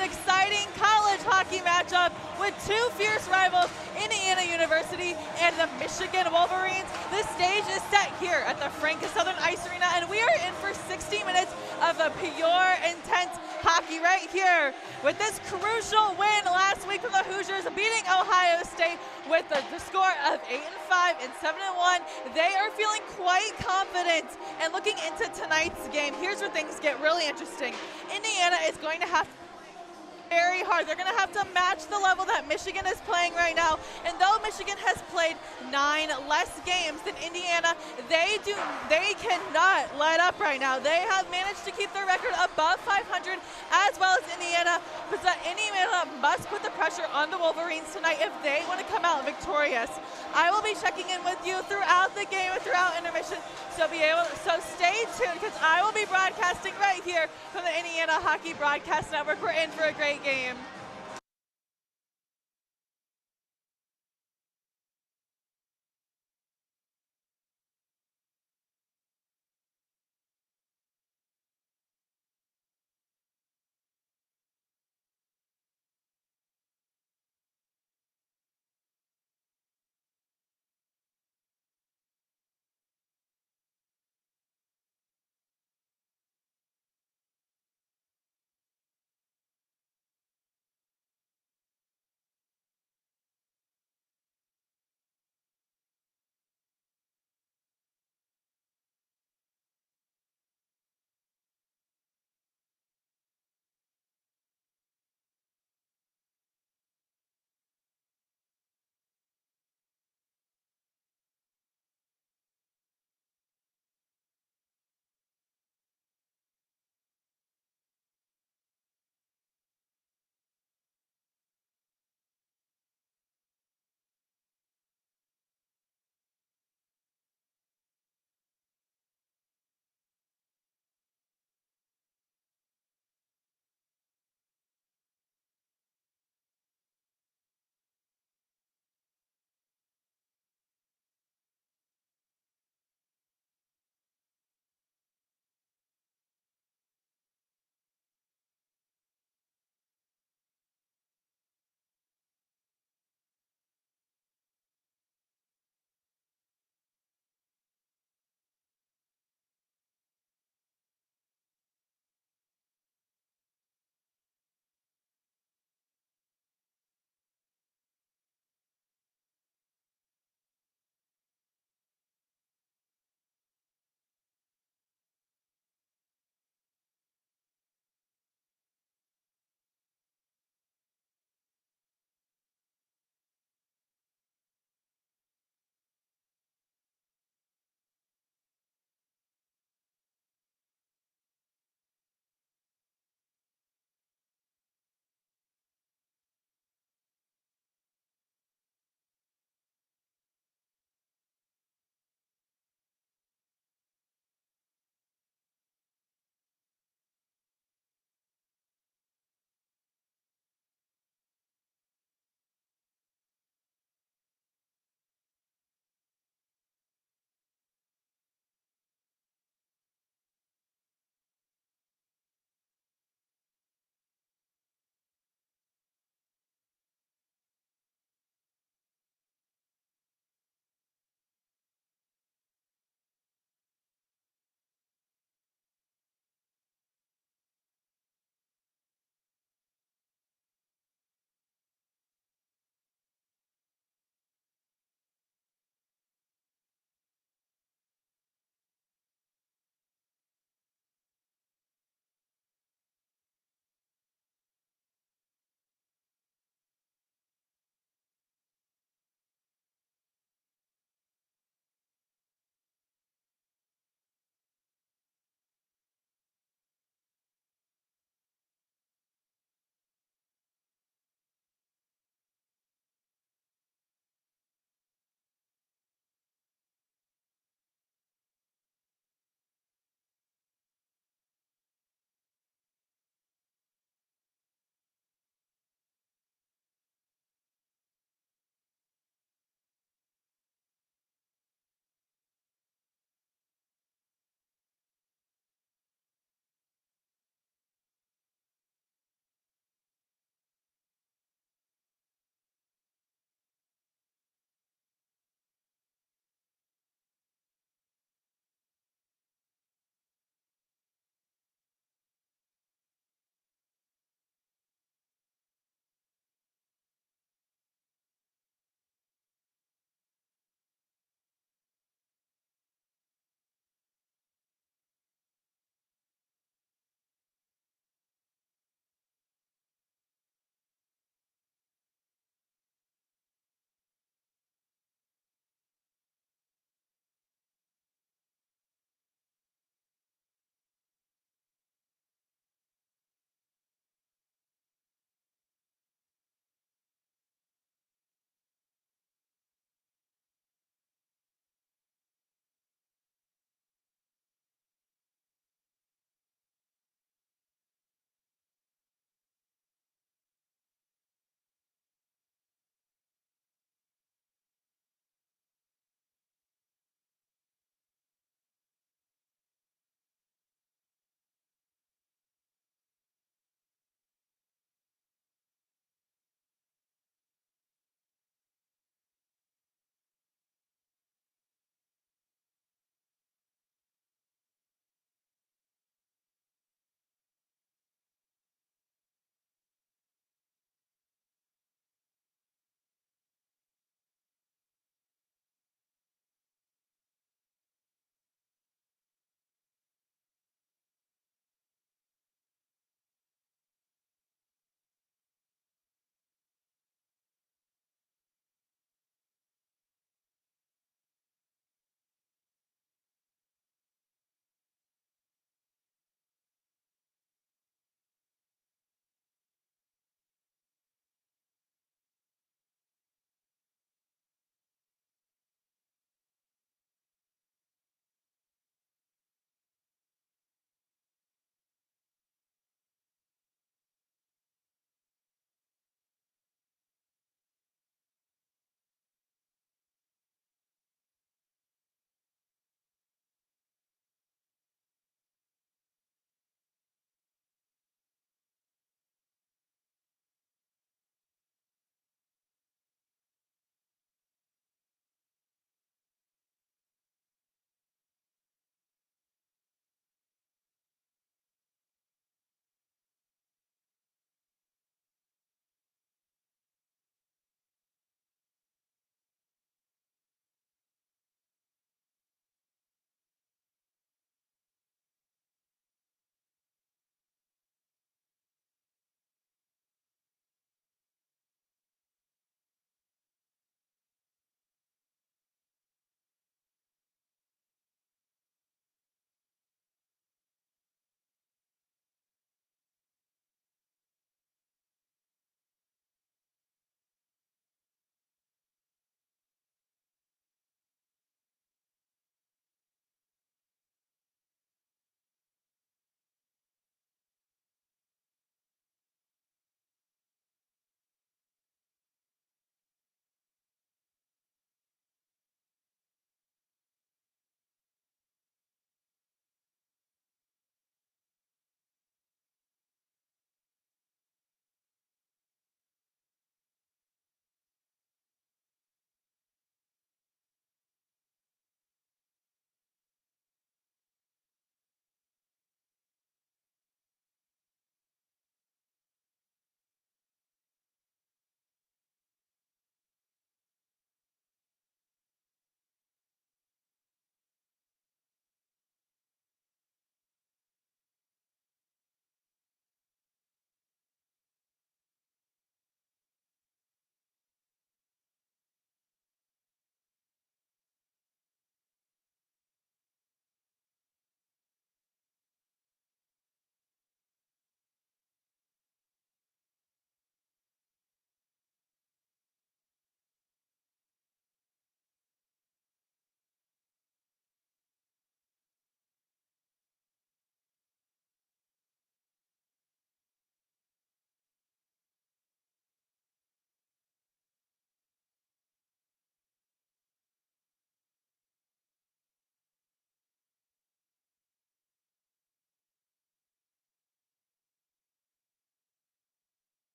exciting college hockey matchup with two fierce rivals, Indiana University and the Michigan Wolverines. The stage is set here at the Frank Southern Ice Arena, and we are in for 60 minutes of a pure, intense hockey right here. With this crucial win last week from the Hoosiers beating Ohio State with the score of 8-5 and 7-1, they are feeling quite confident. And looking into tonight's game, here's where things get really interesting. Indiana is going to have to very hard. They're going to have to match the level that Michigan is playing right now. And though Michigan has played 9 less games than Indiana, they cannot let up right now. They have managed to keep their record above 500 as well as Indiana. But Indiana must put the pressure on the Wolverines tonight if they want to come out victorious. I will be checking in with you throughout the game and throughout intermission. So stay tuned because I will be broadcasting right here from the Indiana Hockey Broadcast Network. We're in for a great game.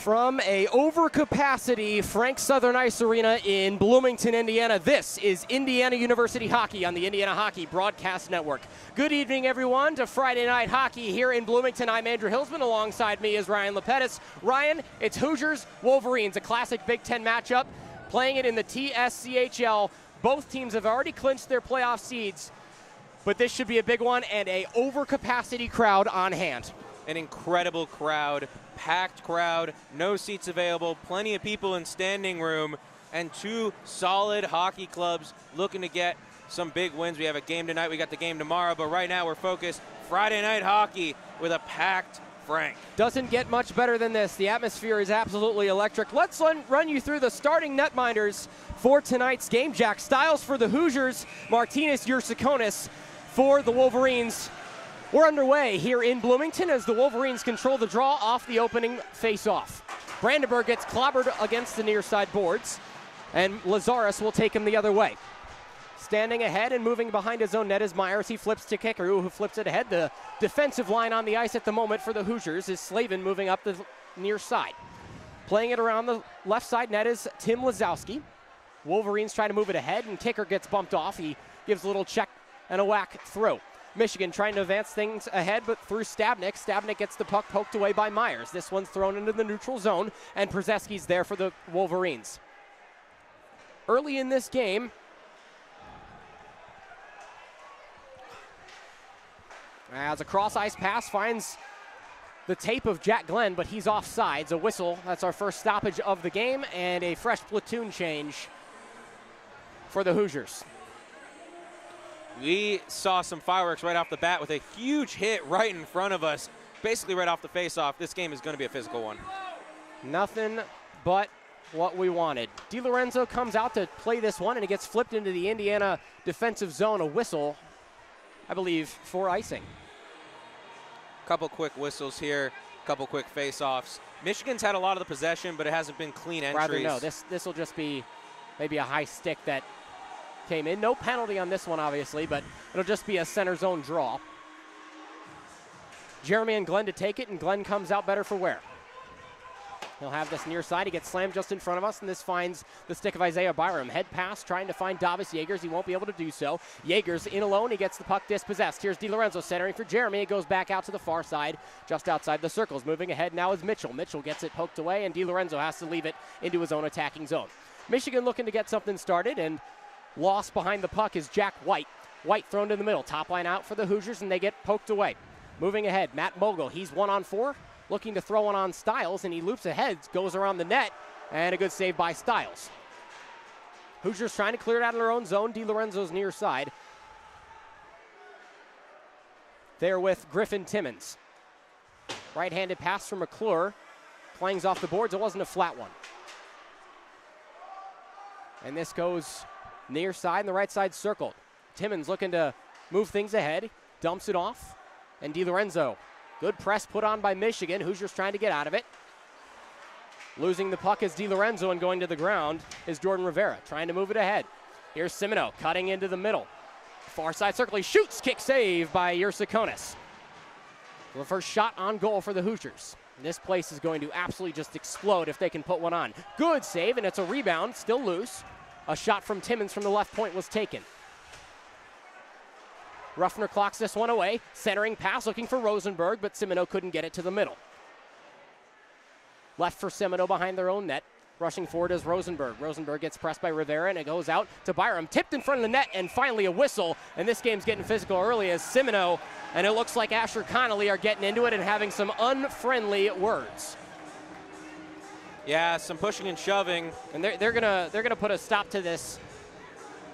From a overcapacity Frank Southern Ice Arena in Bloomington, Indiana, this is Indiana University Hockey on the Indiana Hockey Broadcast Network. Good evening, everyone, to Friday Night Hockey here in Bloomington. I'm Andrew Hillsman. Alongside me is Ryan LaPedis. Ryan, it's Hoosiers Wolverines, a classic Big Ten matchup, playing it in the TSCHL. Both teams have already clinched their playoff seeds, but this should be a big one and a overcapacity crowd on hand. An incredible crowd, packed crowd, no seats available, plenty of people in standing room, and two solid hockey clubs looking to get some big wins. We have a game tonight, we got the game tomorrow, but right now we're focused Friday night hockey with a packed Frank. Doesn't get much better than this. The atmosphere is absolutely electric. Let's run you through the starting netminders for tonight's game. Jack Stiles for the Hoosiers, Martinez Yursakonis for the Wolverines. We're underway here in Bloomington as the Wolverines control the draw off the opening face-off. Brandenburg gets clobbered against the near side boards, and Lazarus will take him the other way. Standing ahead and moving behind his own net is Myers. He flips to Kickaroo, who flips it ahead. The defensive line on the ice at the moment for the Hoosiers is Slavin moving up the near side. Playing it around the left side net is Tim Lazowski. Wolverines try to move it ahead, and Kicker gets bumped off. He gives a little check and a whack through. Michigan trying to advance things ahead, but through Stabnik. Stabnik gets the puck poked away by Myers. This one's thrown into the neutral zone, and Przeski's there for the Wolverines. Early in this game, as a cross-ice pass finds the tape of Jack Glenn, but he's offsides. A whistle, that's our first stoppage of the game, and a fresh platoon change for the Hoosiers. We saw some fireworks right off the bat with a huge hit right in front of us, basically right off the face-off. This game is going to be a physical one. Nothing but what we wanted. DiLorenzo comes out to play this one, and it gets flipped into the Indiana defensive zone. A whistle, I believe, for icing. Couple quick whistles here, couple quick face-offs. Michigan's had a lot of the possession, but it hasn't been clean entries. Rather no, this will just be maybe a high stick that came in. No penalty on this one, obviously, but it'll just be a center zone draw. Jeremy and Glenn to take it, and Glenn comes out better for wear. He'll have this near side. He gets slammed just in front of us, and this finds the stick of Isaiah Byram. Head pass, trying to find Davis Yeagers. He won't be able to do so. Yeagers in alone. He gets the puck dispossessed. Here's DiLorenzo centering for Jeremy. It goes back out to the far side, just outside the circles. Moving ahead now is Mitchell. Mitchell gets it poked away, and DiLorenzo has to leave it into his own attacking zone. Michigan looking to get something started, and lost behind the puck is Jack White. White thrown in the middle. Top line out for the Hoosiers, and they get poked away. Moving ahead, Matt Mogul. He's 1-on-4. Looking to throw one on Stiles, and he loops ahead, goes around the net, and a good save by Stiles. Hoosiers trying to clear it out of their own zone. DiLorenzo's near side. There with Griffin Timmons. Right-handed pass from McClure. Clangs off the boards. It wasn't a flat one. And this goes near side, and the right side circled. Timmons looking to move things ahead. Dumps it off. And DiLorenzo. Good press put on by Michigan. Hoosiers trying to get out of it. Losing the puck is DiLorenzo, and going to the ground is Jordan Rivera. Trying to move it ahead. Here's Simino cutting into the middle. Far side circle. He shoots. Kick save by Yursakonis. The first shot on goal for the Hoosiers. This place is going to absolutely just explode if they can put one on. Good save, and it's a rebound. Still loose. A shot from Timmons from the left point was taken. Ruffner clocks this one away. Centering pass looking for Rosenberg, but Simino couldn't get it to the middle. Left for Simino behind their own net. Rushing forward is Rosenberg. Rosenberg gets pressed by Rivera, and it goes out to Byram. Tipped in front of the net, and finally a whistle. And this game's getting physical early as Simino and it looks like Asher Connolly are getting into it and having some unfriendly words. Yeah, some pushing and shoving. And they're gonna put a stop to this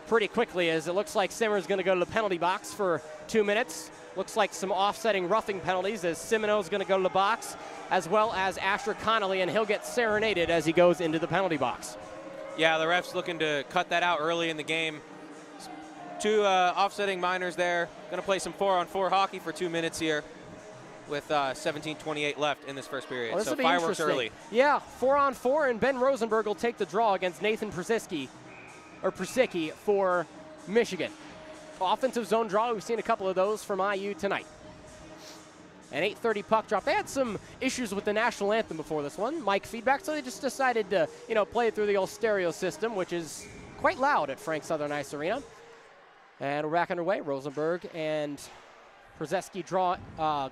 pretty quickly, as it looks like Simmer's going to go to the penalty box for 2 minutes. Looks like some offsetting roughing penalties, as Simino's going to go to the box, as well as Asher Connolly, and he'll get serenaded as he goes into the penalty box. Yeah, the ref's looking to cut that out early in the game. Two offsetting minors there. Going to play some 4-on-4 hockey for 2 minutes here with 17:28 left in this first period. Well, so fireworks early. Yeah, 4-on-4, and Ben Rosenberg will take the draw against Nathan Przicki for Michigan. Offensive zone draw, we've seen a couple of those from IU tonight. An 8:30 puck drop. They had some issues with the national anthem before this one, mic feedback, so they just decided to, play it through the old stereo system, which is quite loud at Frank Southern Ice Arena. And we're back underway. Rosenberg and Przeski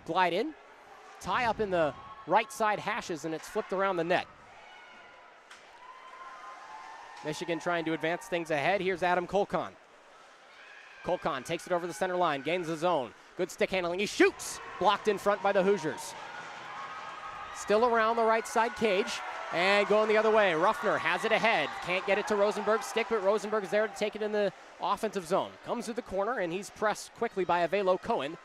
glide in, tie up in the right side hashes, and it's flipped around the net. Michigan trying to advance things ahead. Here's Adam Kolkon. Kolkon takes it over the center line, gains the zone. Good stick handling. He shoots. Blocked in front by the Hoosiers. Still around the right side cage. And going the other way. Ruffner has it ahead. Can't get it to Rosenberg's stick, but Rosenberg is there to take it in the offensive zone. Comes to the corner, and he's pressed quickly by Avelo Cohen.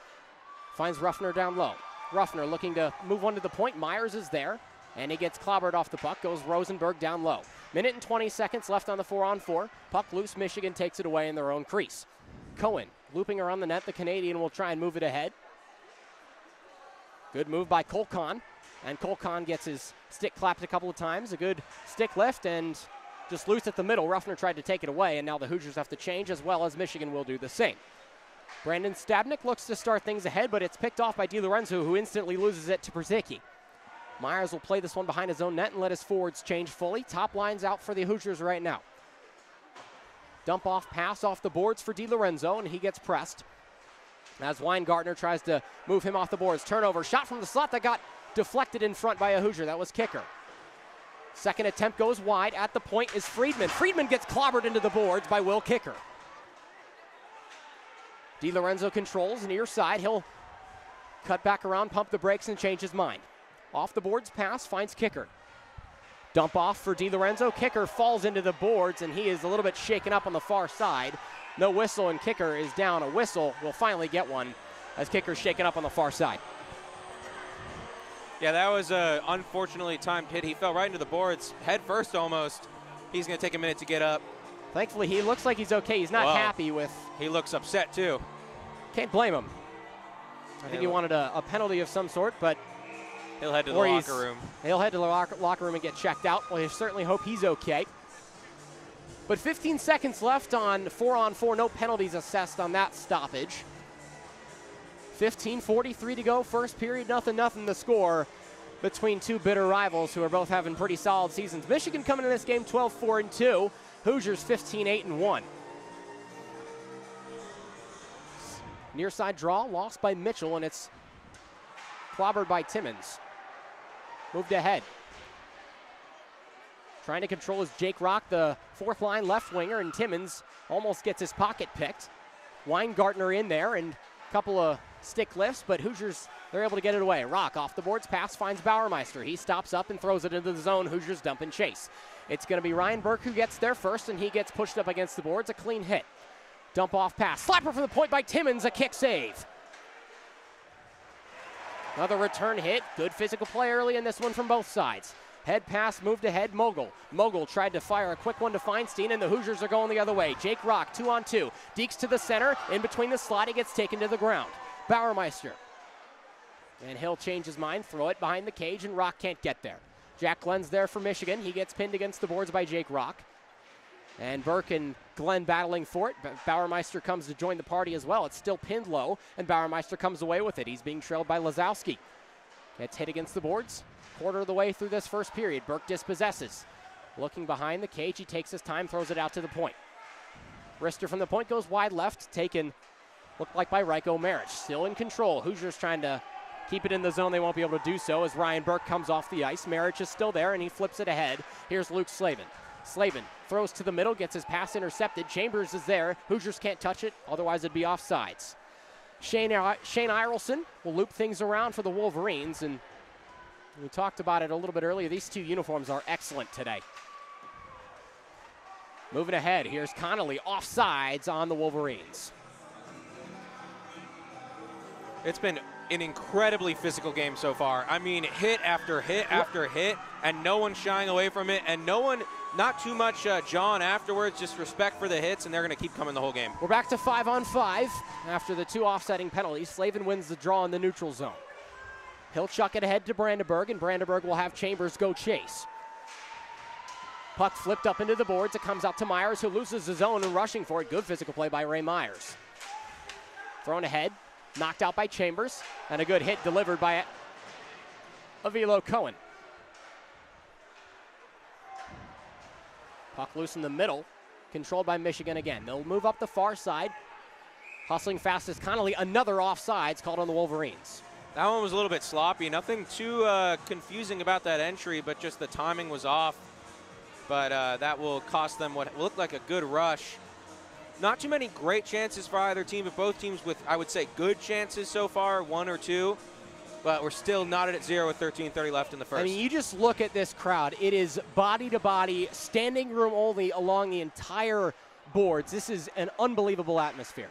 Finds Ruffner down low. Ruffner looking to move one to the point. Myers is there, and he gets clobbered off the puck. Goes Rosenberg down low. Minute and 20 seconds left on the 4-on-4. Puck loose. Michigan takes it away in their own crease. Cohen looping around the net. The Canadian will try and move it ahead. Good move by Kolkon. And Kolkon gets his stick clapped a couple of times. A good stick lift and just loose at the middle. Ruffner tried to take it away, and now the Hoosiers have to change, as well as Michigan will do the same. Brandon Stabnik looks to start things ahead, but it's picked off by DiLorenzo, who instantly loses it to Przeski. Myers will play this one behind his own net and let his forwards change fully. Top line's out for the Hoosiers right now. Dump off pass off the boards for DiLorenzo, and he gets pressed as Weingartner tries to move him off the boards. Turnover, shot from the slot that got deflected in front by a Hoosier. That was Kicker. Second attempt goes wide. At the point is Friedman. Friedman gets clobbered into the boards by Will Kicker. DiLorenzo controls near side. He'll cut back around, pump the brakes, and change his mind. Off the boards pass, finds Kicker. Dump off for DiLorenzo. Kicker falls into the boards, and he is a little bit shaken up on the far side. No whistle, and Kicker is down. A whistle. We'll finally get one as Kicker's shaken up on the far side. Yeah, that was a unfortunately timed hit. He fell right into the boards, head first almost. He's going to take a minute to get up. Thankfully, he looks like he's okay. He's not happy with... He looks upset, too. Can't blame him. I think he wanted a penalty of some sort, but... He'll head to the locker room. He'll head to the locker room and get checked out. Well, I certainly hope he's okay. But 15 seconds left on 4-on-4. No penalties assessed on that stoppage. 15:43 to go. First period, 0-0 the score between two bitter rivals who are both having pretty solid seasons. Michigan coming in this game 12-4-2. Hoosiers 15-8-1. Near side draw, lost by Mitchell, and it's clobbered by Timmons. Moved ahead. Trying to control is Jake Rock, the fourth line left winger, and Timmons almost gets his pocket picked. Weingartner in there, and a couple of stick lifts, but Hoosiers, they're able to get it away. Rock off the boards, pass finds Bauermeister. He stops up and throws it into the zone. Hoosiers dump and chase. It's going to be Ryan Burke who gets there first, and he gets pushed up against the boards. A clean hit. Dump off pass. Slapper for the point by Timmons. A kick save. Another return hit. Good physical play early in this one from both sides. Head pass, moved ahead, Mogul. Mogul tried to fire a quick one to Feinstein, and the Hoosiers are going the other way. Jake Rock, 2-on-2. Deeks to the center. In between the slot, he gets taken to the ground. Bauermeister. And he'll change his mind, throw it behind the cage, and Rock can't get there. Jack Glenn's there for Michigan. He gets pinned against the boards by Jake Rock. And Burke and Glenn battling for it. Bauermeister comes to join the party as well. It's still pinned low, and Bauermeister comes away with it. He's being trailed by Lazowski. Gets hit against the boards. Quarter of the way through this first period. Burke dispossesses. Looking behind the cage, he takes his time, throws it out to the point. Rister from the point goes wide left, taken, looked like by Ryko Marich. Still in control. Hoosiers trying to keep it in the zone. They won't be able to do so as Ryan Burke comes off the ice. Marich is still there, and he flips it ahead. Here's Luke Slavin. Slavin throws to the middle, gets his pass intercepted. Chambers is there. Hoosiers can't touch it, otherwise it'd be offsides. Shane Irelson will loop things around for the Wolverines, and we talked about it a little bit earlier. These two uniforms are excellent today. Moving ahead, here's Connolly, offsides on the Wolverines. It's been an incredibly physical game so far. I mean, hit after hit after hit, and no one shying away from it, and no one, not too much John afterwards, just respect for the hits, and they're going to keep coming the whole game. We're back to 5-on-5 after the two offsetting penalties. Slavin wins the draw in the neutral zone. He'll chuck it ahead to Brandenburg, and Brandenburg will have Chambers go chase. Puck flipped up into the boards. It comes out to Myers, who loses his own and rushing for it. Good physical play by Ray Myers. Thrown ahead. Knocked out by Chambers, and a good hit delivered by Avilo Cohen. Puck loose in the middle, controlled by Michigan again. They'll move up the far side. Hustling fast as Connolly, another offsides called on the Wolverines. That one was a little bit sloppy. Nothing too confusing about that entry, but just the timing was off. But that will cost them what looked like a good rush. Not too many great chances for either team, but both teams with, I would say, good chances so far, 1 or 2. But we're still knotted at 0 with 13:30 left in the first. I mean, you just look at this crowd. It is body to body, standing room only along the entire boards. This is an unbelievable atmosphere.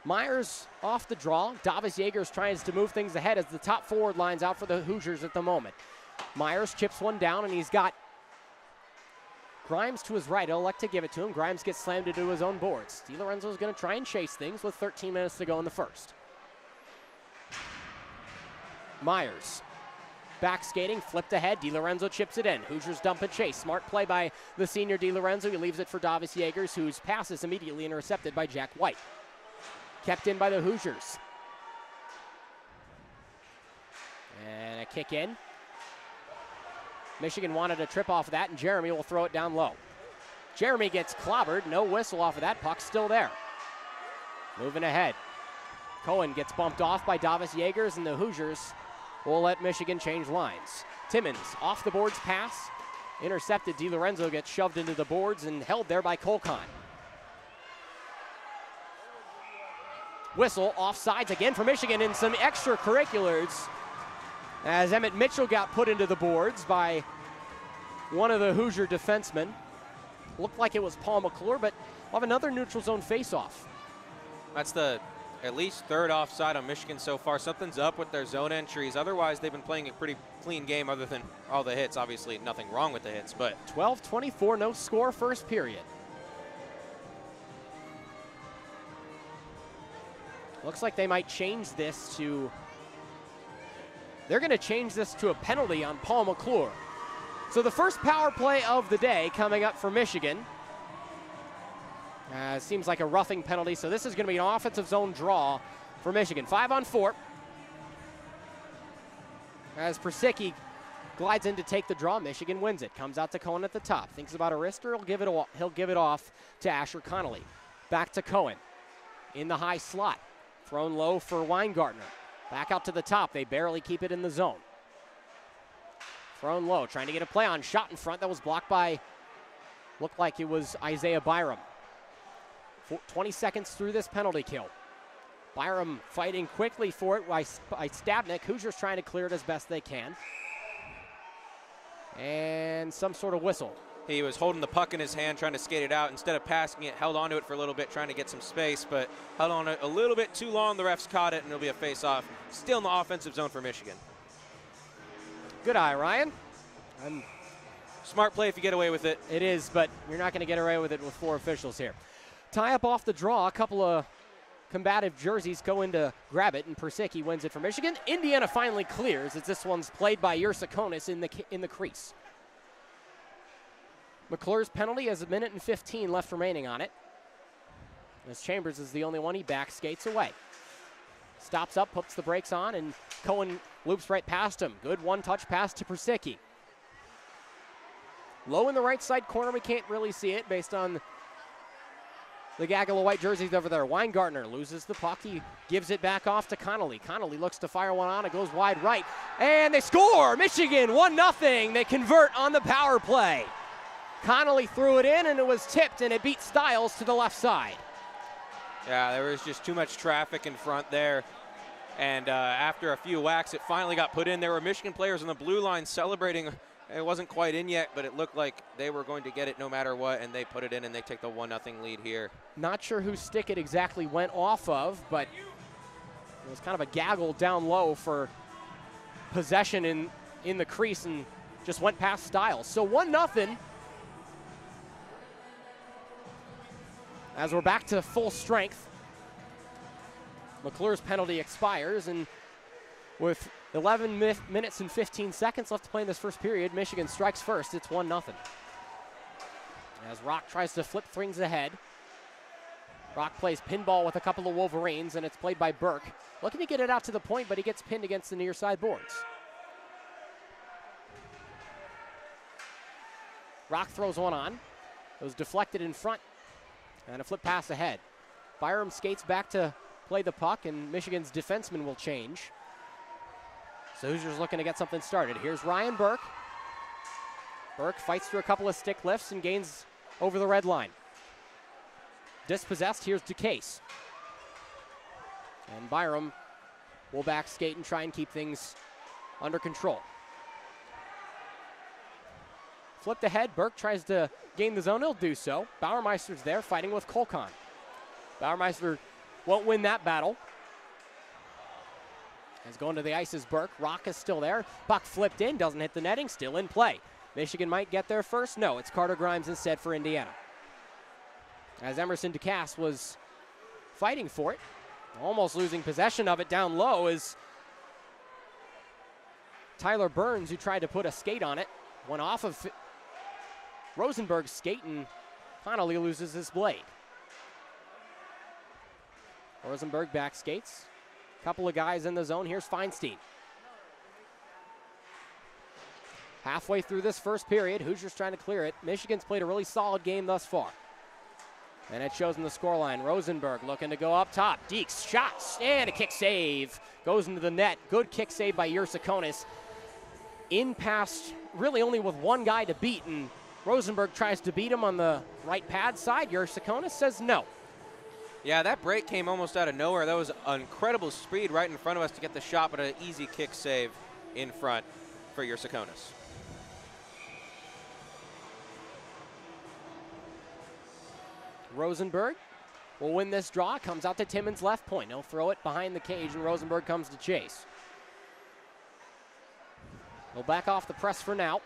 Myers off the draw. Davis Yeagers tries to move things ahead as the top forward lines out for the Hoosiers at the moment. Myers chips one down, and he's got Grimes to his right. He'll elect to give it to him. Grimes gets slammed into his own boards. DiLorenzo's going to try and chase things with 13 minutes to go in the first. Myers back skating, flipped ahead. DiLorenzo chips it in. Hoosiers dump and chase. Smart play by the senior DiLorenzo. He leaves it for Davis Yeagers, whose pass is immediately intercepted by Jack White. Kept in by the Hoosiers. And a kick in. Michigan wanted a trip off of that, and Jeremy will throw it down low. Jeremy gets clobbered. No whistle off of that. Puck still there. Moving ahead. Cohen gets bumped off by Davis Yeagers, and the Hoosiers will let Michigan change lines. Timmons off the boards pass. Intercepted. DiLorenzo gets shoved into the boards and held there by Colcon. Whistle, offsides again for Michigan, and some extracurriculars as Emmett Mitchell got put into the boards by one of the Hoosier defensemen. Looked like it was Paul McClure, but we'll have another neutral zone face-off. That's the at least third offside on Michigan so far. Something's up with their zone entries. Otherwise, they've been playing a pretty clean game other than all the hits. Obviously, nothing wrong with the hits, but 12-24, no score first period. Looks like they might change this to, they're going to change this to a penalty on Paul McClure. So the first power play of the day coming up for Michigan. Seems like a roughing penalty, so this is going to be an offensive zone draw for Michigan. 5-on-4. As Persicki glides in to take the draw, Michigan wins it. Comes out to Cohen at the top. Thinks about a wrister, he'll give it off to Asher Connolly. Back to Cohen in the high slot. Thrown low for Weingartner. Back out to the top. They barely keep it in the zone. Thrown low, trying to get a play on. Shot in front that was blocked by, looked like it was Isaiah Byram. 20 seconds through this penalty kill. Byram fighting quickly for it by Stabnik. Hoosiers trying to clear it as best they can. And some sort of whistle. he was holding the puck in his hand, trying to skate it out. Instead of passing it, held onto it for a little bit, trying to get some space, but held on it a little bit too long. The refs caught it, and it'll be a face-off. Still in the offensive zone for Michigan. Good eye, Ryan. Smart play if you get away with it. It is, but you're not going to get away with it with four officials here. Tie up off the draw. A couple of combative jerseys go in to grab it, and Persicki wins it for Michigan. Indiana finally clears as this one's played by Yersakonis in the crease. McClure's penalty has 1:15 left remaining on it. As Chambers is the only one, he back skates away. Stops up, puts the brakes on, and Cohen loops right past him. Good one-touch pass to Persicki. Low in the right side corner, we can't really see it based on the gaggle of white jerseys over there. Weingartner loses the puck. He gives it back off to Connolly. Connolly looks to fire one on. It goes wide right. And they score! Michigan 1-0. They convert on the power play. Connolly threw it in, and it was tipped, and it beat Stiles to the left side. Yeah, there was just too much traffic in front there. And after a few whacks, it finally got put in. There were Michigan players on the blue line celebrating. It wasn't quite in yet, but it looked like they were going to get it no matter what, and they put it in, and they take the 1-0 lead here. Not sure whose stick it exactly went off of, but it was kind of a gaggle down low for possession in the crease and just went past Stiles. So 1-0. As we're back to full strength, McClure's penalty expires, and with 11 minutes and 15 seconds left to play in this first period, Michigan strikes first. It's 1-0. As Rock tries to flip things ahead. Rock plays pinball with a couple of Wolverines, and it's played by Burke. Looking to get it out to the point, but he gets pinned against the near side boards. Rock throws one on. It was deflected in front, and a flip pass ahead. Byram skates back to play the puck, and Michigan's defenseman will change. So Hoosiers looking to get something started. Here's Ryan Burke. Burke fights through a couple of stick lifts and gains over the red line. Dispossessed, here's DeCase. And Byram will back skate and try and keep things under control. Flipped ahead, Burke tries to gain the zone, he'll do so. Bauermeister's there fighting with Kolkan. Bauermeister won't win that battle. As going to the ice is Burke, Rock is still there. Puck flipped in, doesn't hit the netting, still in play. Michigan might get there first, no, it's Carter Grimes instead for Indiana. As Emerson DeCasse was fighting for it, almost losing possession of it down low is Tyler Burns, who tried to put a skate on it. Went off of Rosenberg's skate and finally loses his blade. Rosenberg back skates. Couple of guys in the zone. Here's Feinstein. Halfway through this first period, Hoosiers trying to clear it. Michigan's played a really solid game thus far. And it shows in the scoreline. Rosenberg looking to go up top. Deeks shots and a kick save. Goes into the net. Good kick save by Yersakonis. In past, really only with one guy to beat, and Rosenberg tries to beat him on the right pad side. Yersakonis says no. Yeah, that break came almost out of nowhere. That was incredible speed right in front of us to get the shot, but an easy kick save in front for Yersakonis. Rosenberg will win this draw. Comes out to Timmons' left point. He'll throw it behind the cage, and Rosenberg comes to chase. He'll back off the press for now.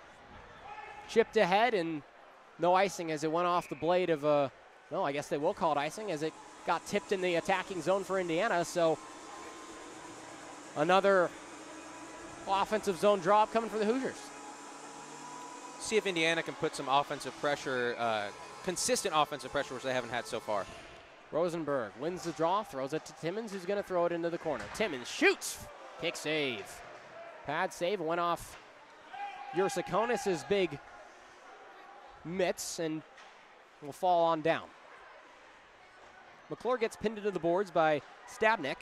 Chipped ahead, and no icing as it went off the blade of a... No, I guess they will call it icing as it got tipped in the attacking zone for Indiana. So another offensive zone drop coming for the Hoosiers. See if Indiana can put some offensive pressure, consistent offensive pressure, which they haven't had so far. Rosenberg wins the draw, throws it to Timmons, who's going to throw it into the corner. Timmons shoots. Kick save. Pad save went off Yersakonis' big mitts and will fall on down. McClure gets pinned into the boards by Stabnik.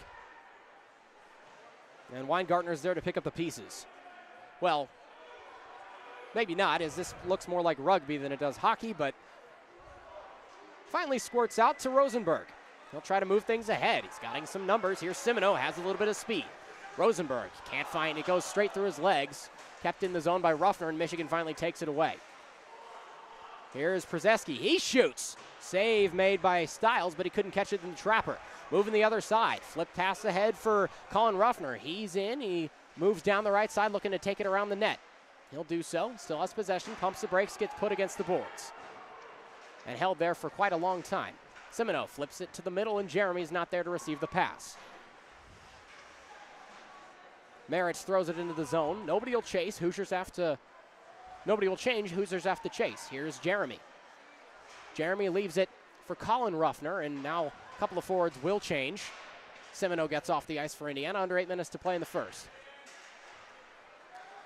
And Weingartner's there to pick up the pieces. Well, maybe not, as this looks more like rugby than it does hockey, but finally squirts out to Rosenberg. He'll try to move things ahead. He's got some numbers. Here's Simoneau, has a little bit of speed. Rosenberg can't find it, goes straight through his legs. Kept in the zone by Ruffner, and Michigan finally takes it away. Here's Przeski, he shoots. Save made by Stiles, but he couldn't catch it in the trapper. Moving the other side, flip pass ahead for Colin Ruffner. He's in, he moves down the right side looking to take it around the net. He'll do so, still has possession, pumps the brakes, gets put against the boards. And held there for quite a long time. Simoneau flips it to the middle, and Jeremy's not there to receive the pass. Merritz throws it into the zone. Nobody will chase. Nobody will change. Hoosiers have to chase. Here's Jeremy. Jeremy leaves it for Colin Ruffner, and now a couple of forwards will change. Simoneau gets off the ice for Indiana. Under 8 minutes to play in the first.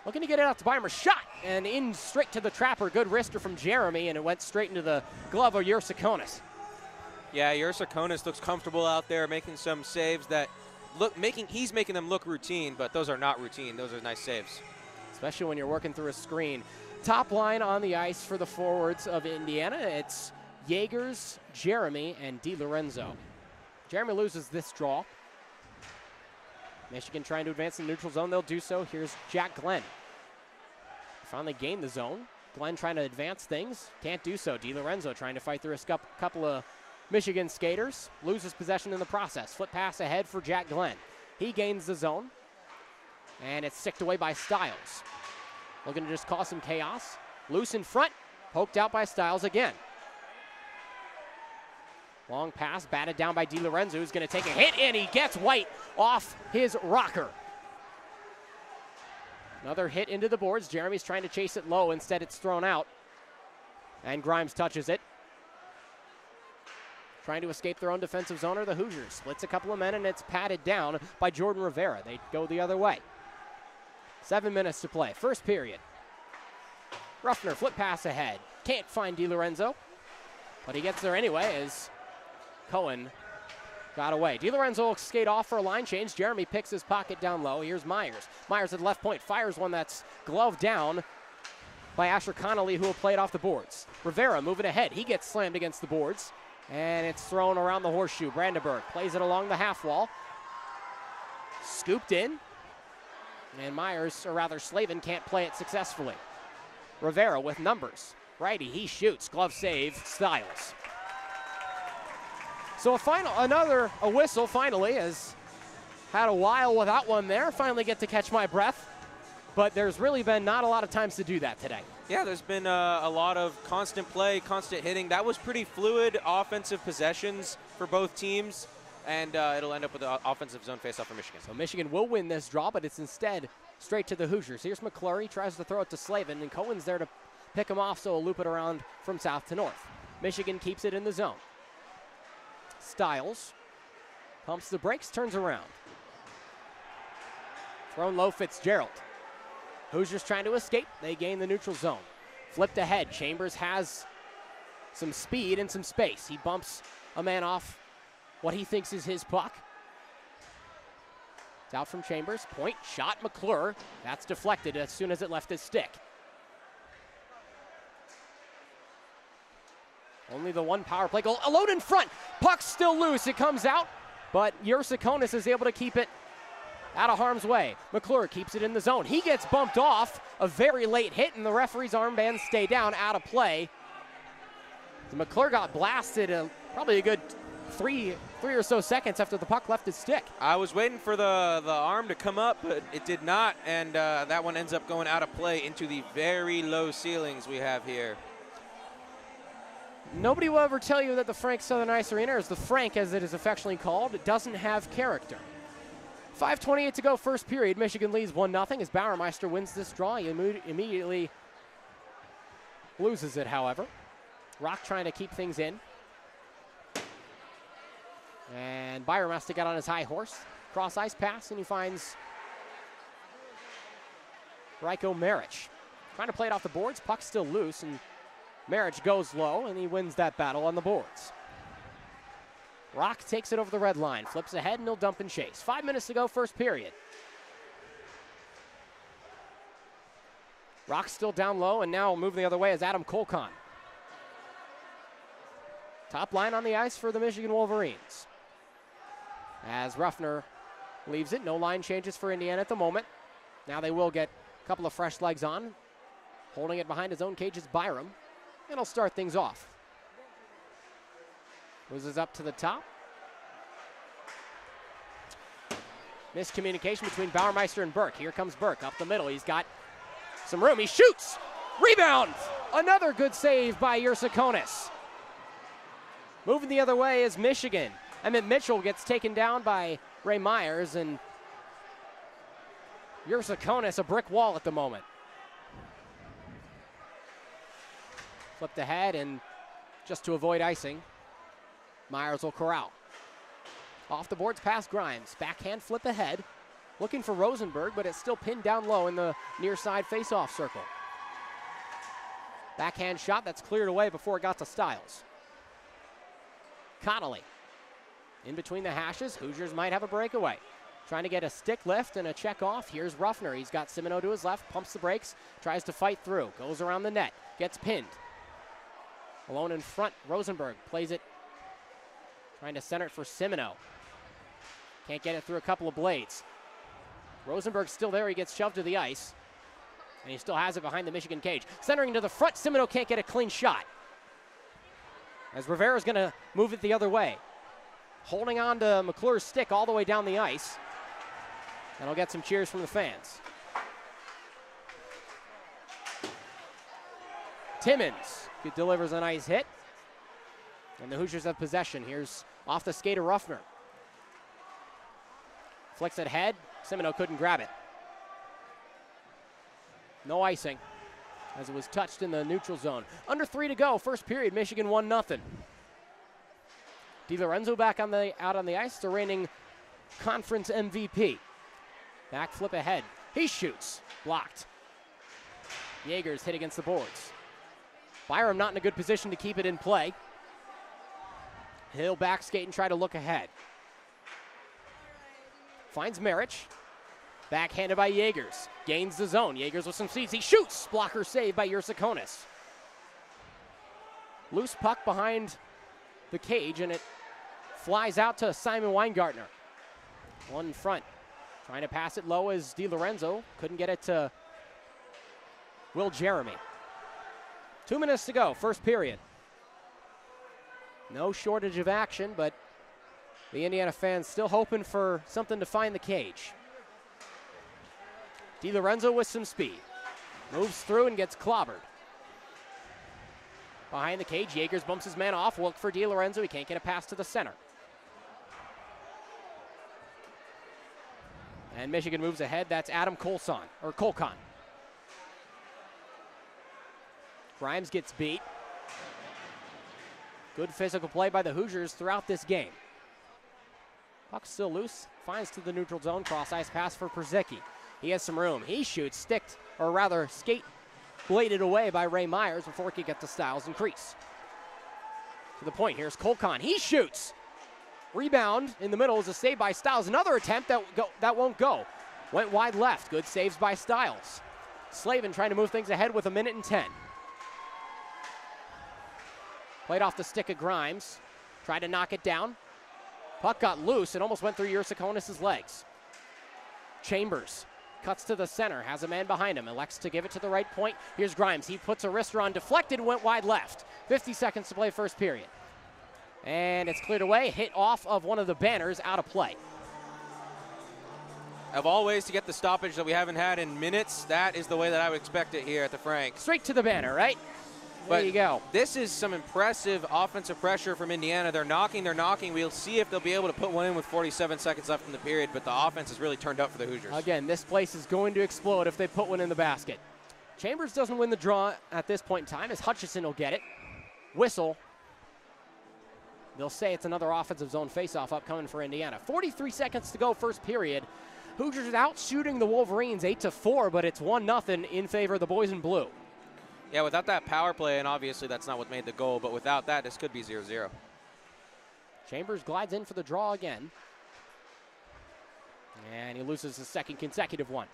Looking to get it out to Beimer. Shot! And in straight to the trapper. Good wrister from Jeremy, and it went straight into the glove of Yersakonis. Yeah, Yersakonis looks comfortable out there, making some saves that he's making them look routine, but those are not routine. Those are nice saves. Especially when you're working through a screen. Top line on the ice for the forwards of Indiana. It's Yeagers, Jeremy, and DiLorenzo. Jeremy loses this draw. Michigan trying to advance in the neutral zone. They'll do so. Here's Jack Glenn. Finally gained the zone. Glenn trying to advance things. Can't do so. DiLorenzo trying to fight through a couple of Michigan skaters. Loses possession in the process. Flip pass ahead for Jack Glenn. He gains the zone. And it's sicked away by Stiles. Looking to just cause some chaos. Loose in front. Poked out by Stiles again. Long pass, batted down by DiLorenzo, who's going to take a hit, and he gets White off his rocker. Another hit into the boards. Jeremy's trying to chase it low. Instead, it's thrown out. And Grimes touches it. trying to escape their own defensive zone are the Hoosiers. Splits a couple of men, and it's patted down by Jordan Rivera. They go the other way. 7 minutes to play. First period. Ruffner, flip pass ahead. Can't find DiLorenzo, but he gets there anyway as Cohen got away. DiLorenzo will skate off for a line change. Jeremy picks his pocket down low. Here's Myers. Myers at left point fires one that's gloved down by Asher Connolly, who will play it off the boards. Rivera moving ahead. He gets slammed against the boards, and it's thrown around the horseshoe. Brandenburg plays it along the half wall. Scooped in, and Myers, or rather Slavin, can't play it successfully. Rivera with numbers. Righty, he shoots. Glove save, Styles. So a whistle finally, has had a while without one there. Finally get to catch my breath. But there's really been not a lot of times to do that today. Yeah, there's been a lot of constant play, constant hitting. That was pretty fluid offensive possessions for both teams, and it'll end up with an offensive zone faceoff for Michigan. So Michigan will win this draw, but it's instead straight to the Hoosiers. Here's McClure, tries to throw it to Slavin, and Cohen's there to pick him off, so he'll loop it around from south to north. Michigan keeps it in the zone. Styles pumps the brakes, turns around. Thrown low, Fitzgerald. Hoosiers trying to escape. They gain the neutral zone. Flipped ahead. Chambers has some speed and some space. He bumps a man off what he thinks is his puck. It's out from Chambers. Point shot, McClure. That's deflected as soon as it left his stick. Only the one power play goal. Alone in front. Puck's still loose. It comes out, but Yersakonis is able to keep it out of harm's way. McClure keeps it in the zone. He gets bumped off. A very late hit, and the referee's armbands stay down, out of play. So McClure got blasted probably a good three or so seconds after the puck left his stick. I was waiting for the arm to come up, but it did not, and that one ends up going out of play into the very low ceilings we have here. Nobody will ever tell you that the Frank Southern Ice Arena, or the Frank as it is affectionately called, it doesn't have character. 5:28 to go, first period. Michigan leads 1-0 as Bauermeister wins this draw. He immediately loses it, however. Rock trying to keep things in. And Bauermeister got on his high horse. Cross ice pass, and he finds Ryko Maric. Trying to play it off the boards. Puck's still loose, and Maric goes low, and he wins that battle on the boards. Rock takes it over the red line, flips ahead, and he'll dump and chase. 5 minutes to go, first period. Rock still down low, and now moving the other way is Adam Kolkon. Top line on the ice for the Michigan Wolverines. As Ruffner leaves it, no line changes for Indiana at the moment. Now they will get a couple of fresh legs on. Holding it behind his own cage is Byram, and he'll start things off. Loses up to the top. Miscommunication between Bauermeister and Burke. Here comes Burke up the middle. He's got some room. He shoots. Rebound. Another good save by Yersakonis. Moving the other way is Michigan. Emmett Mitchell gets taken down by Ray Myers, and Yersakonis a brick wall at the moment. Flipped ahead, and just to avoid icing, Myers will corral. Off the boards past Grimes. Backhand flip ahead. Looking for Rosenberg, but it's still pinned down low in the near side face-off circle. Backhand shot that's cleared away before it got to Styles. Connolly in between the hashes. Hoosiers might have a breakaway. Trying to get a stick lift and a check off. Here's Ruffner. He's got Simino to his left, pumps the brakes, tries to fight through, goes around the net, gets pinned. Alone in front, Rosenberg plays it, trying to center it for Simino. Can't get it through a couple of blades. Rosenberg's still there. He gets shoved to the ice, and he still has it behind the Michigan cage. Centering to the front, Simino can't get a clean shot, as Rivera's going to move it the other way. Holding on to McClure's stick all the way down the ice, and I'll get some cheers from the fans. Timmons delivers a nice hit, and the Hoosiers have possession. Here's off the skater Ruffner. Flicks it ahead. Simino couldn't grab it. No icing, as it was touched in the neutral zone. Under 3 to go, first period, Michigan 1-0. DiLorenzo back out on the ice, the reigning conference MVP. Back flip ahead. He shoots. Blocked. Jaeger's hit against the boards. Byram not in a good position to keep it in play. He'll back skate and try to look ahead. Finds Marich. Backhanded by Jaegers. Gains the zone. Jaegers with some speed. He shoots. Blocker save by Yersakonis. Loose puck behind the cage, and it flies out to Simon Weingartner. One in front. Trying to pass it low as DiLorenzo. Couldn't get it to Will Jeremy. 2 minutes to go, first period. No shortage of action, but the Indiana fans still hoping for something to find the cage. DiLorenzo with some speed. Moves through and gets clobbered. Behind the cage, Jaegers bumps his man off. Look for DiLorenzo. He can't get a pass to the center. And Michigan moves ahead. That's Adam Colcon. Grimes gets beat. Good physical play by the Hoosiers throughout this game. Puck still loose. Finds to the neutral zone. Cross ice pass for Przicki. He has some room. He shoots, skate bladed away by Ray Myers before he could get to Styles and crease. To the point, here's Colcon. He shoots. Rebound in the middle is a save by Styles. Another attempt that won't go. Went wide left. Good saves by Styles. Slavin trying to move things ahead with 1:10. Played off the stick of Grimes. Tried to knock it down. Puck got loose and almost went through Yersakonis' legs. Chambers cuts to the center, has a man behind him, elects to give it to the right point. Here's Grimes. He puts a wrister on, deflected, went wide left. 50 seconds to play first period. And it's cleared away, hit off of one of the banners, out of play. Of all ways to get the stoppage that we haven't had in minutes, that is the way that I would expect it here at the Frank. Straight to the banner, right? There you go. This is some impressive offensive pressure from Indiana. They're knocking. We'll see if they'll be able to put one in with 47 seconds left in the period, but the offense has really turned up for the Hoosiers. Again, this place is going to explode if they put one in the basket. Chambers doesn't win the draw at this point in time, as Hutchison will get it. Whistle. They'll say it's another offensive zone faceoff upcoming for Indiana. 43 seconds to go, first period. Hoosiers out shooting the Wolverines 8-4, but it's 1-0 in favor of the boys in blue. Yeah, without that power play, and obviously that's not what made the goal, but without that, this could be 0-0. Chambers glides in for the draw again. And he loses his second consecutive one.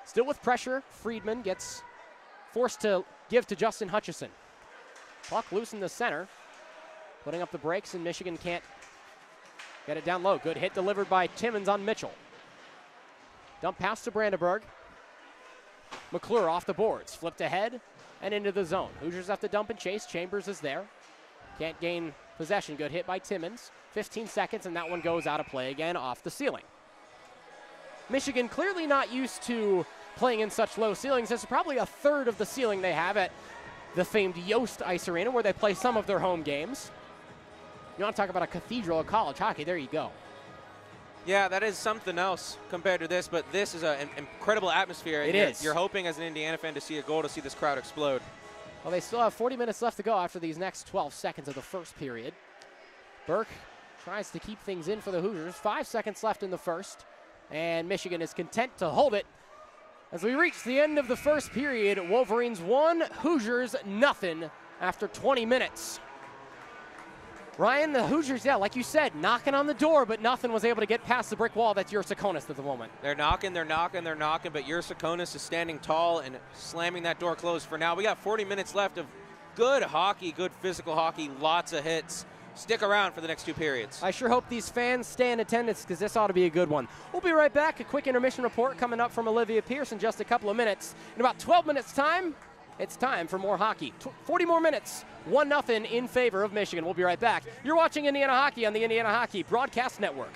Still with pressure, Friedman gets forced to give to Justin Hutchison. Puck loose in the center. Putting up the brakes, and Michigan can't get it down low. Good hit delivered by Timmons on Mitchell. Dump pass to Brandenburg. McClure off the boards, flipped ahead and into the zone. Hoosiers have to dump and chase. Chambers is there. Can't gain possession. Good hit by Timmons. 15 seconds, and that one goes out of play again off the ceiling. Michigan clearly not used to playing in such low ceilings. This is probably a third of the ceiling they have at the famed Yost Ice Arena, where they play some of their home games. You want to talk about a cathedral of college hockey, there you go. Yeah, that is something else compared to this, but this is an incredible atmosphere. It is. You're hoping as an Indiana fan to see a goal, to see this crowd explode. Well, they still have 40 minutes left to go after these next 12 seconds of the first period. Burke tries to keep things in for the Hoosiers. 5 seconds left in the first, and Michigan is content to hold it. As we reach the end of the first period, Wolverines 1, Hoosiers 0 after 20 minutes. Ryan, the Hoosiers, yeah, like you said, knocking on the door, but nothing was able to get past the brick wall that's Yersakonis at the moment. They're knocking, but Yersakonis is standing tall and slamming that door closed for now. We got 40 minutes left of good hockey, good physical hockey, lots of hits. Stick around for the next 2 periods. I sure hope these fans stay in attendance, because this ought to be a good one. We'll be right back. A quick intermission report coming up from Olivia Pierce in just a couple of minutes. In about 12 minutes' time, it's time for more hockey. 40 more minutes, 1-0 in favor of Michigan. We'll be right back. You're watching Indiana Hockey on the Indiana Hockey Broadcast Network.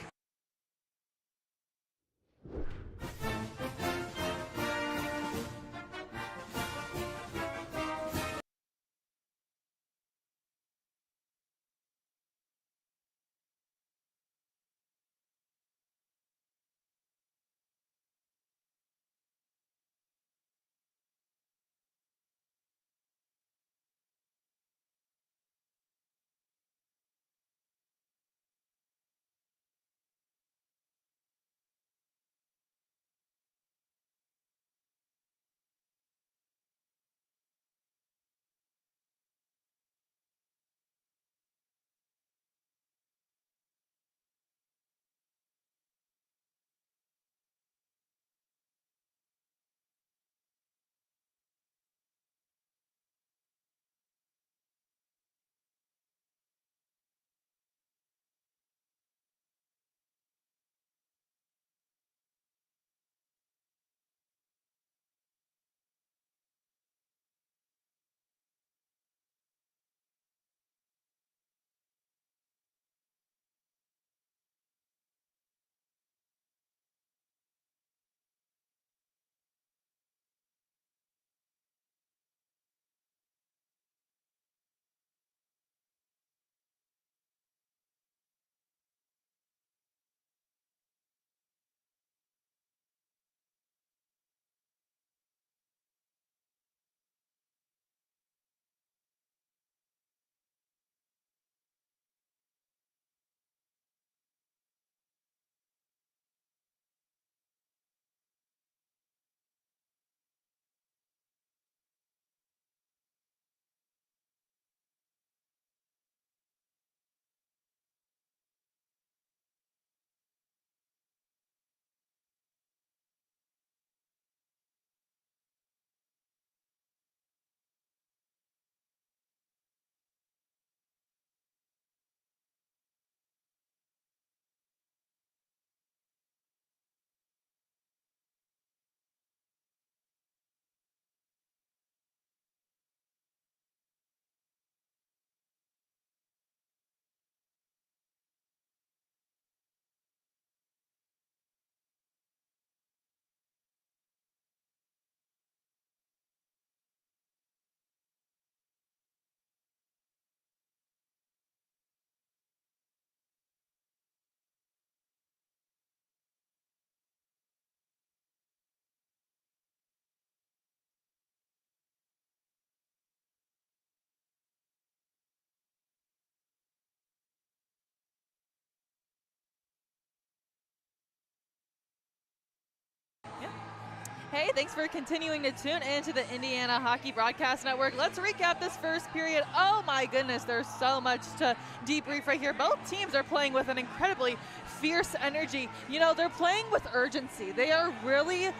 Hey, thanks for continuing to tune into the Indiana Hockey Broadcast Network. Let's recap this first period. Oh my goodness, there's so much to debrief right here. Both teams are playing with an incredibly fierce energy. You know, they're playing with urgency. They are really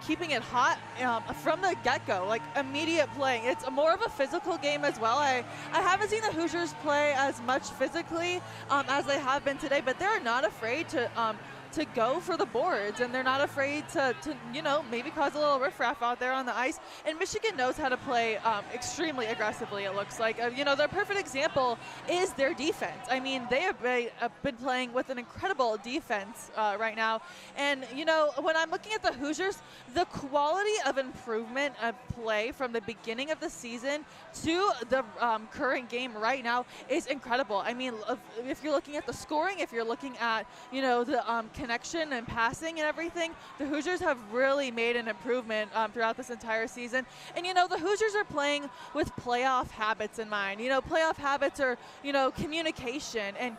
keeping it hot from the get-go, like immediate play. It's more of a physical game as well. I haven't seen the Hoosiers play as much physically as they have been today, but they're not afraid to go for the boards, and they're not afraid to you know, maybe cause a little riffraff out there on the ice. And Michigan knows how to play extremely aggressively, it looks like. You know, their perfect example is their defense. I mean, they have been playing with an incredible defense right now. And, you know, when I'm looking at the Hoosiers, the quality of improvement of play from the beginning of the season to the current game right now is incredible. I mean, if you're looking at the scoring, if you're looking at, you know, the connection and passing and everything, the Hoosiers have really made an improvement throughout this entire season. And, you know, the Hoosiers are playing with playoff habits in mind. You know, playoff habits are, you know, communication and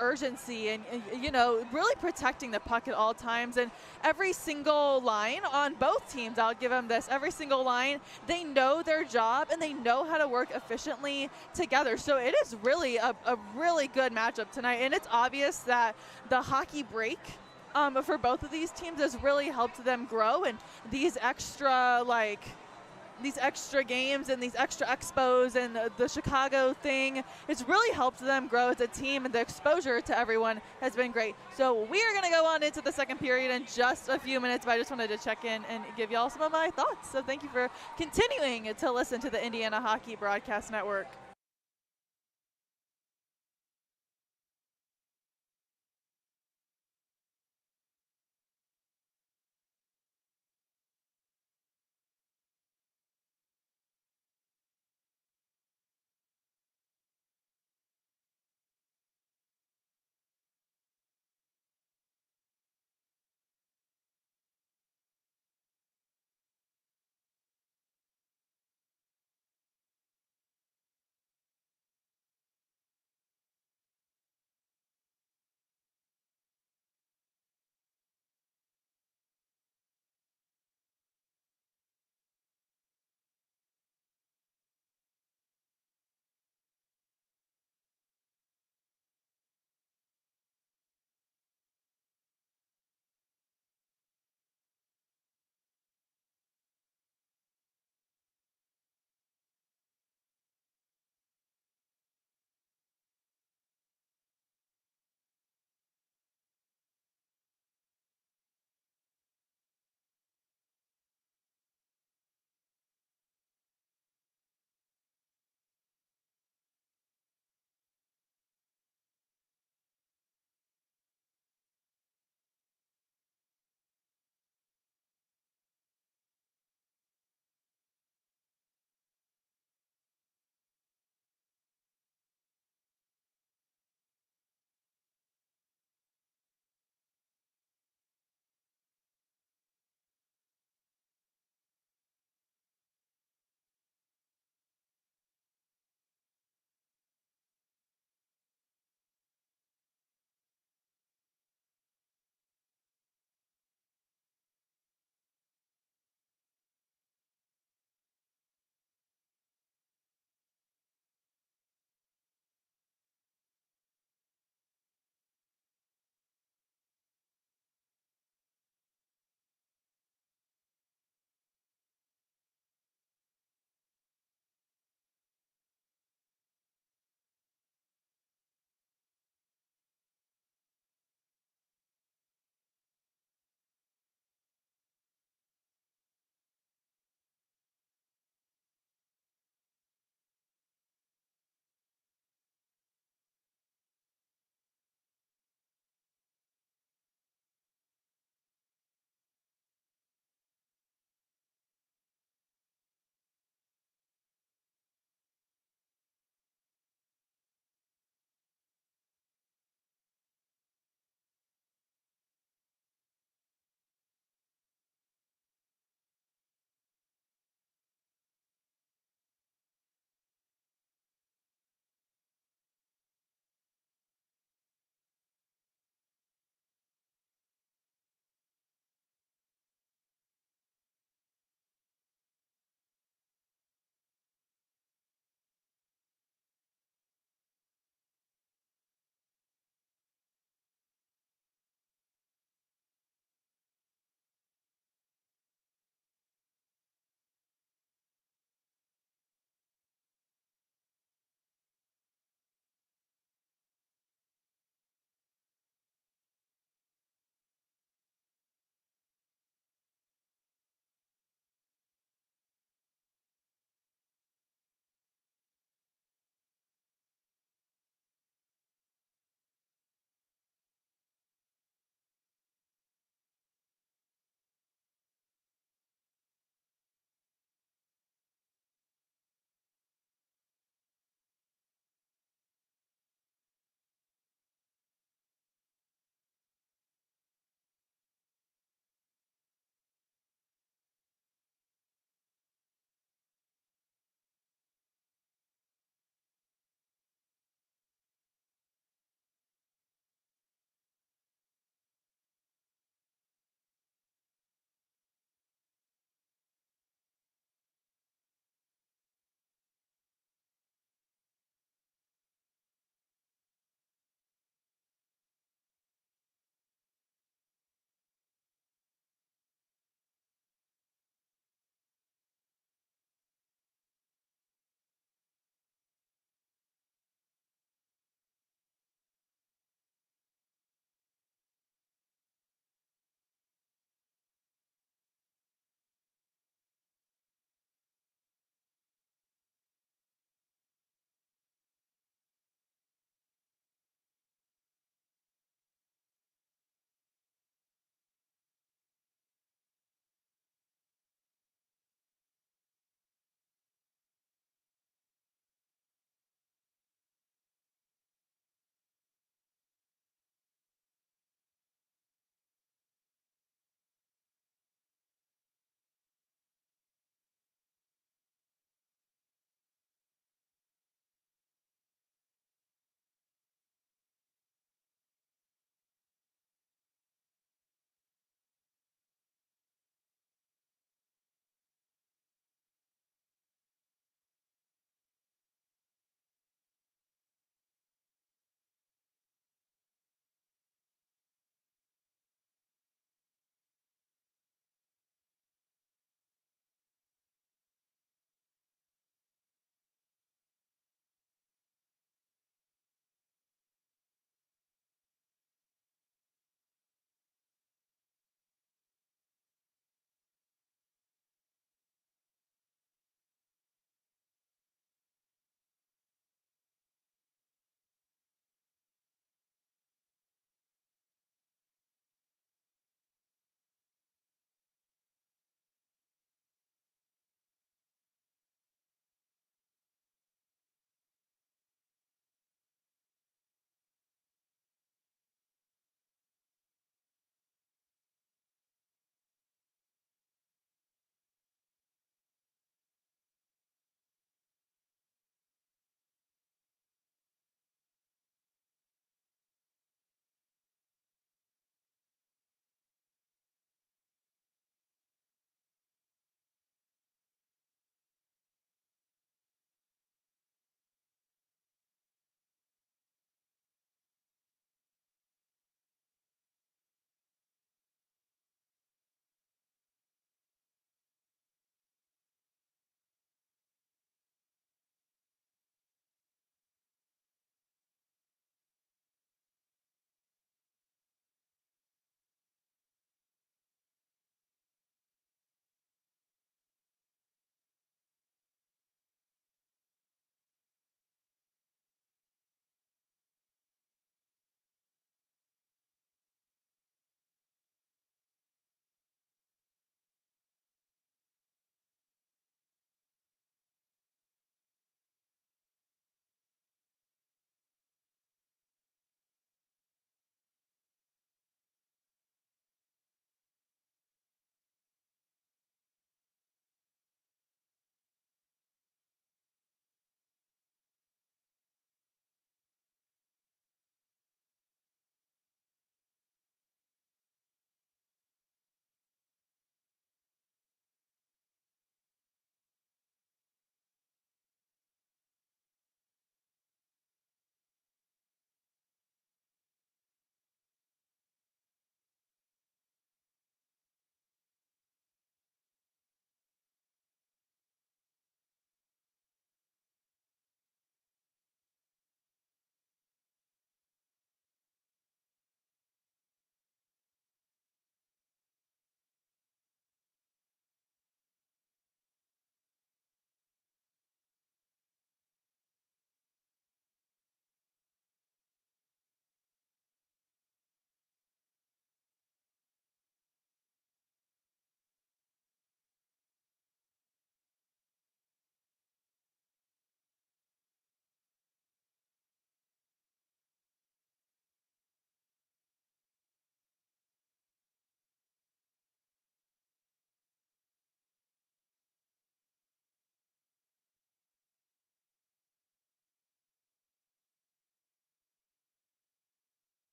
urgency and, you know, really protecting the puck at all times. And every single line on both teams, I'll give them this, every single line, they know their job and they know how to work efficiently together. So it is really a really good matchup tonight. And it's obvious that the hockey break for both of these teams has really helped them grow, and these extra games and these extra expos and the Chicago thing, it's really helped them grow as a team, and the exposure to everyone has been great. So we are going to go on into the second period in just a few minutes, but I just wanted to check in and give y'all some of my thoughts. So thank you for continuing to listen to the Indiana Hockey Broadcast Network.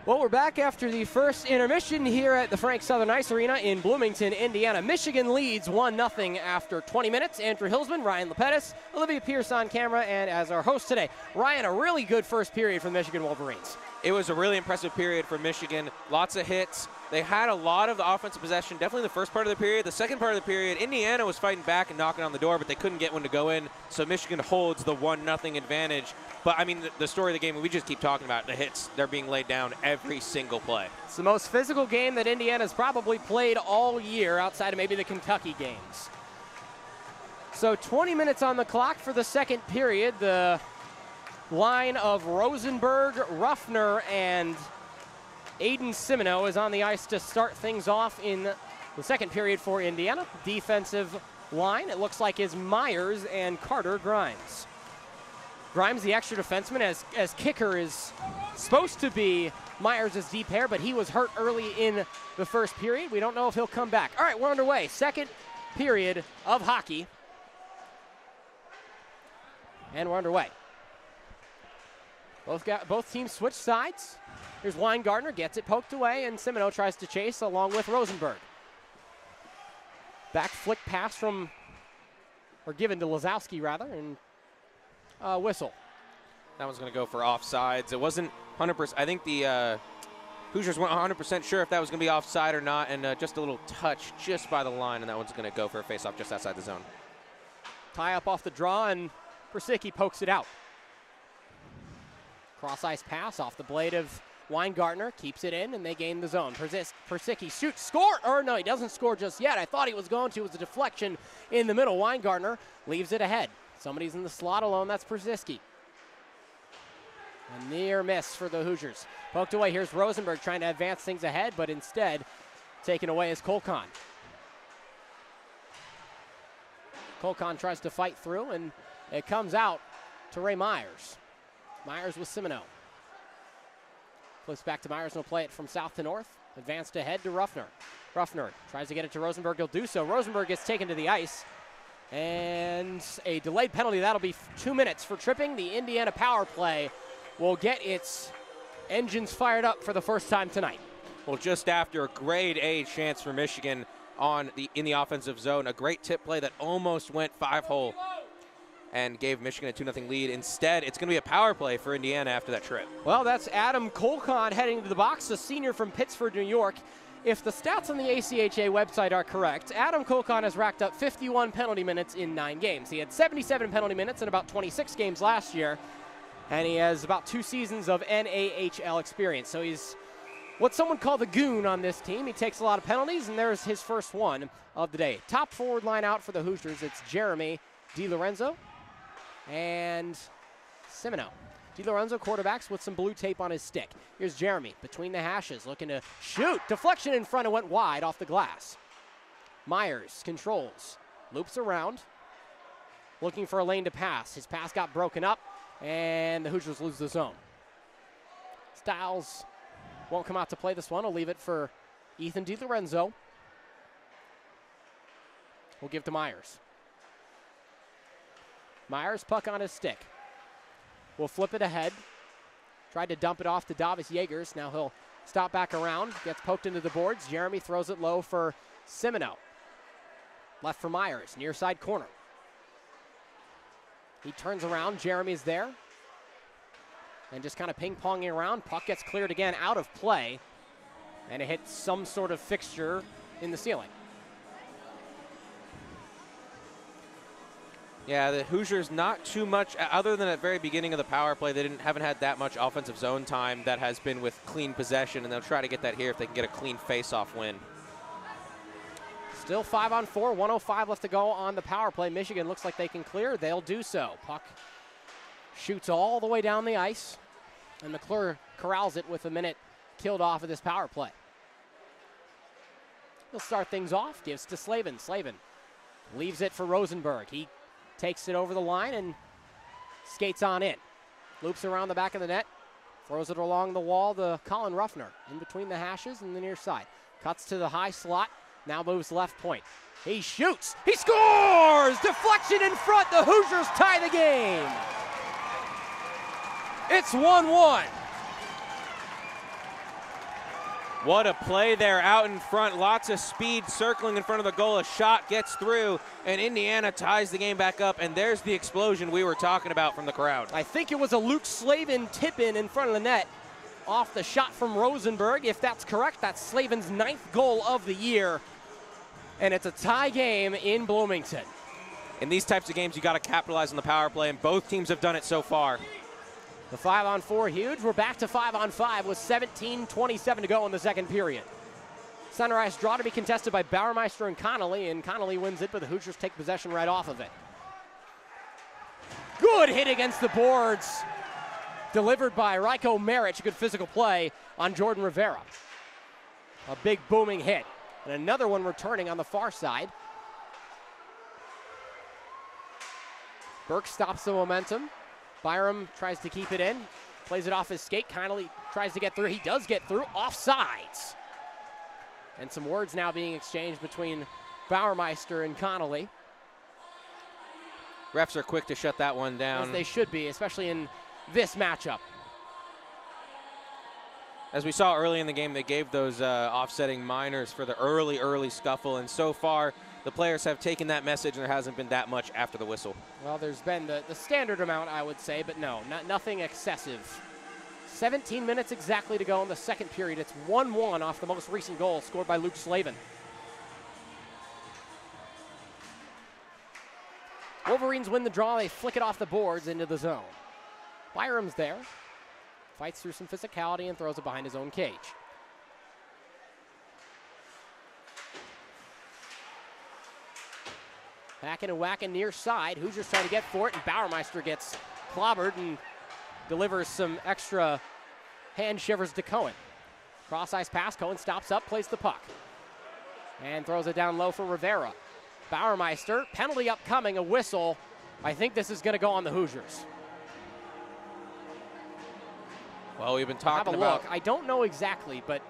Well, we're back after the first intermission here at the Frank Southern Ice Arena in Bloomington, Indiana. Michigan leads 1-0 after 20 minutes. Andrew Hillsman, Ryan LaPedis, Olivia Pierce on camera, and as our host today, Ryan, a really good first period for the Michigan Wolverines. It was a really impressive period for Michigan. Lots of hits. They had a lot of the offensive possession, definitely the first part of the period. The second part of the period, Indiana was fighting back and knocking on the door, but they couldn't get one to go in, so Michigan holds the 1-0 advantage. But, I mean, the story of the game, we just keep talking about the hits. They're being laid down every single play. It's the most physical game that Indiana's probably played all year, outside of maybe the Kentucky games. So 20 minutes on the clock for the second period. The line of Rosenberg, Ruffner, and Aiden Simino is on the ice to start things off in the second period for Indiana. Defensive line, it looks like, is Myers and Carter Grimes. Grimes, the extra defenseman, as kicker, is supposed to be Myers' deep pair, but he was hurt early in the first period. We don't know if he'll come back. All right, we're underway. Second period of hockey. And we're underway. Both teams switch sides. Here's Weingartner, gets it poked away, and Simino tries to chase along with Rosenberg. Back flick pass from, or given to Lazowski rather, and whistle. That one's going to go for offsides. It wasn't 100%. I think the Hoosiers weren't 100% sure if that was going to be offside or not, and just a little touch just by the line, and that one's going to go for a faceoff just outside the zone. Tie up off the draw, and Persicki pokes it out. Cross-ice pass off the blade of Weingartner, keeps it in, and they gain the zone. Persicki shoots, score, or no, he doesn't score just yet. I thought he was going to. It was a deflection in the middle. Weingartner leaves it ahead. Somebody's in the slot alone, that's Persicki. A near miss for the Hoosiers. Poked away, here's Rosenberg trying to advance things ahead, but instead taken away is Kolkan. Kolkan tries to fight through, and it comes out to Ray Myers. Myers with Simino. Flips back to Myers, and he'll play it from south to north. Advanced ahead to Ruffner. Ruffner tries to get it to Rosenberg, he'll do so. Rosenberg gets taken to the ice. And a delayed penalty, that'll be 2 minutes for tripping. The Indiana power play will get its engines fired up for the first time tonight. Well, just after a grade A chance for Michigan in the offensive zone, a great tip play that almost went 5-hole and gave Michigan a 2-0 lead. Instead, it's going to be a power play for Indiana after that trip. Well, that's Adam Kolkan heading to the box, a senior from Pittsford, New York. If the stats on the ACHA website are correct, Adam Kolkan has racked up 51 penalty minutes in 9 games. He had 77 penalty minutes in about 26 games last year, and he has about 2 seasons of NAHL experience. So he's what someone called the goon on this team. He takes a lot of penalties, and there's his first one of the day. Top forward line out for the Hoosiers, it's Jeremy DiLorenzo and Simino. DiLorenzo quarterbacks with some blue tape on his stick. Here's Jeremy between the hashes looking to shoot. Deflection in front and went wide off the glass. Myers controls, loops around, looking for a lane to pass. His pass got broken up, and the Hoosiers lose the zone. Styles won't come out to play this one. I'll leave it for Ethan DiLorenzo. We'll give to Myers. Myers, puck on his stick. We'll flip it ahead. Tried to dump it off to Davis Yeagers. Now he'll stop back around. Gets poked into the boards. Jeremy throws it low for Simino. Left for Myers, near side corner. He turns around. Jeremy's there. And just kind of ping-ponging around. Puck gets cleared again out of play. And it hits some sort of fixture in the ceiling. Yeah, the Hoosiers not too much, other than at the very beginning of the power play, they haven't had that much offensive zone time that has been with clean possession, and they'll try to get that here if they can get a clean face-off win. Still 5-on-4, 1:05 left to go on the power play. Michigan looks like they can clear. They'll do so. Puck shoots all the way down the ice, and McClure corrals it with a minute killed off of this power play. He'll start things off, gives to Slavin. Slavin leaves it for Rosenberg. He takes it over the line and skates on in. Loops around the back of the net, throws it along the wall to Colin Ruffner in between the hashes and the near side. Cuts to the high slot, now moves left point. He shoots, he scores! Deflection in front, the Hoosiers tie the game. It's 1-1. What a play there out in front. Lots of speed circling in front of the goal. A shot gets through, and Indiana ties the game back up, and there's the explosion we were talking about from the crowd. I think it was a Luke Slavin tip-in in front of the net off the shot from Rosenberg. If that's correct, that's Slavin's 9th goal of the year, and it's a tie game in Bloomington. In these types of games, you got to capitalize on the power play, and both teams have done it so far. The 5-on-4 huge. We're back to 5-on-5 with 17:27 to go in the second period. Center ice draw to be contested by Bauermeister and Connolly wins it, but the Hoosiers take possession right off of it. Good hit against the boards. Delivered by Ryko Maric, good physical play on Jordan Rivera. A big booming hit. And another one returning on the far side. Burke stops the momentum. Byram tries to keep it in, plays it off his skate. Connolly tries to get through. He does get through, offsides. And some words now being exchanged between Bauermeister and Connolly. Refs are quick to shut that one down. As they should be, especially in this matchup. As we saw early in the game, they gave those offsetting minors for the early scuffle, and so far the players have taken that message, and there hasn't been that much after the whistle. Well, there's been the standard amount, I would say, but no, nothing excessive. 17 minutes exactly to go in the second period. It's 1-1 off the most recent goal scored by Luke Slavin. Wolverines win the draw. They flick it off the boards into the zone. Byram's there. Fights through some physicality and throws it behind his own cage. Hacking and whacking near side. Hoosiers trying to get for it, and Bauermeister gets clobbered and delivers some extra hand shivers to Cohen. Cross ice pass. Cohen stops up, plays the puck, and throws it down low for Rivera. Bauermeister, penalty upcoming, a whistle. I think this is going to go on the Hoosiers. Well, we've been talking about. Look. I don't know exactly, but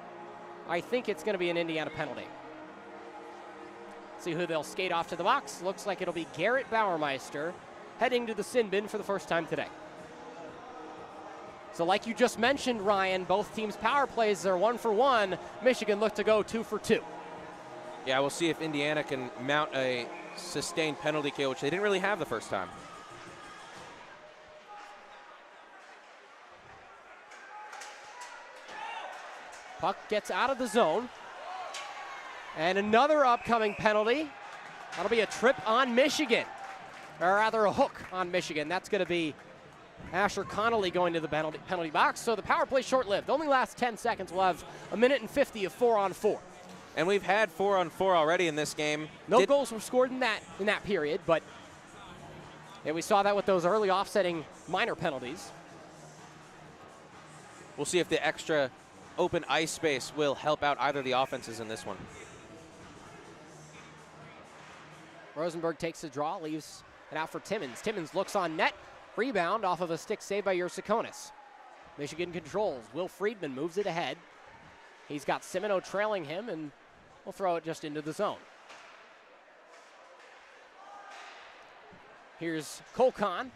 I think it's going to be an Indiana penalty. See who they'll skate off to the box. Looks like it'll be Garrett Bauermeister heading to the sin bin for the first time today. So like you just mentioned, Ryan, both teams' power plays are 1 for 1. Michigan looked to go 2 for 2. Yeah, we'll see if Indiana can mount a sustained penalty kill, which they didn't really have the first time. Puck gets out of the zone. And another upcoming penalty. That'll be a trip on Michigan. Or rather, a hook on Michigan. That's going to be Asher Connolly going to the penalty box. So the power play short-lived. Only lasts 10 seconds. We'll have 1:50 of 4-on-4. And we've had 4-on-4 already in this game. No goals were scored in that period, but we saw that with those early offsetting minor penalties. We'll see if the extra open ice space will help out either of the offenses in this one. Rosenberg takes the draw, leaves it out for Timmons. Timmons looks on net. Rebound off of a stick save by Yersiconis. Michigan controls. Will Friedman moves it ahead. He's got Simino trailing him, and we'll throw it just into the zone. Here's Kolkan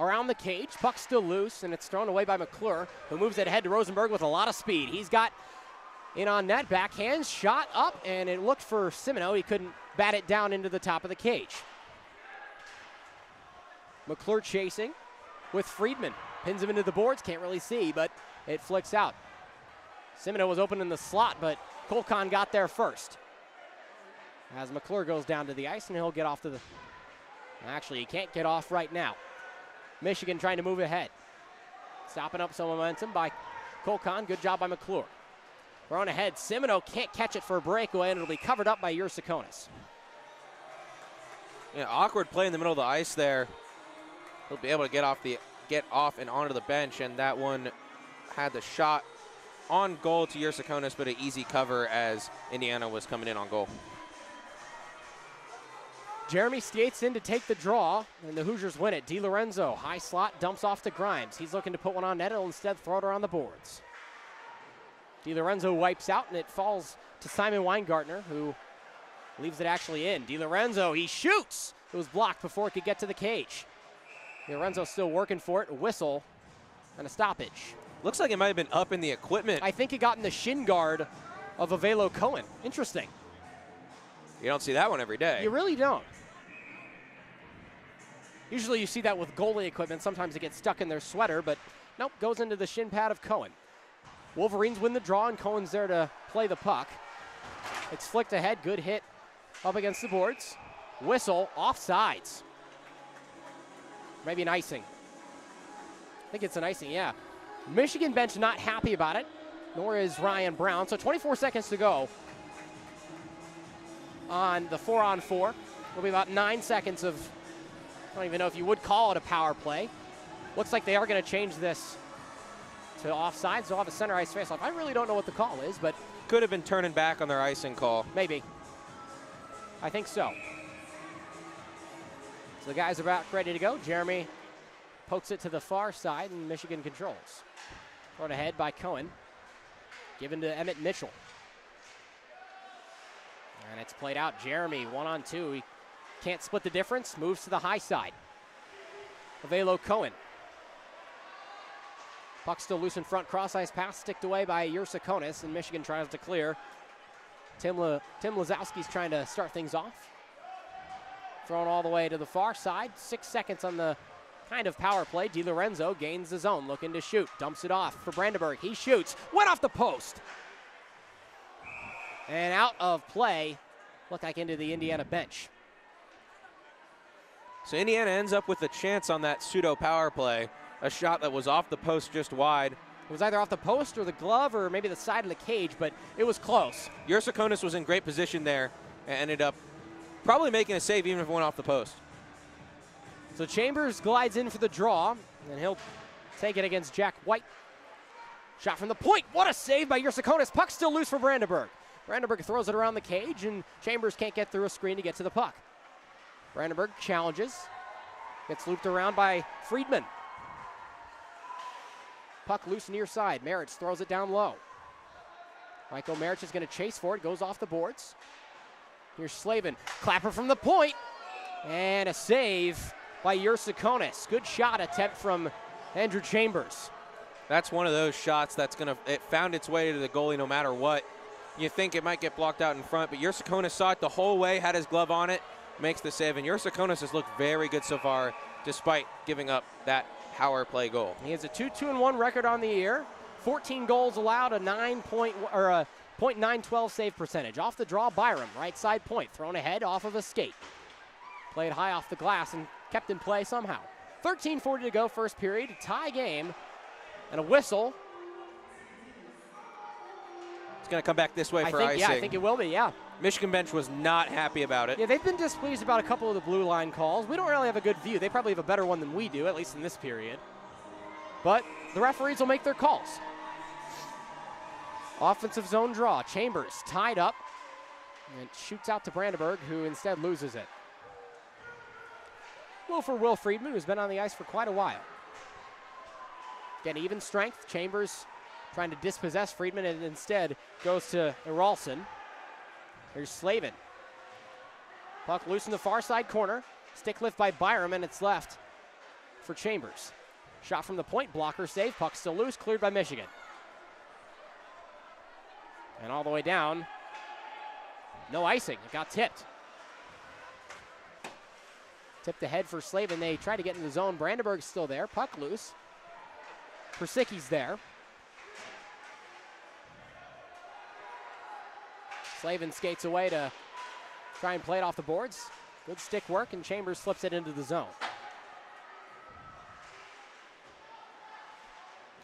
around the cage. Puck still loose, and it's thrown away by McClure, who moves it ahead to Rosenberg with a lot of speed. He's got in on net, backhand, shot up, and it looked for Simino. He couldn't bat it down into the top of the cage. McClure chasing with Friedman. Pins him into the boards, can't really see, but it flicks out. Simino was open in the slot, but Kolkan got there first. As McClure goes down to the ice, and he'll get off to the... Actually, he can't get off right now. Michigan trying to move ahead. Stopping up some momentum by Kolkan. Good job by McClure. Thrown ahead. Simino can't catch it for a breakaway, and it'll be covered up by Yersiconis. Yeah, awkward play in the middle of the ice there. He'll be able to get off and onto the bench, and that one had the shot on goal to Yersiconis, but an easy cover as Indiana was coming in on goal. Jeremy skates in to take the draw, and the Hoosiers win it. DiLorenzo, high slot, dumps off to Grimes. He's looking to put one on net. He'll instead throw it around the boards. DiLorenzo wipes out, and it falls to Simon Weingartner, who leaves it actually in. DiLorenzo, he shoots! It was blocked before it could get to the cage. DiLorenzo still working for it. A whistle and a stoppage. Looks like it might have been up in the equipment. I think it got in the shin guard of Avelo Cohen. Interesting. You don't see that one every day. You really don't. Usually you see that with goalie equipment. Sometimes it gets stuck in their sweater, but nope, goes into the shin pad of Cohen. Wolverines win the draw, and Cohen's there to play the puck. It's flicked ahead, good hit up against the boards. Whistle, offsides. Maybe an icing. I think it's an icing, yeah. Michigan bench not happy about it, nor is Ryan Brown. So 24 seconds to go on the 4-on-4. Will be about 9 seconds of, I don't even know if you would call it a power play. Looks like they are going to change this to offsides. They'll have a center ice faceoff. I really don't know what the call is, but could have been turning back on their icing call. Maybe. I think so. So the guys are about ready to go. Jeremy pokes it to the far side, and Michigan controls. Thrown ahead by Cohen. Given to Emmett Mitchell. And it's played out. Jeremy, 1-on-2. He can't split the difference. Moves to the high side. Avelo Cohen. Puck still loose in front. Cross-ice pass sticked away by Yersakonis, and Michigan tries to clear. Tim Lazowski's trying to start things off. Thrown all the way to the far side. 6 seconds on the kind of power play. DiLorenzo gains the zone, looking to shoot. Dumps it off for Brandenburg. He shoots. Went off the post. And out of play. Looked like into the Indiana bench. So Indiana ends up with a chance on that pseudo power play. A shot that was off the post just wide. It was either off the post or the glove or maybe the side of the cage, but it was close. Yersakonis was in great position there and ended up probably making a save even if it went off the post. So Chambers glides in for the draw, and he'll take it against Jack White. Shot from the point. What a save by Yersakonis. Puck still loose for Brandenburg. Brandenburg throws it around the cage, and Chambers can't get through a screen to get to the puck. Brandenburg challenges. Gets looped around by Friedman. Puck loose near side. Merritt throws it down low. Michael Merritt is going to chase for it. Goes off the boards. Here's Slavin. Clapper from the point. And a save by Yersakonis. Good shot attempt from Andrew Chambers. That's one of those shots that's it found its way to the goalie no matter what. You think it might get blocked out in front, but Yersakonis saw it the whole way, had his glove on it, makes the save. And Yersakonis has looked very good so far, despite giving up that power play goal. He has a 2-2-1 record on the year. 14 goals allowed, a .912 save percentage. Off the draw, Byram, right side point, thrown ahead off of a skate. Played high off the glass and kept in play somehow. 13:40 to go, first period, tie game, and a whistle. It's going to come back this way for icing. Yeah, I think it will be, yeah. Michigan bench was not happy about it. Yeah, they've been displeased about a couple of the blue line calls. We don't really have a good view. They probably have a better one than we do, at least in this period. But the referees will make their calls. Offensive zone draw. Chambers tied up and shoots out to Brandenburg, who instead loses it. For Will Friedman, who's been on the ice for quite a while. Again, even strength. Chambers trying to dispossess Friedman, and instead goes to Eralson. Here's Slavin. Puck loose in the far side corner. Stick lift by Byram, and it's left for Chambers. Shot from the point, blocker save. Puck still loose, cleared by Michigan. And all the way down, no icing. It got tipped. Tipped ahead for Slavin. They try to get in the zone. Brandenburg's still there. Puck loose. Persicki's there. Slavin skates away to try and play it off the boards. Good stick work, and Chambers flips it into the zone.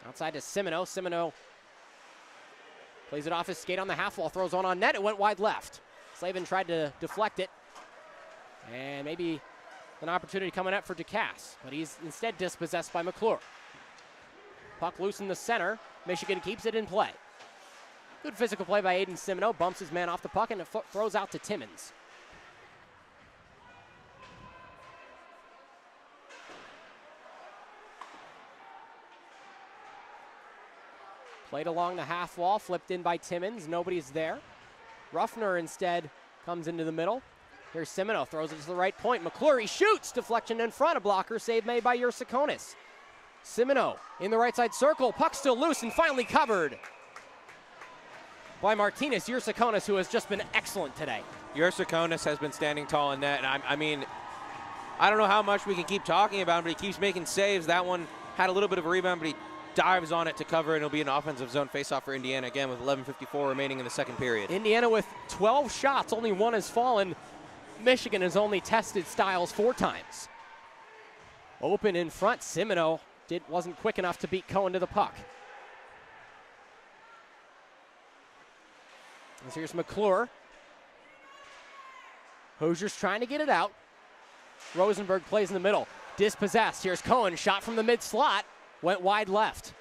Outside to Simino. Simino plays it off his skate on the half wall, throws one on net. It went wide left. Slavin tried to deflect it. And maybe an opportunity coming up for DeCasse, but he's instead dispossessed by McClure. Puck loose in the center. Michigan keeps it in play. Good physical play by Aiden Simino. Bumps his man off the puck and it throws out to Timmons. Played along the half wall, flipped in by Timmons. Nobody's there. Ruffner instead comes into the middle. Here's Simino, throws it to the right point. McClure shoots, deflection in front. A blocker save made by Yersakonis. Simino in the right side circle. Puck still loose and finally covered by Martinez Yersakonis, who has just been excellent today. Yersakonis has been standing tall in net, and I mean, I don't know how much we can keep talking about him, but he keeps making saves. That one had a little bit of a rebound, but he dives on it to cover, and it'll be an offensive zone faceoff for Indiana again with 11:54 remaining in the second period. Indiana with 12 shots, only one has fallen. Michigan has only tested Styles 4 times. Open in front, Simino wasn't quick enough to beat Cohen to the puck. As here's McClure. Hoosiers trying to get it out. Rosenberg plays in the middle. Dispossessed. Here's Cohen, shot from the mid slot. Went wide left.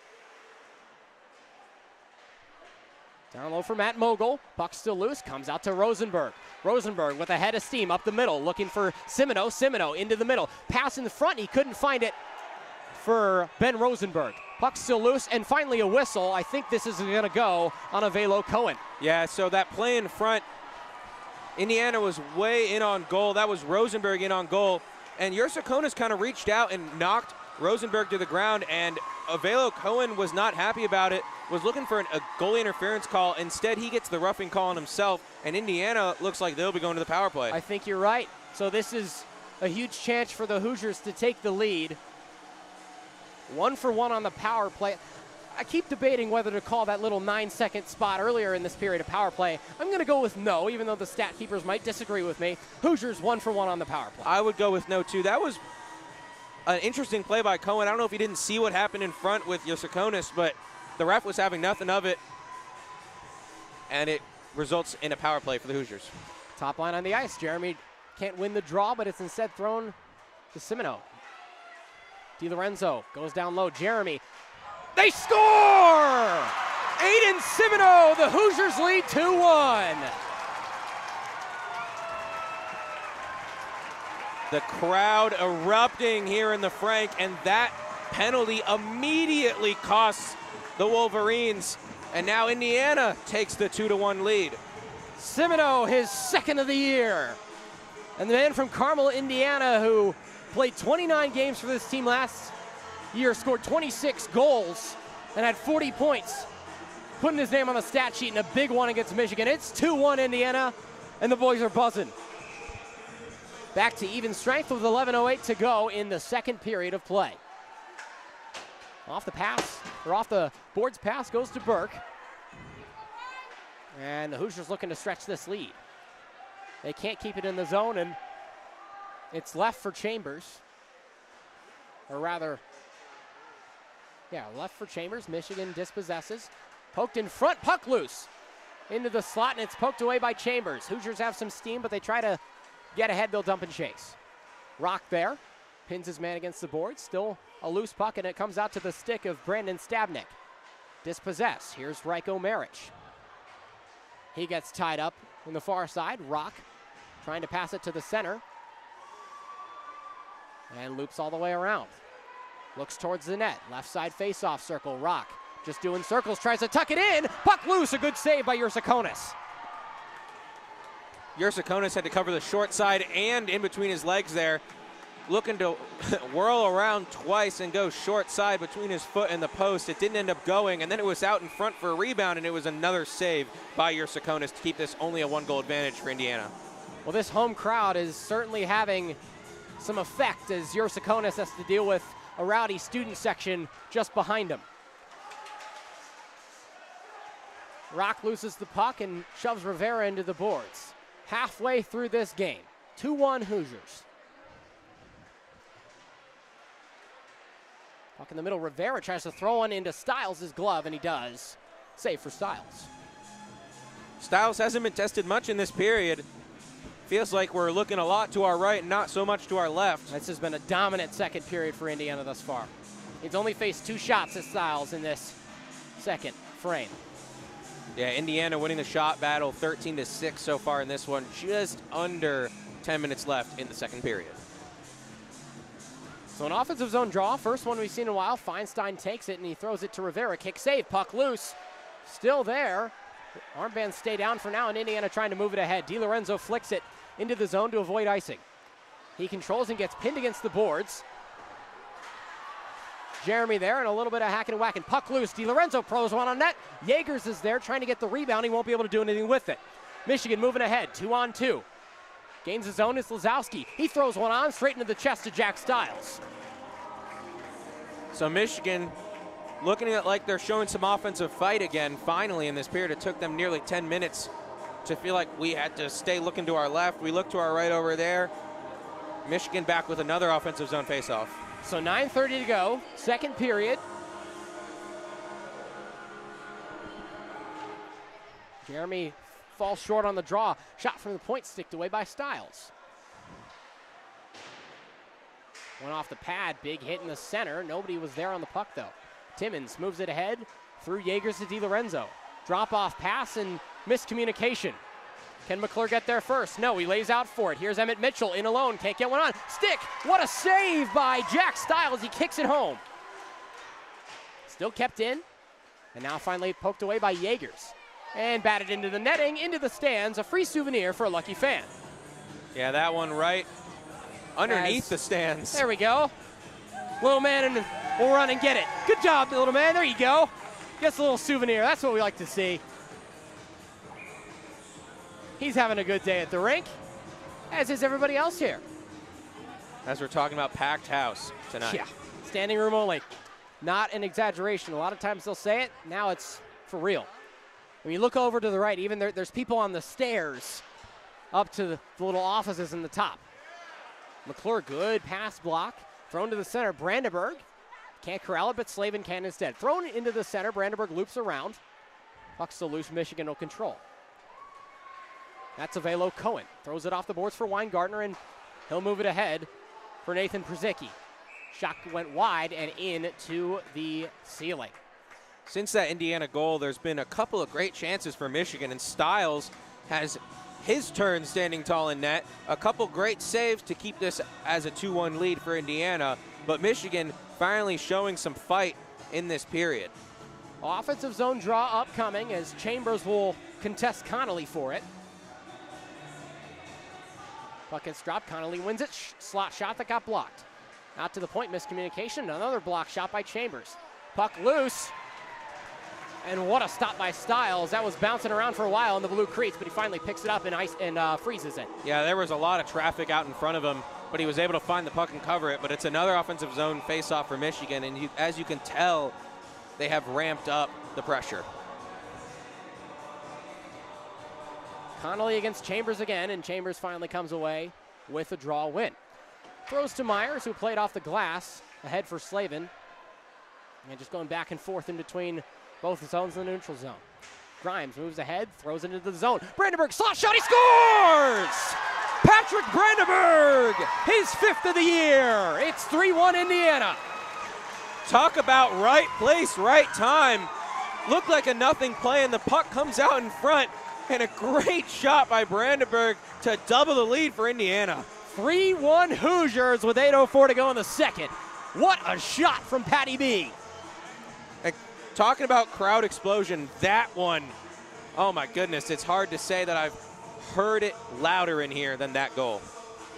Down low for Matt Mogul. Puck still loose. Comes out to Rosenberg. Rosenberg with a head of steam up the middle. Looking for Simino. Simino into the middle. Pass in the front. He couldn't find it for Ben Rosenberg. Puck still loose. And finally a whistle. I think this is going to go on a Velo Cohen. Yeah, so that play in front, Indiana was way in on goal. That was Rosenberg in on goal. And Yersakonis kind of reached out and knocked Rosenberg to the ground, and Avelo Cohen was not happy about it, was looking for a goalie interference call. Instead, he gets the roughing call on himself, and Indiana looks like they'll be going to the power play. I think you're right. So this is a huge chance for the Hoosiers to take the lead. 1-for-1 on the power play. I keep debating whether to call that little 9-second spot earlier in this period of power play. I'm going to go with no, even though the stat keepers might disagree with me. Hoosiers 1-for-1 on the power play. I would go with no, too. That was an interesting play by Cohen. I don't know if he didn't see what happened in front with Yersakonis, but the ref was having nothing of it, and it results in a power play for the Hoosiers. Top line on the ice. Jeremy can't win the draw, but it's instead thrown to Simino. DiLorenzo goes down low. Jeremy. They score! Aiden Simino, the Hoosiers lead 2-1. The crowd erupting here in the Frank, and that penalty immediately costs the Wolverines. And now Indiana takes the 2-1 lead. Simino, his second of the year. And the man from Carmel, Indiana, who played 29 games for this team last year, scored 26 goals and had 40 points, putting his name on the stat sheet in a big one against Michigan. It's 2-1 Indiana, and the boys are buzzing. Back to even strength with 11:08 to go in the second period of play. Off the boards pass goes to Burke. And the Hoosiers looking to stretch this lead. They can't keep it in the zone, and it's left for Chambers. Or rather, left for Chambers. Michigan dispossesses. Poked in front, puck loose. Into the slot, and it's poked away by Chambers. Hoosiers have some steam, but they try to get ahead. They'll dump and chase. Rock there. Pins his man against the board. Still a loose puck, and it comes out to the stick of Brandon Stabnick. Dispossessed. Here's Ryko Maric. He gets tied up in the far side. Rock trying to pass it to the center. And loops all the way around. Looks towards the net. Left side face-off circle. Rock just doing circles. Tries to tuck it in. Puck loose. A good save by Yersakonis. Yersakonis had to cover the short side and in between his legs there. Looking to whirl around twice and go short side between his foot and the post. It didn't end up going, and then it was out in front for a rebound, and it was another save by Yersakonis to keep this only a 1-goal advantage for Indiana. Well, this home crowd is certainly having some effect as Yersakonis has to deal with a rowdy student section just behind him. Rock loses the puck and shoves Rivera into the boards. Halfway through this game, 2-1 Hoosiers. Puck in the middle, Rivera tries to throw one into Styles' glove, and he does. Save for Styles. Styles hasn't been tested much in this period. Feels like we're looking a lot to our right and not so much to our left. This has been a dominant second period for Indiana thus far. He's only faced 2 shots at Styles in this second frame. Yeah, Indiana winning the shot battle 13-6 so far in this one. Just under 10 minutes left in the second period. So an offensive zone draw, first one we've seen in a while. Feinstein takes it and he throws it to Rivera. Kick save, puck loose. Still there. Armbands stay down for now, and Indiana trying to move it ahead. DiLorenzo flicks it into the zone to avoid icing. He controls and gets pinned against the boards. Jeremy there, and a little bit of hacking and whacking. Puck loose. DiLorenzo throws one on net. Jaegers is there trying to get the rebound. He won't be able to do anything with it. Michigan moving ahead, 2-on-2. Gains his own is Lazowski. He throws one on straight into the chest to Jack Stiles. So Michigan looking at like they're showing some offensive fight again finally in this period. It took them nearly 10 minutes to feel like we had to stay looking to our left. We look to our right over there. Michigan back with another offensive zone faceoff. So 9:30 to go, second period. Jeremy falls short on the draw. Shot from the point, sticked away by Stiles. Went off the pad, big hit in the center. Nobody was there on the puck though. Timmons moves it ahead through Jaegers to DiLorenzo. Drop off pass and miscommunication. Can McClure get there first? No, he lays out for it. Here's Emmett Mitchell in alone, can't get one on. Stick, what a save by Jack Stiles, he kicks it home. Still kept in, and now finally poked away by Jaegers. And batted into the netting, into the stands, a free souvenir for a lucky fan. Yeah, that one right underneath the stands. There we go. Little man will run and get it. Good job, little man, there you go. Gets a little souvenir, that's what we like to see. He's having a good day at the rink, as is everybody else here. As we're talking about packed house tonight. Yeah, standing room only. Not an exaggeration. A lot of times they'll say it, now it's for real. When you look over to the right, even there's people on the stairs up to the little offices in the top. McClure, good pass block. Thrown to the center, Brandenburg. Can't corral it, but Slavin can instead. Thrown into the center, Brandenburg loops around. Puck still loose, Michigan will control. That's Avelo Cohen. Throws it off the boards for Weingartner, and he'll move it ahead for Nathan Przicki. Shot went wide and in to the ceiling. Since that Indiana goal, there's been a couple of great chances for Michigan, and Stiles has his turn standing tall in net. A couple great saves to keep this as a 2-1 lead for Indiana, but Michigan finally showing some fight in this period. Offensive zone draw upcoming as Chambers will contest Connolly for it. Puck gets dropped, Connolly wins it, slot shot that got blocked. Out to the point, miscommunication, another block shot by Chambers. Puck loose, and what a stop by Stiles. That was bouncing around for a while in the blue crease, but he finally picks it up and freezes it. Yeah, there was a lot of traffic out in front of him, but he was able to find the puck and cover it, but it's another offensive zone face-off for Michigan, and as you can tell, they have ramped up the pressure. Connolly against Chambers again, and Chambers finally comes away with a draw win. Throws to Myers, who played off the glass, ahead for Slavin. And just going back and forth in between both the zones and the neutral zone. Grimes moves ahead, throws it into the zone. Brandenburg, slot shot, he scores! Patrick Brandenburg, his 5th of the year. It's 3-1 Indiana. Talk about right place, right time. Looked like a nothing play, and the puck comes out in front. And a great shot by Brandenburg to double the lead for Indiana. 3-1 Hoosiers with 8:04 to go in the second. What a shot from Patty B. Talking about crowd explosion, that one, oh my goodness, it's hard to say that I've heard it louder in here than that goal.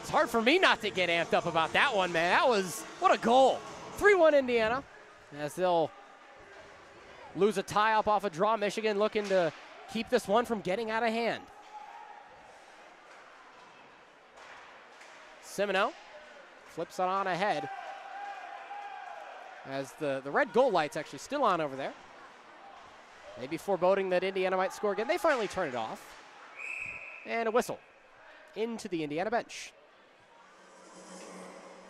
It's hard for me not to get amped up about that one, man. That was, what a goal. 3-1 Indiana, as they'll lose a tie up off a draw. Michigan looking to keep this one from getting out of hand. Semino flips it on ahead as the red goal light's actually still on over there. Maybe foreboding that Indiana might score again. They finally turn it off. And a whistle into the Indiana bench.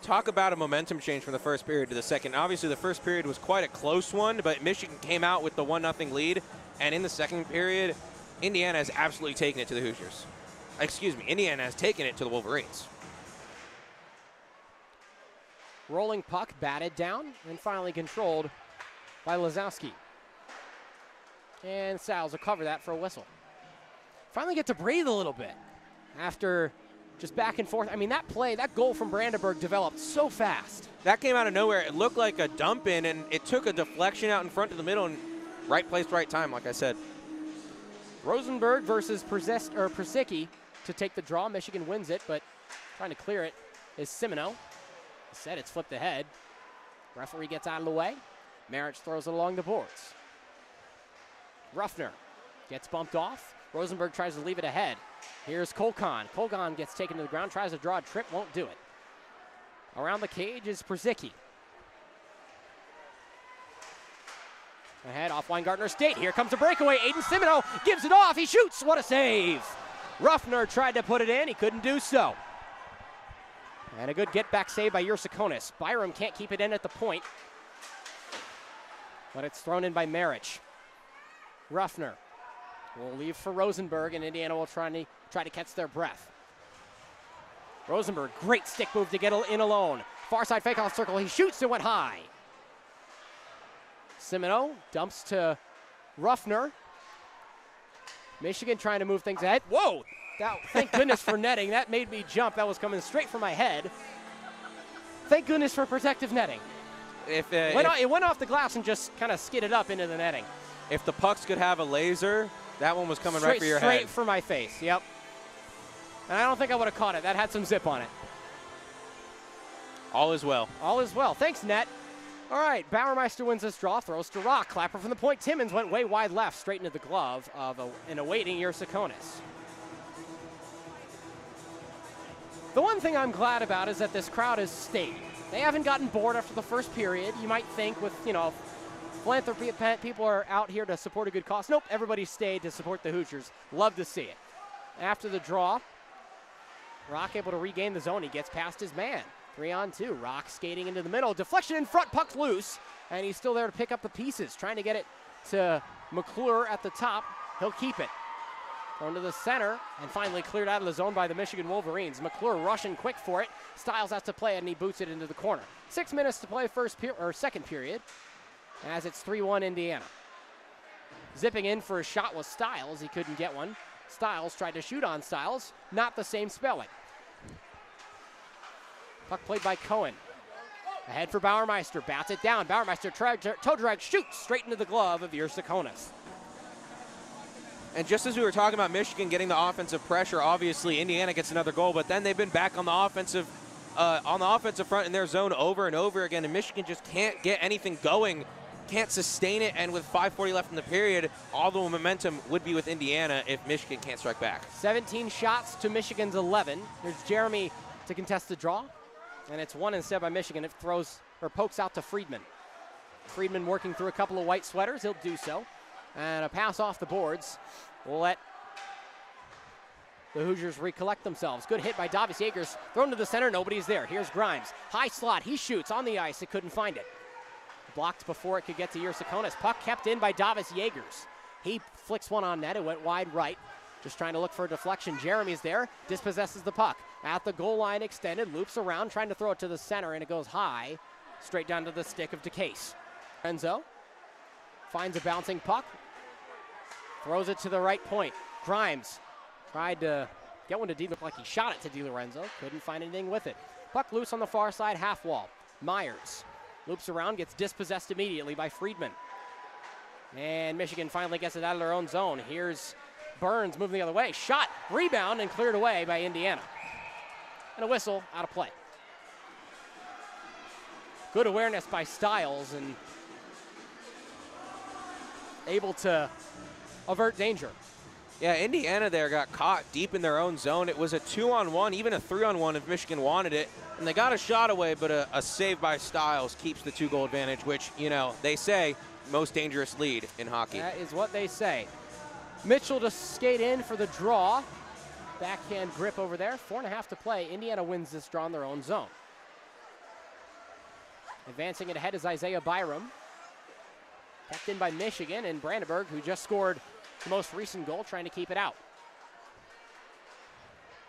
Talk about a momentum change from the first period to the second. Obviously, the first period was quite a close one, but Michigan came out with the 1-0 lead. And in the second period, Indiana has absolutely taken it to the Hoosiers. Excuse me, Indiana has taken it to the Wolverines. Rolling puck, batted down, and finally controlled by Lazowski. And Sal's will cover that for a whistle. Finally get to breathe a little bit after just back and forth. I mean, that play, that goal from Brandenburg developed so fast. That came out of nowhere. It looked like a dump in, and it took a deflection out in front to the middle, and right place, right time, like I said. Rosenberg versus Przicki to take the draw. Michigan wins it, but trying to clear it is Semino. Said it's flipped ahead. Referee gets out of the way. Marich throws it along the boards. Ruffner gets bumped off. Rosenberg tries to leave it ahead. Here's Kolkan. Kolkan gets taken to the ground, tries to draw a trip, won't do it. Around the cage is Przicki. Ahead off Weingartner State. Here comes a breakaway. Aiden Simino gives it off. He shoots. What a save. Ruffner tried to put it in. He couldn't do so. And a good get-back save by Yursakonis. Byram can't keep it in at the point. But it's thrown in by Marich. Ruffner will leave for Rosenberg, and Indiana will try to catch their breath. Rosenberg, great stick move to get in alone. Far side fake-off circle. He shoots and went high. Simino dumps to Ruffner. Michigan trying to move things ahead. Whoa! Thank goodness for netting. That made me jump. That was coming straight for my head. Thank goodness for protective netting. It went off the glass and just kind of skidded up into the netting. If the pucks could have a laser, that one was coming right for your head. Straight for my face, yep. And I don't think I would have caught it. That had some zip on it. All is well. All is well. Thanks, Net. All right, Bauermeister wins this draw, throws to Rock. Clapper from the point. Timmons went way wide left, straight into the glove of an awaiting Yursakonis. The one thing I'm glad about is that this crowd has stayed. They haven't gotten bored after the first period. You might think with, philanthropy, people are out here to support a good cause. Nope, everybody stayed to support the Hoosiers. Love to see it. After the draw, Rock able to regain the zone. He gets past his man. 3-on-2. Rock skating into the middle. Deflection in front. Puck's loose. And he's still there to pick up the pieces. Trying to get it to McClure at the top. He'll keep it. Thrown to the center. And finally cleared out of the zone by the Michigan Wolverines. McClure rushing quick for it. Stiles has to play it, and he boots it into the corner. 6 minutes to play second period. As it's 3-1 Indiana. Zipping in for a shot was Stiles. He couldn't get one. Stiles tried to shoot on Stiles. Not the same spelling. Puck played by Cohen. Ahead for Bauermeister. Bats it down. Bauermeister toe drag shoots straight into the glove of Yursakonis. And just as we were talking about Michigan getting the offensive pressure, obviously Indiana gets another goal, but then they've been back on the offensive front in their zone over and over again, and Michigan just can't get anything going, can't sustain it, and with 5:40 left in the period, all the momentum would be with Indiana if Michigan can't strike back. 17 shots to Michigan's 11. There's Jeremy to contest the draw. And it's won instead by Michigan. It throws or pokes out to Friedman. Friedman working through a couple of white sweaters. He'll do so. And a pass off the boards will let the Hoosiers recollect themselves. Good hit by Davis Yeagers. Thrown to the center. Nobody's there. Here's Grimes. High slot. He shoots on the ice. It couldn't find it. Blocked before it could get to Yursakonis. Puck kept in by Davis Yeagers. He flicks one on net. It went wide right. Just trying to look for a deflection. Jeremy's there. Dispossesses the puck. At the goal line extended. Loops around. Trying to throw it to the center. And it goes high. Straight down to the stick of DeCase. Renzo finds a bouncing puck. Throws it to the right point. Grimes tried to get one to D. Looked like he shot it to DiLorenzo. Couldn't find anything with it. Puck loose on the far side half wall. Myers loops around. Gets dispossessed immediately by Friedman. And Michigan finally gets it out of their own zone. Here's Burns moving the other way. Shot, rebound, and cleared away by Indiana. And a whistle, out of play. Good awareness by Stiles and able to avert danger. Yeah, Indiana there got caught deep in their own zone. It was a 2-on-1, even a 3-on-1 if Michigan wanted it. And they got a shot away, but a save by Stiles keeps the 2-goal advantage, which, they say, most dangerous lead in hockey. That is what they say. Mitchell to skate in for the draw. Backhand grip over there. 4.5 to play. Indiana wins this draw in their own zone. Advancing it ahead is Isaiah Byram. Kept in by Michigan and Brandenburg, who just scored the most recent goal, trying to keep it out.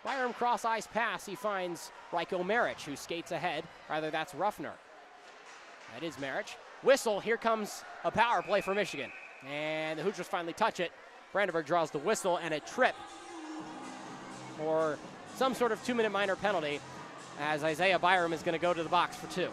Byram cross-ice pass. He finds Ryko Marich, who skates ahead. Rather, that's Ruffner. That is Marich. Whistle. Here comes a power play for Michigan. And the Hoosiers finally touch it. Brandenburg draws the whistle and a trip or some sort of 2-minute minor penalty as Isaiah Byram is going to go to the box for 2.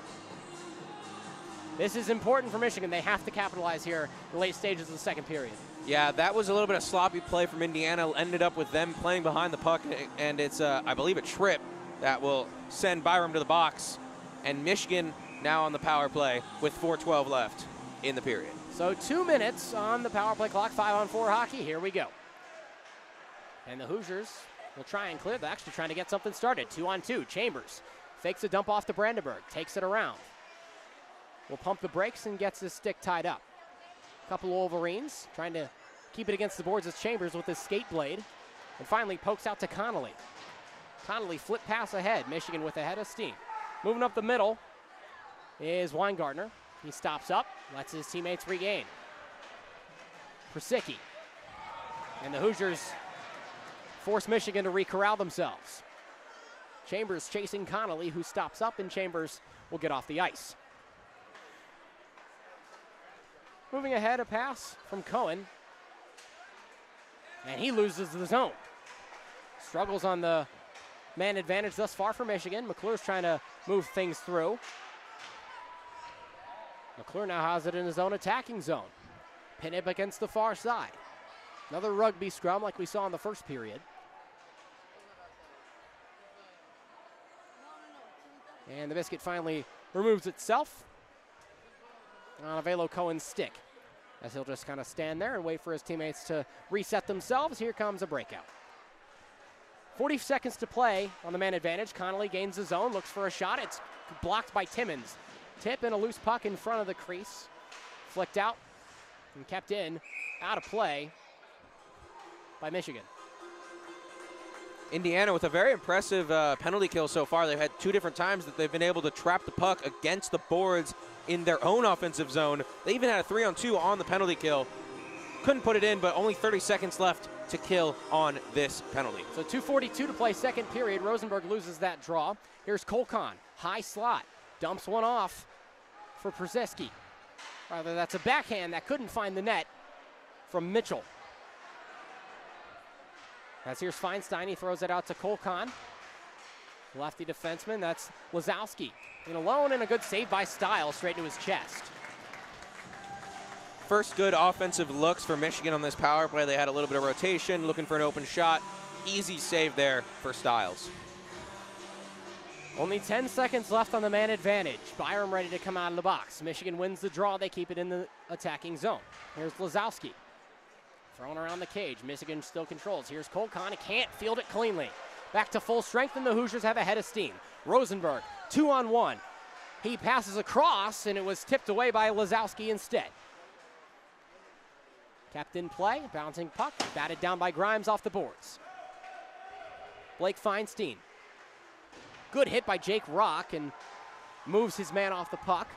This is important for Michigan. They have to capitalize here in the late stages of the second period. Yeah, that was a little bit of sloppy play from Indiana. Ended up with them playing behind the puck, and it's, I believe, a trip that will send Byram to the box. And Michigan now on the power play with 4:12 left in the period. So 2 minutes on the power play clock, 5-on-4 hockey. Here we go. And the Hoosiers will try and clear. They're actually trying to get something started. 2-on-2. Chambers fakes a dump off to Brandenburg, takes it around. Will pump the brakes and gets his stick tied up. A couple of Wolverines trying to keep it against the boards as Chambers with his skate blade. And finally pokes out to Connolly. Connolly flip pass ahead. Michigan with a head of steam. Moving up the middle is Weingartner. He stops up, lets his teammates regain. Persicki. And the Hoosiers force Michigan to re-corral themselves. Chambers chasing Connolly, who stops up, and Chambers will get off the ice. Moving ahead, a pass from Cohen. And he loses the zone. Struggles on the man advantage thus far for Michigan. McClure's trying to move things through. McClure now has it in his own attacking zone. Pin it against the far side. Another rugby scrum like we saw in the first period. And the biscuit finally removes itself on Avelo Cohen's stick, as he'll just kind of stand there and wait for his teammates to reset themselves. Here comes a breakout. 40 seconds to play on the man advantage. Connolly gains the zone, looks for a shot. It's blocked by Timmons. Tip and a loose puck in front of the crease. Flicked out and kept in, out of play by Michigan. Indiana with a very impressive penalty kill so far. They've had 2 different times that they've been able to trap the puck against the boards in their own offensive zone. They even had a 3-on-2 on the penalty kill. Couldn't put it in, but only 30 seconds left to kill on this penalty. So 2:42 to play second period. Rosenberg loses that draw. Here's Kolkon, high slot, dumps one off for Przewski. Rather, that's a backhand that couldn't find the net from Mitchell. As here's Feinstein, he throws it out to Kolkon. Lefty defenseman, that's Lazowski. In alone and a good save by Stiles, straight to his chest. First good offensive looks for Michigan on this power play. They had a little bit of rotation, looking for an open shot. Easy save there for Stiles. Only 10 seconds left on the man advantage. Byram ready to come out of the box. Michigan wins the draw. They keep it in the attacking zone. Here's Lazowski. Thrown around the cage. Michigan still controls. Here's Kolkon. He can't field it cleanly. Back to full strength, and the Hoosiers have a head of steam. Rosenberg, 2-on-1. He passes across, and it was tipped away by Lazowski instead. Kept in play, bouncing puck, batted down by Grimes off the boards. Blake Feinstein. Good hit by Jake Rock, and moves his man off the puck.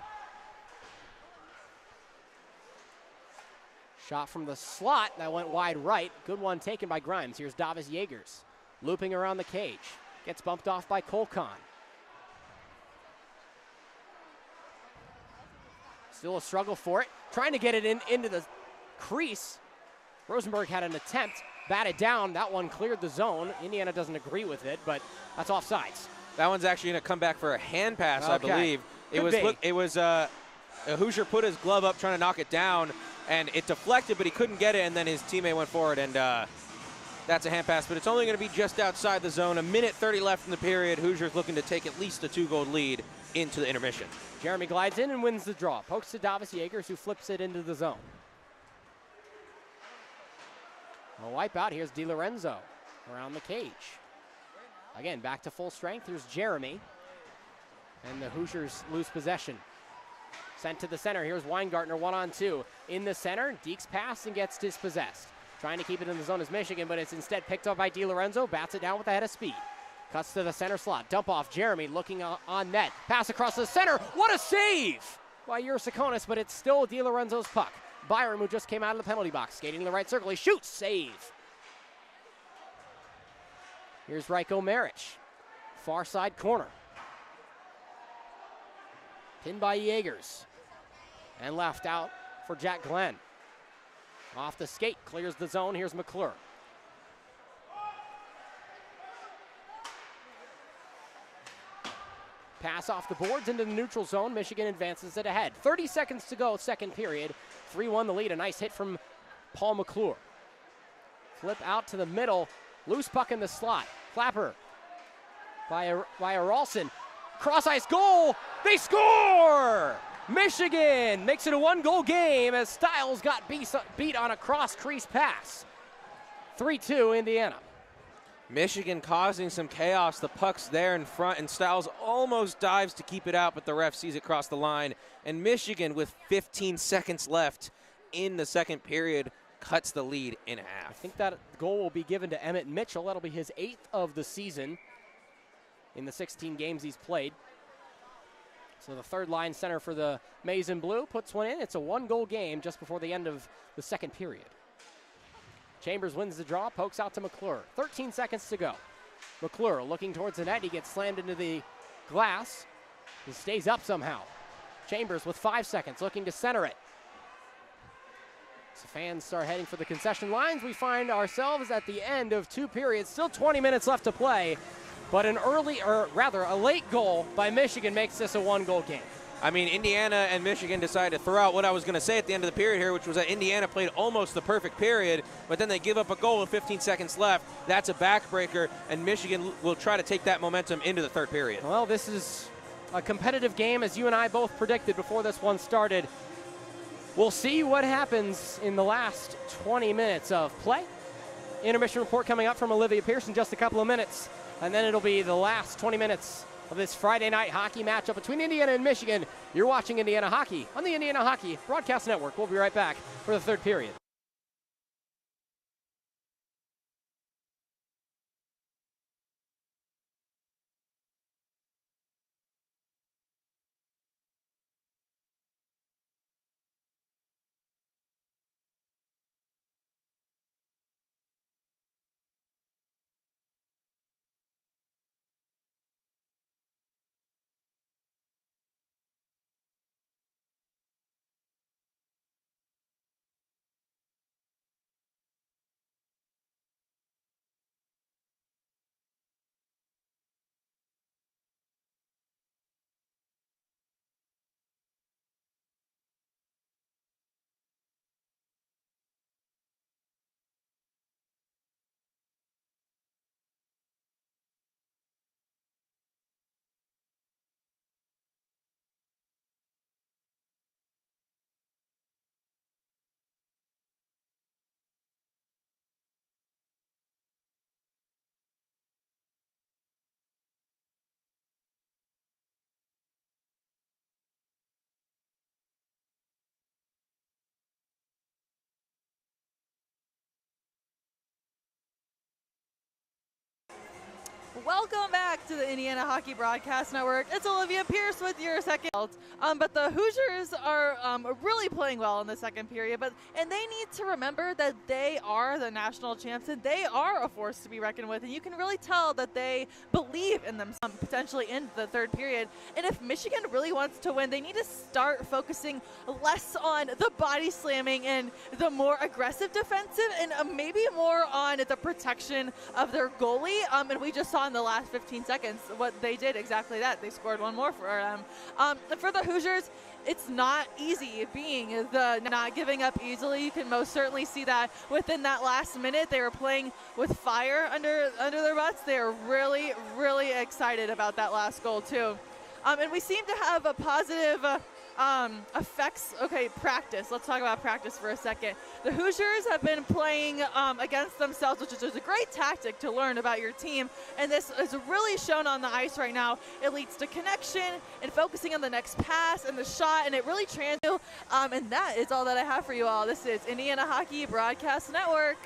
Shot from the slot that went wide right. Good one taken by Grimes. Here's Davis Yeagers. Looping around the cage. Gets bumped off by Kolkon. Still a struggle for it. Trying to get it into the crease. Rosenberg had an attempt. Batted down. That one cleared the zone. Indiana doesn't agree with it, but that's offsides. That one's actually going to come back for a hand pass, I believe. It was a Hoosier put his glove up trying to knock it down, and it deflected, but he couldn't get it, and then his teammate went forward, and that's a hand pass, but it's only going to be just outside the zone. 1:30 left in the period. Hoosiers looking to take at least a 2-goal lead into the intermission. Jeremy glides in and wins the draw. Pokes to Davis Yeagers, who flips it into the zone. A wipeout. Here's DiLorenzo around the cage. Again, back to full strength. Here's Jeremy. And the Hoosiers lose possession. Sent to the center. Here's Weingartner, 1-on-2. In the center, Deeks pass and gets dispossessed. Trying to keep it in the zone is Michigan, but it's instead picked up by DiLorenzo. Bats it down with a head of speed. Cuts to the center slot. Dump off. Jeremy looking on net. Pass across the center. What a save by Ursakonis, but it's still DiLorenzo's puck. Byram, who just came out of the penalty box, skating in the right circle. He shoots. Save. Here's Ryko Maric. Far side corner. Pinned by Yeagers. And left out for Jack Glenn. Off the skate, clears the zone. Here's McClure. Pass off the boards into the neutral zone. Michigan advances it ahead. 30 seconds to go, second period. 3-1 the lead. A nice hit from Paul McClure. Flip out to the middle. Loose puck in the slot. Clapper by Aralson. cross ice goal. They score! Michigan makes it a 1-goal game as Stiles got beat on a cross crease pass. 3-2 Indiana. Michigan causing some chaos. The puck's there in front, and Stiles almost dives to keep it out, but the ref sees it cross the line. And Michigan, with 15 seconds left in the second period, cuts the lead in half. I think that goal will be given to Emmett Mitchell. That'll be his 8th of the season in the 16 games he's played. So the third line center for the Maize and Blue puts one in. It's a 1-goal game just before the end of the second period. Chambers wins the draw, pokes out to McClure. 13 seconds to go. McClure looking towards the net. He gets slammed into the glass. He stays up somehow. Chambers with 5 seconds looking to center it. So fans start heading for the concession lines. We find ourselves at the end of 2 periods. Still 20 minutes left to play. But a late goal by Michigan makes this a 1-goal game. I mean, Indiana and Michigan decided to throw out what I was going to say at the end of the period here, which was that Indiana played almost the perfect period, but then they give up a goal with 15 seconds left. That's a backbreaker, and Michigan will try to take that momentum into the third period. Well, this is a competitive game, as you and I both predicted before this one started. We'll see what happens in the last 20 minutes of play. Intermission report coming up from Olivia Pierce in just a couple of minutes, and then it'll be the last 20 minutes of this Friday night hockey matchup between Indiana and Michigan. You're watching Indiana Hockey on the Indiana Hockey Broadcast Network. We'll be right back for the third period. Welcome back to the Indiana Hockey Broadcast Network. It's Olivia Pierce with your second. But the Hoosiers are really playing well in the second period, and they need to remember that they are the national champs and they are a force to be reckoned with. And you can really tell that they believe in them potentially in the third period. And if Michigan really wants to win, they need to start focusing less on the body slamming and the more aggressive defensive, and maybe more on the protection of their goalie. And we just saw in the last 15 seconds what they did, exactly that. They scored one more for them. For the Hoosiers, it's not easy being the not giving up easily. You can most certainly see that within that last minute. They were playing with fire under their butts. They are really, really excited about that last goal too. And we seem to have a positive effects. Okay, practice. Let's talk about practice for a second. The Hoosiers have been playing against themselves, which is a great tactic to learn about your team, and this is really shown on the ice right now. It leads to connection and focusing on the next pass and the shot, and it really translates. And that is all that I have for you all. This is Indiana Hockey Broadcast Network.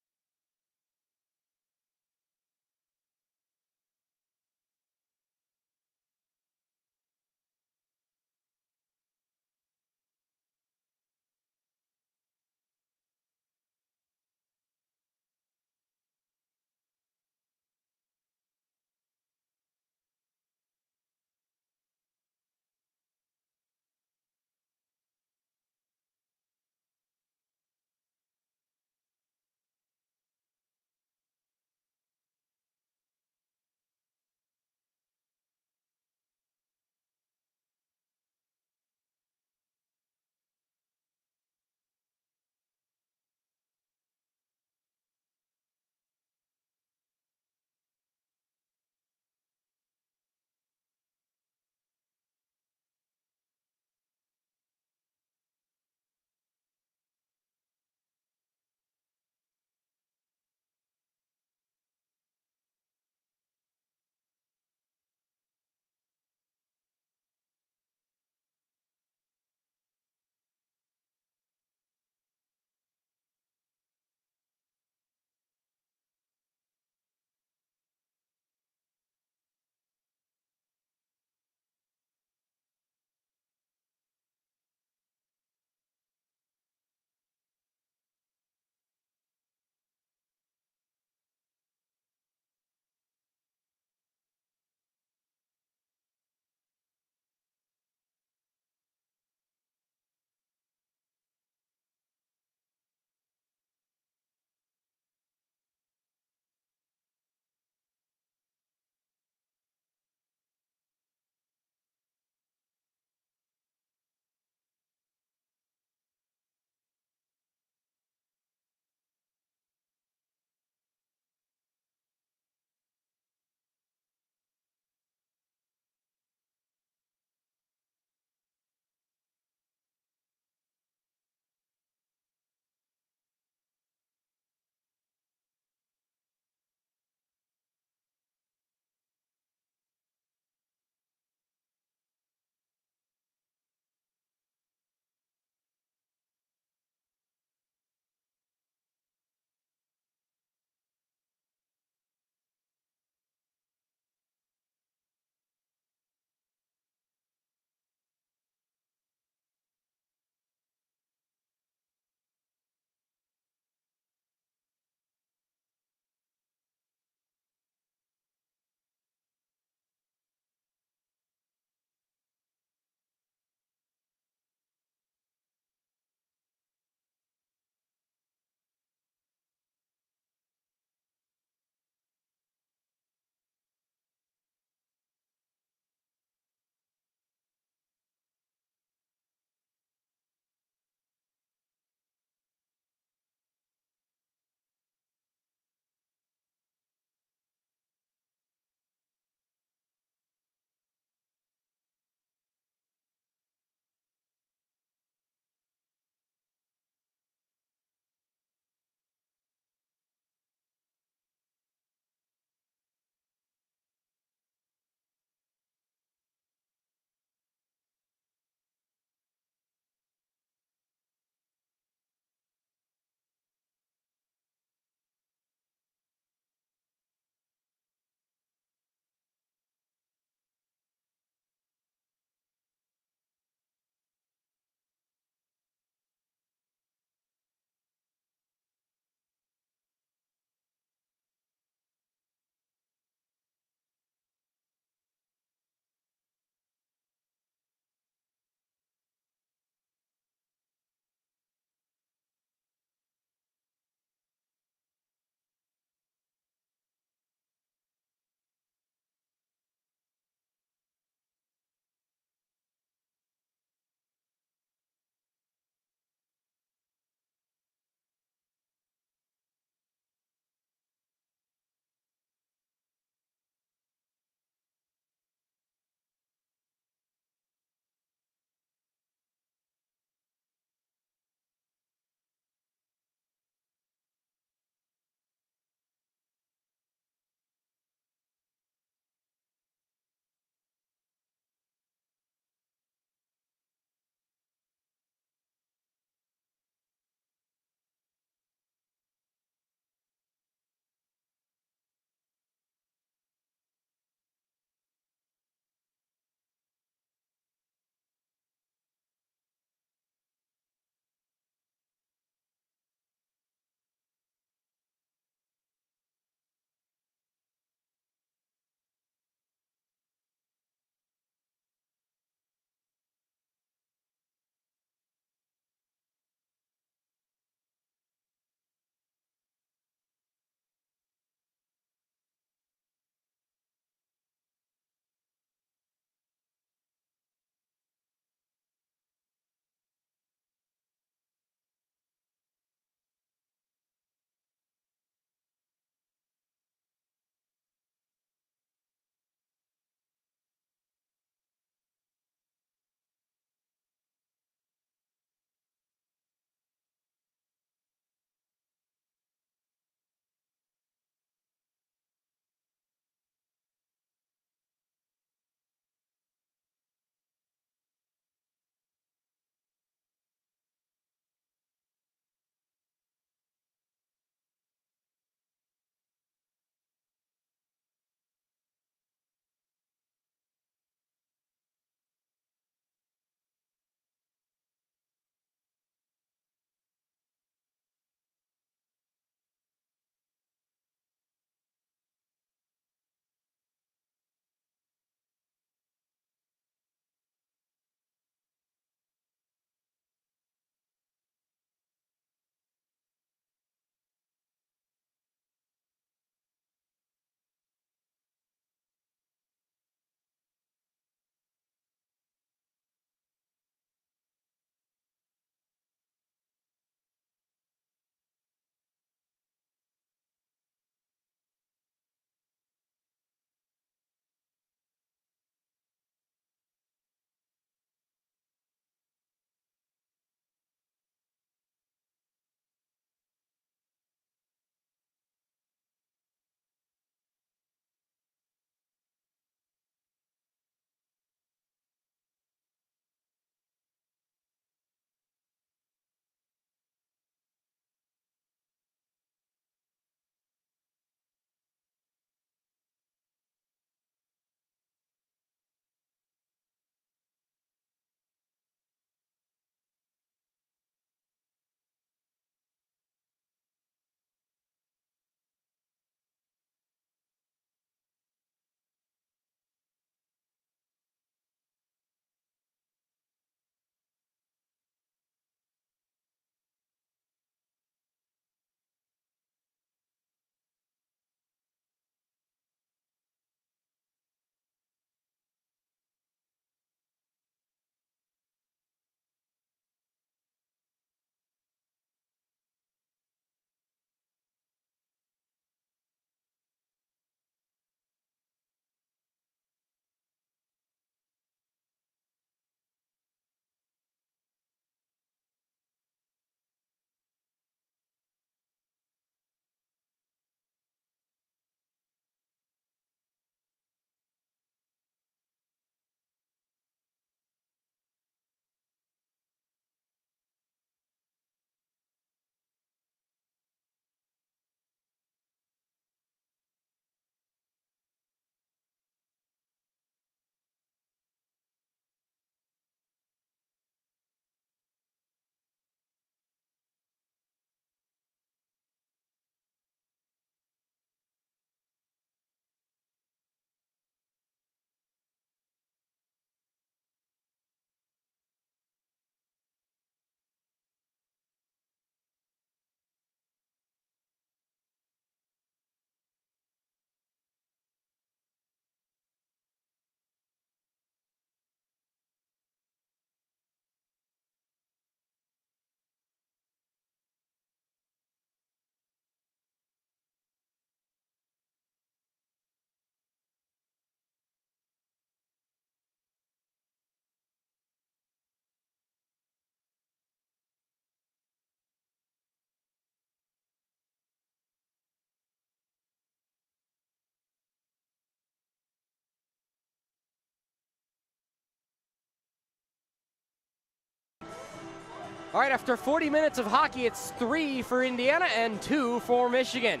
All right, after 40 minutes of hockey, it's 3 for Indiana and 2 for Michigan.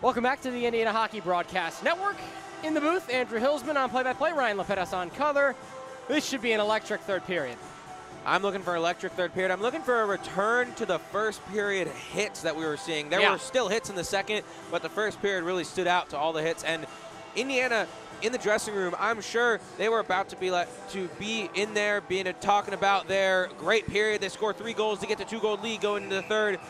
Welcome back to the Indiana Hockey Broadcast Network. In the booth, Andrew Hillsman on play-by-play, Ryan LaPedis on color. This should be an electric third period. I'm looking for electric third period. I'm looking for a return to the first period hits that we were seeing. There were still hits in the second, but the first period really stood out to all the hits. And Indiana, in the dressing room, I'm sure they were about to be in there, talking about their great period. They scored 3 goals to get the 2-goal lead going into the third,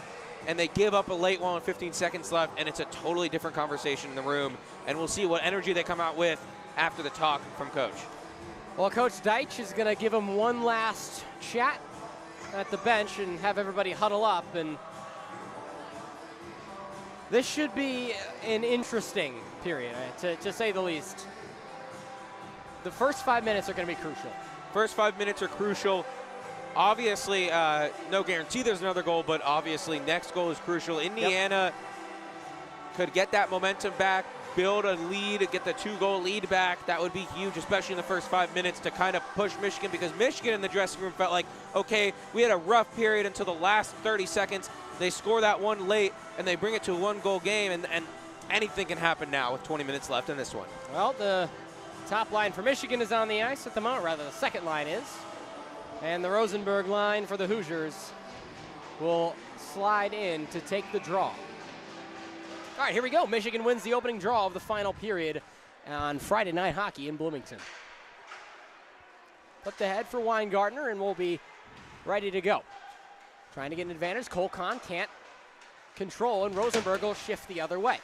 and they give up a late one with 15 seconds left, and it's a totally different conversation in the room. And we'll see what energy they come out with after the talk from Coach. Well, Coach Deitch is going to give them one last chat at the bench and have everybody huddle up. And this should be an interesting period, to say the least. The first 5 minutes are going to be crucial. First 5 minutes are crucial. Obviously, no guarantee there's another goal, but obviously next goal is crucial. Indiana could get that momentum back, build a lead, get the 2-goal lead back. That would be huge, especially in the first 5 minutes, to kind of push Michigan, because Michigan in the dressing room felt like, okay, we had a rough period until the last 30 seconds. They score that one late, and they bring it to a 1-goal game, and anything can happen now with 20 minutes left in this one. Well, the top line for Michigan is on the ice at the moment, rather the second line is. And the Rosenberg line for the Hoosiers will slide in to take the draw. All right, here we go. Michigan wins the opening draw of the final period on Friday Night Hockey in Bloomington. Put the head for Weingartner, and we'll be ready to go. Trying to get an advantage. Cole Kahn can't control, and Rosenberg will shift the other way.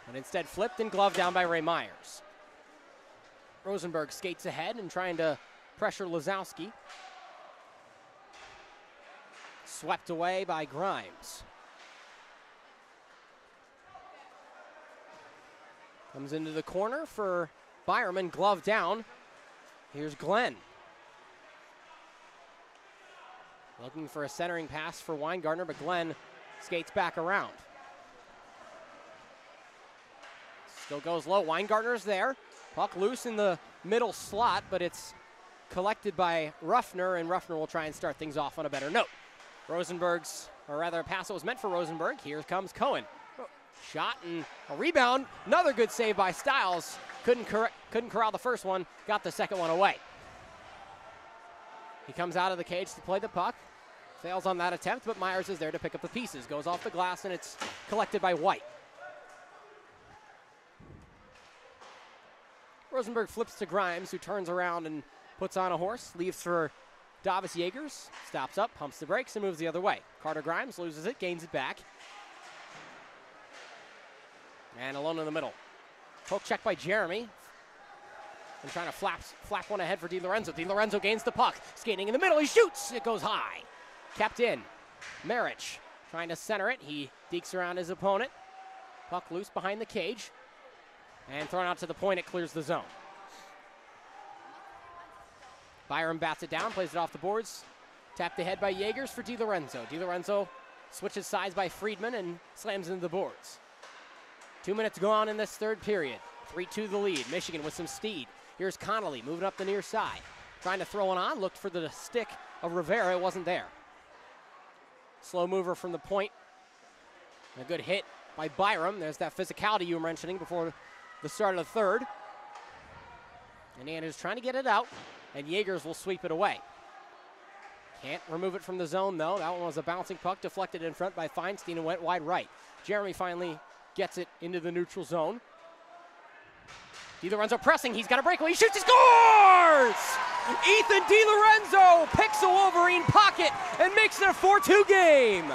But instead flipped and gloved down by Ray Myers. Rosenberg skates ahead and trying to pressure Lazowski. Swept away by Grimes. Comes into the corner for Byerman, glove down. Here's Glenn. Looking for a centering pass for Weingartner, but Glenn skates back around. Still goes low. Weingartner's there. Puck loose in the middle slot, but it's collected by Ruffner, and Ruffner will try and start things off on a better note. Rosenberg's, or rather a pass that was meant for Rosenberg. Here comes Cohen. Shot and a rebound. Another good save by Stiles. Couldn't corral the first one. Got the second one away. He comes out of the cage to play the puck. Fails on that attempt, but Myers is there to pick up the pieces. Goes off the glass, and it's collected by White. Rosenberg flips to Grimes, who turns around and puts on a horse. Leaves for Davis Yagers. Stops up, pumps the brakes, and moves the other way. Carter Grimes loses it, gains it back. And alone in the middle. Poke check by Jeremy. And trying to flap one ahead for DiLorenzo. DiLorenzo gains the puck. Skating in the middle, he shoots! It goes high. Kept in. Marich trying to center it. He dekes around his opponent. Puck loose behind the cage. And thrown out to the point, it clears the zone. Byram bats it down, plays it off the boards. Tapped ahead by Yagers for DiLorenzo. DiLorenzo switches sides by Friedman and slams into the boards. 2 minutes gone in this third period. 3-2 the lead. Michigan with some speed. Here's Connolly moving up the near side. Trying to throw one on. Looked for the stick of Rivera. It wasn't there. Slow mover from the point. And a good hit by Byram. There's that physicality you were mentioning before the start of the third. And Andrews trying to get it out. And Yagers will sweep it away. Can't remove it from the zone, though. That one was a bouncing puck deflected in front by Feinstein and went wide right. Jeremy finally gets it into the neutral zone. DiLorenzo pressing. He's got a breakaway. He shoots. He scores! Ethan DiLorenzo picks a Wolverine pocket and makes it a 4-2 game.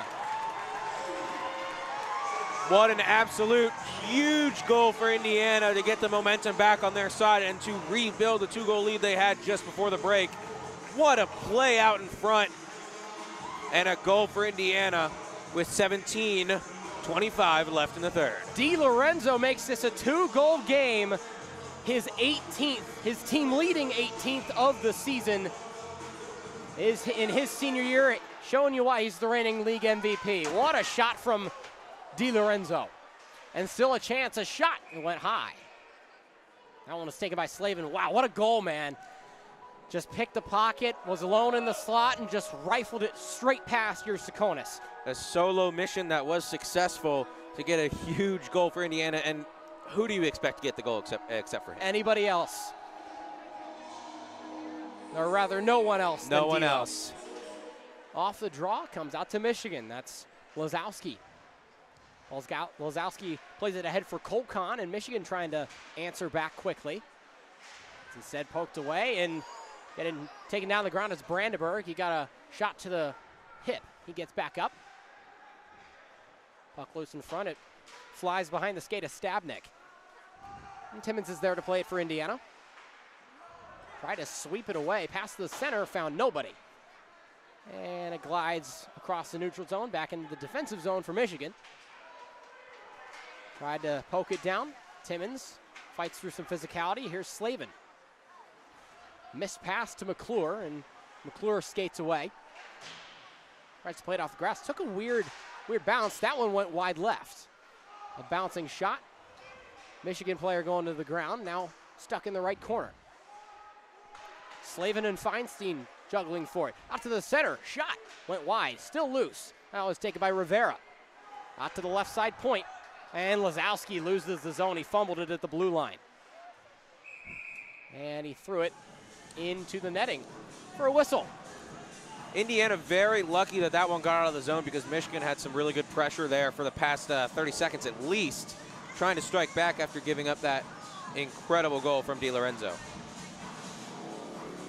What an absolute huge goal for Indiana to get the momentum back on their side and to rebuild the 2-goal lead they had just before the break. What a play out in front. And a goal for Indiana with 17:25 left in the third. DiLorenzo makes this a 2-goal game. His 18th, his team leading 18th of the season is in his senior year, showing you why he's the reigning league MVP. What a shot from DiLorenzo. And still a chance, a shot. It went high. That one was taken by Slavin. Wow, what a goal, man. just picked the pocket, was alone in the slot, and just rifled it straight past your Sakonis. A solo mission that was successful to get a huge goal for Indiana. And who do you expect to get the goal except for him? Anybody else? Or rather, no one else. No one else. Off the draw, comes out to Michigan. That's Lazowski. Lazowski plays it ahead for Colcon, and Michigan trying to answer back quickly. Instead, poked away and getting taken down the ground is Brandenburg. He got a shot to the hip. He gets back up. Puck loose in front. It flies behind the skate of Stabnik. And Timmins is there to play it for Indiana. Tried to sweep it away. Past the center, found nobody. And it glides across the neutral zone, back into the defensive zone for Michigan. Tried to poke it down. Timmins fights through some physicality. Here's Slavin. Missed pass to McClure, and McClure skates away. Tries to play it off the grass. Took a weird bounce. That one went wide left. A bouncing shot. Michigan player going to the ground, now stuck in the right corner. Slavin and Feinstein juggling for it. Out to the center, shot, went wide, still loose. That was taken by Rivera. Out to the left side point, and Lazowski loses the zone. He fumbled it at the blue line. And he threw it into the netting for a whistle. Indiana very lucky that that one got out of the zone because Michigan had some really good pressure there for the past 30 seconds at least, trying to strike back after giving up that incredible goal from DiLorenzo.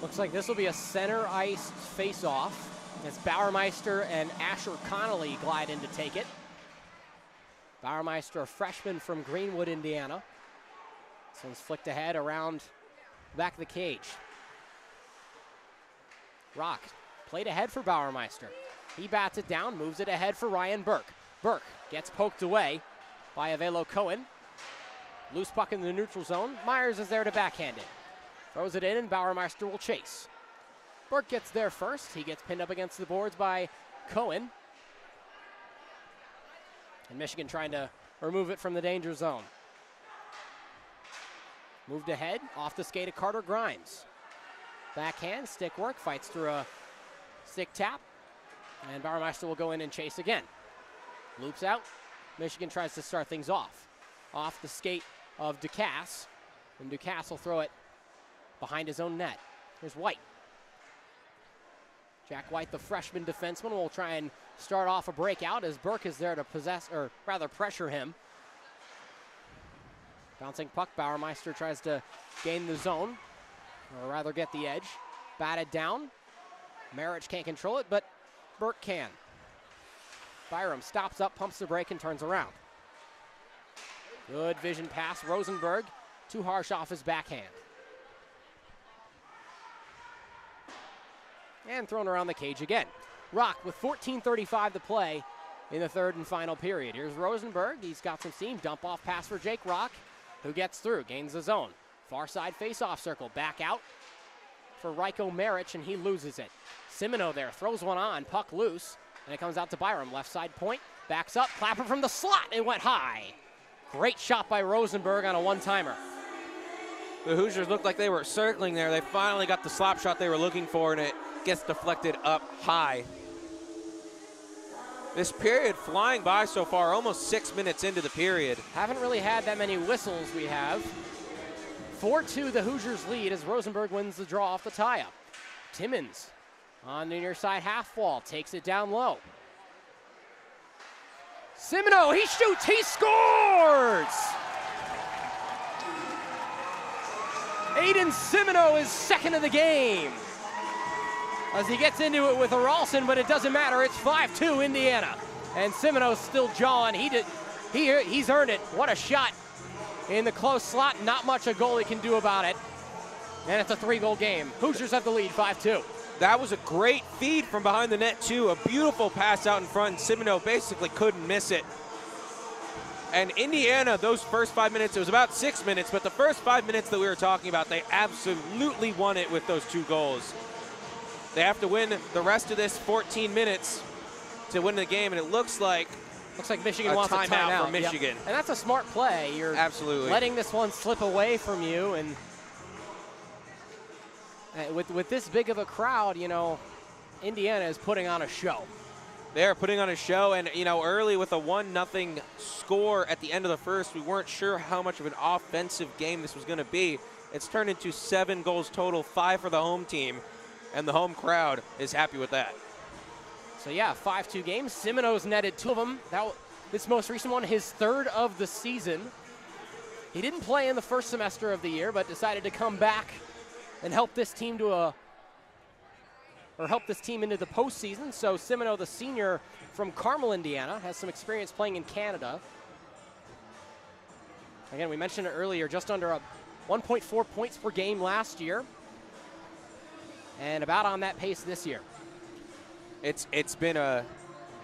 Looks like this will be a center ice face-off as Bauermeister and Asher Connolly glide in to take it. Bauermeister, a freshman from Greenwood, Indiana. This one's flicked ahead around the back of the cage. Rock played ahead for Bauermeister. He bats it down, moves it ahead for Ryan Burke. Burke gets poked away by Avelo Cohen. Loose puck in the neutral zone. Myers is there to backhand it. Throws it in, and Bauermeister will chase. Burke gets there first. He gets pinned up against the boards by Cohen. And Michigan trying to remove it from the danger zone. Moved ahead, off the skate of Carter Grimes. Backhand, stick work, fights through a stick tap. And Bauermeister will go in and chase again. Loops out. Michigan tries to start things off. Off the skate of Ducasse. And Ducasse will throw it behind his own net. Here's White. Jack White, the freshman defenseman, will try and start off a breakout as Burke is there to pressure him. Bouncing puck, Bauermeister tries to gain the zone, or rather get the edge. Batted down. Marich can't control it, but Burke can. Byram stops up, pumps the brake, and turns around. Good vision pass. Rosenberg, too harsh off his backhand. And thrown around the cage again. Rock with 14:35 to play in the third and final period. Here's Rosenberg. He's got some steam. Dump off pass for Jake Rock, who gets through, gains the zone. Far side face-off circle. Back out for Ryko Marich, and he loses it. Simino there, throws one on. Puck loose, and it comes out to Byram. Left side point, backs up. Clapper from the slot. It went high. Great shot by Rosenberg on a one-timer. The Hoosiers looked like they were circling there. They finally got the slap shot they were looking for, and it gets deflected up high. This period flying by so far, almost 6 minutes into the period. Haven't really had that many whistles we have. 4-2 the Hoosiers lead as Rosenberg wins the draw off the tie-up. Timmins on the near side half wall, takes it down low. Simino, he shoots, he scores! Aiden Simino is second of the game as he gets into it with Aralson, but it doesn't matter. It's 5-2 Indiana, and Simino's still jawing. He's earned it. What a shot in the close slot. Not much a goalie can do about it, and it's a 3-goal game. Hoosiers have the lead, 5-2. That was a great feed from behind the net too. A beautiful pass out in front. Simino basically couldn't miss it. And Indiana, those first 5 minutes, it was about 6 minutes, but the first 5 minutes that we were talking about, they absolutely won it with those 2 goals. They have to win the rest of this 14 minutes to win the game, and it looks like Michigan wants a timeout for Michigan. Yep. And that's a smart play. You're absolutely letting this one slip away from you, and With this big of a crowd, you know, Indiana is putting on a show. They're putting on a show, and you know, early with a 1-0 score at the end of the first, we weren't sure how much of an offensive game this was going to be. It's turned into 7 goals total, 5 for the home team, and the home crowd is happy with that. So yeah, 5-2 games. Semino's netted 2 of them. This most recent one, his 3rd of the season. He didn't play in the first semester of the year, but decided to come back and help this team help this team into the postseason. So Semino, the senior from Carmel, Indiana, has some experience playing in Canada. Again, we mentioned it earlier, just under 1.4 points per game last year, and about on that pace this year. It's been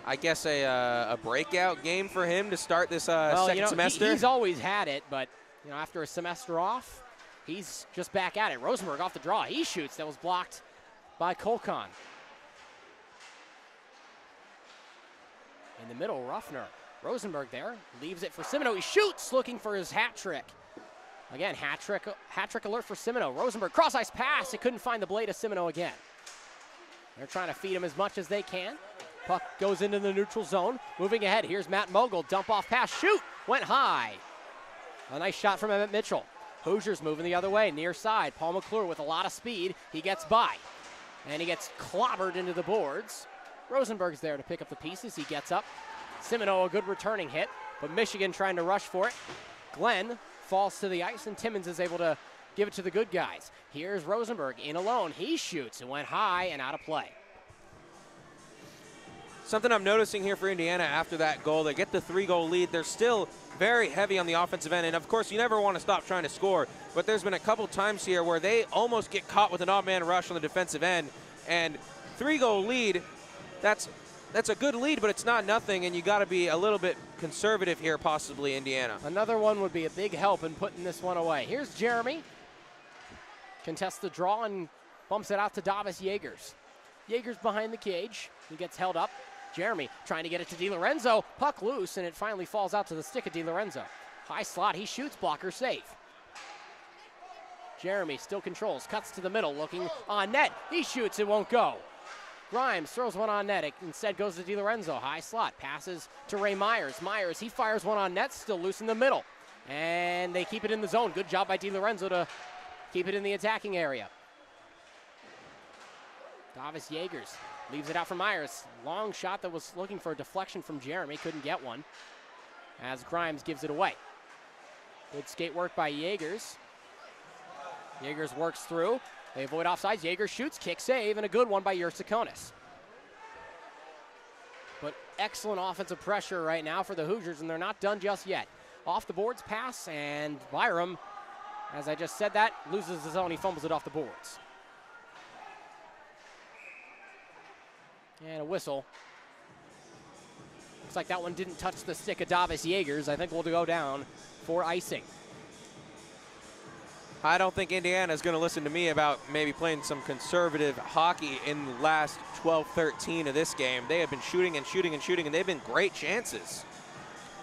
I guess a breakout game for him to start this second semester. He's always had it, but you know, after a semester off, he's just back at it. Rosenberg off the draw. He shoots. That was blocked by Kolkan. In the middle, Ruffner. Rosenberg there. Leaves it for Semino. He shoots, looking for his hat trick. Again, hat trick alert for Semino. Rosenberg, cross-ice pass. It couldn't find the blade of Semino again. They're trying to feed him as much as they can. Puck goes into the neutral zone. Moving ahead, here's Matt Mogul. Dump off pass, shoot, went high. A nice shot from Emmett Mitchell. Hoosiers moving the other way, near side. Paul McClure with a lot of speed. He gets by, and he gets clobbered into the boards. Rosenberg's there to pick up the pieces. He gets up. Semino, a good returning hit, but Michigan trying to rush for it. Glenn falls to the ice, and Timmons is able to give it to the good guys. Here's Rosenberg in alone. He shoots. It went high and out of play. Something I'm noticing here for Indiana after that goal, they get the 3-goal lead. They're still very heavy on the offensive end, and of course you never want to stop trying to score, but there's been a couple times here where they almost get caught with an odd man rush on the defensive end, and 3-goal lead, that's a good lead, but it's not nothing, and you got to be a little bit conservative here, possibly, Indiana. Another one would be a big help in putting this one away. Here's Jeremy. Contests the draw and bumps it out to Davis Yeagers. Yeagers behind the cage. He gets held up. Jeremy trying to get it to DiLorenzo. Puck loose, and it finally falls out to the stick of DiLorenzo. High slot, he shoots, blocker safe. Jeremy still controls, cuts to the middle, looking on net. He shoots, it won't go. Grimes throws one on net. It instead goes to DiLorenzo. High slot, passes to Ray Myers. Myers, he fires one on net, still loose in the middle. And they keep it in the zone. Good job by DiLorenzo to keep it in the attacking area. Davis Yeagers leaves it out for Myers. Long shot that was looking for a deflection from Jeremy. Couldn't get one as Grimes gives it away. Good skate work by Yeagers. Yeagers works through. They avoid offsides. Yeagers shoots, kick save, and a good one by Yersakonis. But excellent offensive pressure right now for the Hoosiers, and they're not done just yet. Off the boards pass, and Byram, as I just said that, loses his own. He fumbles it off the boards. And a whistle. Looks like that one didn't touch the stick of Davis Yeagers. I think we'll go down for icing. I don't think Indiana is going to listen to me about maybe playing some conservative hockey in the last 12-13 of this game. They have been shooting and shooting and shooting, and they've been great chances.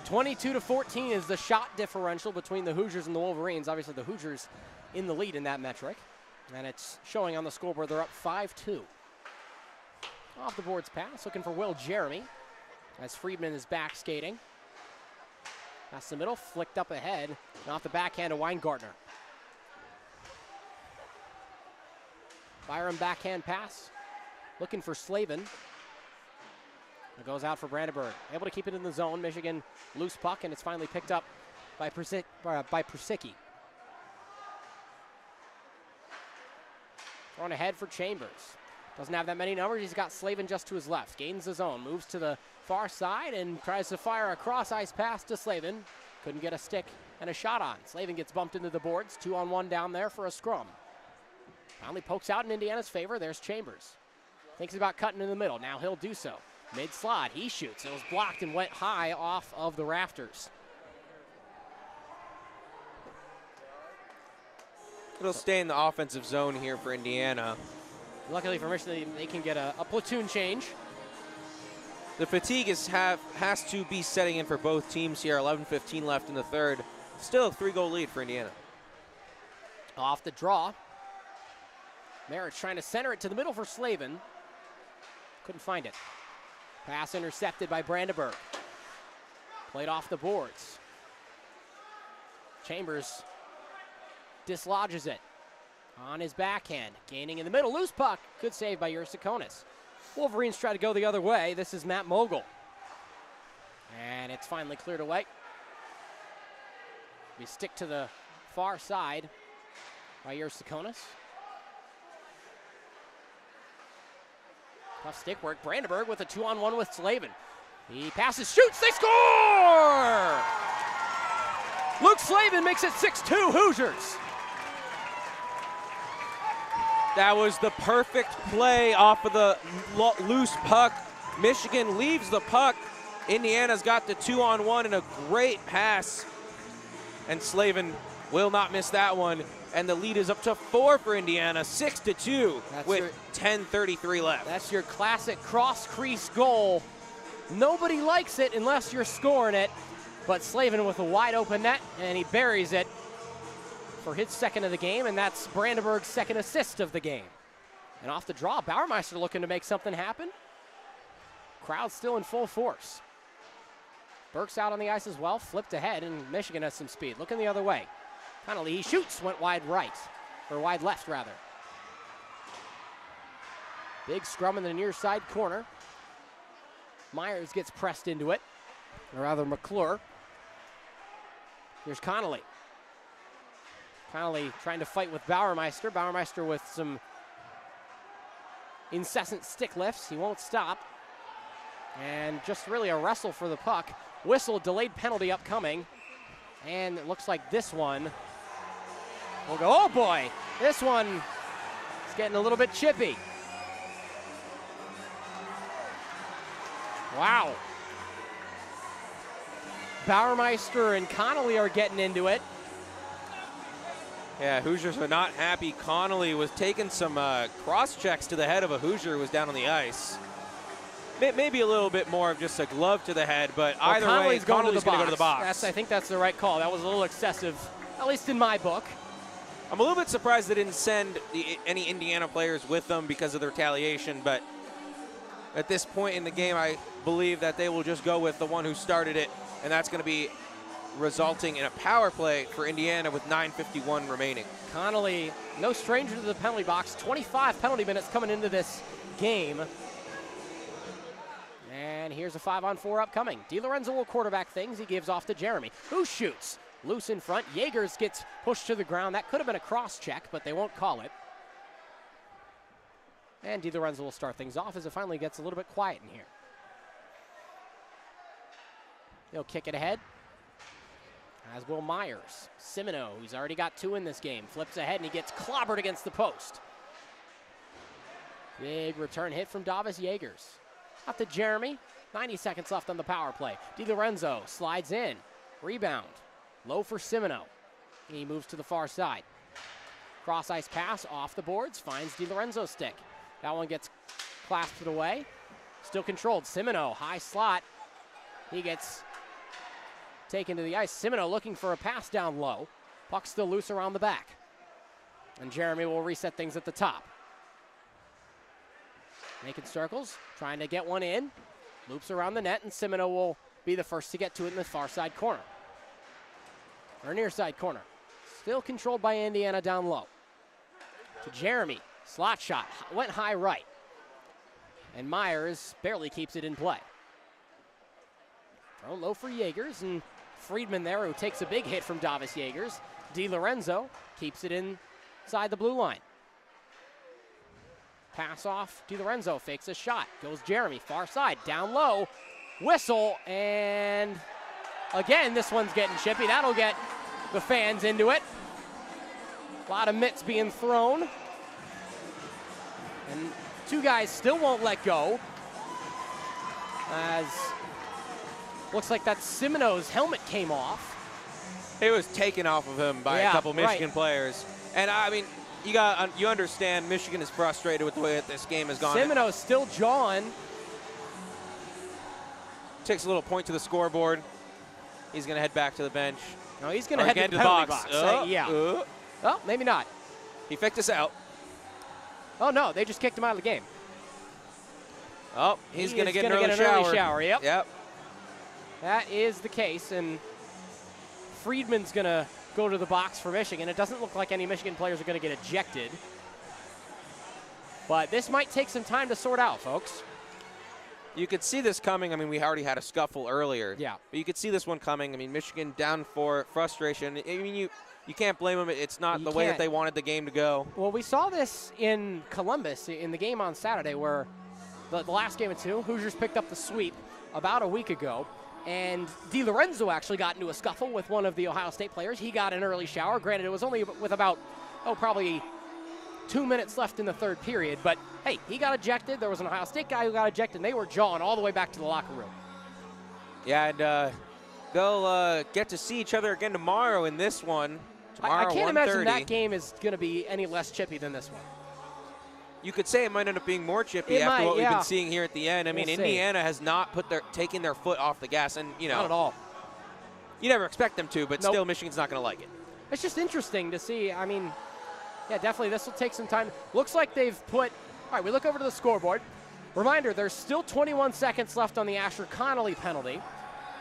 22-14 is the shot differential between the Hoosiers and the Wolverines. Obviously, the Hoosiers in the lead in that metric, and it's showing on the scoreboard they're up 5-2. Off the boards pass, looking for Will Jeremy as Friedman is back skating. That's the middle, flicked up ahead, and off the backhand to Weingartner. Byram backhand pass, looking for Slavin. It goes out for Brandenburg. Able to keep it in the zone. Michigan loose puck, and it's finally picked up by Persicki. Thrown ahead for Chambers. Doesn't have that many numbers. He's got Slavin just to his left. Gains the zone, moves to the far side, and tries to fire a cross-ice pass to Slavin. Couldn't get a stick and a shot on. Slavin gets bumped into the boards. 2-on-1 down there for a scrum. Finally pokes out in Indiana's favor. There's Chambers. Thinks about cutting in the middle. Now he'll do so. Mid-slot, he shoots. It was blocked and went high off of the rafters. It'll stay in the offensive zone here for Indiana. Luckily for Michigan, they can get a platoon change. The fatigue has to be setting in for both teams here. 11:15 left in the third. Still a 3-goal lead for Indiana. Off the draw. Merritt's trying to center it to the middle for Slavin. Couldn't find it. Pass intercepted by Brandenburg. Played off the boards. Chambers dislodges it on his backhand. Gaining in the middle, loose puck. Good save by Ursakonis. Wolverines try to go the other way. This is Matt Mogul. And it's finally cleared away. We stick to the far side by Ursakonis. Tough stick work. Brandenburg with a 2-on-1 with Slavin. He passes, shoots, they score! Luke Slavin makes it 6-2 Hoosiers. That was the perfect play off of the loose puck. Michigan leaves the puck. Indiana's got the 2-on-1 and a great pass. And Slavin will not miss that one. And the lead is up to 4 for Indiana, 6-2 with 10:33 left. That's your classic cross-crease goal. Nobody likes it unless you're scoring it. But Slavin with a wide open net, and he buries it for his second of the game, and that's Brandenburg's second assist of the game. And off the draw, Bauermeister looking to make something happen. Crowd still in full force. Burke's out on the ice as well, flipped ahead, and Michigan has some speed. Looking the other way. Connolly, he shoots, went wide right, or wide left rather. Big scrum in the near side corner. Myers gets pressed into it, or rather McClure. Here's Connolly. Connolly trying to fight with Bauermeister. Bauermeister with some incessant stick lifts. He won't stop. And just really a wrestle for the puck. Whistle, delayed penalty upcoming. And it looks like this one will go, oh boy, this one is getting a little bit chippy. Wow. Bauermeister and Connolly are getting into it. Yeah, Hoosiers are not happy. Connolly was taking some cross checks to the head of a Hoosier who was down on the ice. Maybe a little bit more of just a glove to the head, but well, either way, Connolly's going to go to the box. I think that's the right call. That was a little excessive, at least in my book. I'm a little bit surprised they didn't send any Indiana players with them because of the retaliation, but at this point in the game, I believe that they will just go with the one who started it, and that's going to be resulting in a power play for Indiana with 9:51 remaining. Connolly, no stranger to the penalty box. 25 penalty minutes coming into this game. And here's a 5-on-4 upcoming. DiLorenzo will quarterback things. He gives off to Jeremy, who shoots. Loose in front. Jaegers gets pushed to the ground. That could have been a cross check, but they won't call it. And DiLorenzo will start things off as it finally gets a little bit quiet in here. He'll kick it ahead, as will Myers. Simino, who's already got 2 in this game, flips ahead and he gets clobbered against the post. Big return hit from Davis Jaegers. Up to Jeremy. 90 seconds left on the power play. DiLorenzo slides in. Rebound. Low for Simino. He moves to the far side. Cross ice pass off the boards. Finds DiLorenzo's stick. That one gets clasped away. Still controlled. Simino, high slot. He gets taken to the ice. Simino looking for a pass down low. Puck still loose around the back. And Jeremy will reset things at the top. Making circles, trying to get one in. Loops around the net, and Simino will be the first to get to it in the far side corner. Or near side corner. Still controlled by Indiana down low. To Jeremy, slot shot, went high right. And Myers barely keeps it in play. Thrown low for Jaegers, and Friedman there who takes a big hit from Davis Jaegers. DiLorenzo keeps it inside the blue line. Pass off, DiLorenzo fakes a shot. Goes Jeremy, far side, down low. Whistle, and again, this one's getting chippy. That'll get the fans into it. A lot of mitts being thrown. And 2 guys still won't let go. As looks like that Simino's helmet came off. It was taken off of him by a couple Michigan players. And I mean, you understand Michigan is frustrated with the way that this game has gone. Simino's still jawing. Takes a little point to the scoreboard. He's going to head back to the bench. No, he's going to head to the penalty box. Oh, maybe not. He faked us out. Oh, no, they just kicked him out of the game. Oh, he's going to get an early shower. Yep. Yep. That is the case, and Friedman's going to go to the box for Michigan. It doesn't look like any Michigan players are going to get ejected. But this might take some time to sort out, folks. You could see this coming. I mean, we already had a scuffle earlier. Yeah. But you could see this one coming. I mean, Michigan down for frustration. I mean, you can't blame them. It's not the way that they wanted the game to go. Well, we saw this in Columbus in the game on Saturday where the last game of 2, Hoosiers picked up the sweep about a week ago. And DiLorenzo actually got into a scuffle with one of the Ohio State players. He got an early shower. Granted, it was only with about, probably 2 minutes left in the third period. But, hey, he got ejected. There was an Ohio State guy who got ejected, and they were jawing all the way back to the locker room. Yeah, and they'll get to see each other again tomorrow in this one. Tomorrow, I can't 1:30. imagine that game is going to be any less chippy than this one. You could say it might end up being more chippy after what we've been seeing here at the end. I mean, Indiana has not taken their foot off the gas, and not at all. You never expect them to, but still, Michigan's not going to like it. It's just interesting to see. I mean, yeah, definitely this will take some time. Looks like they've put. All right, we look over to the scoreboard. Reminder: there's still 21 seconds left on the Asher Connolly penalty.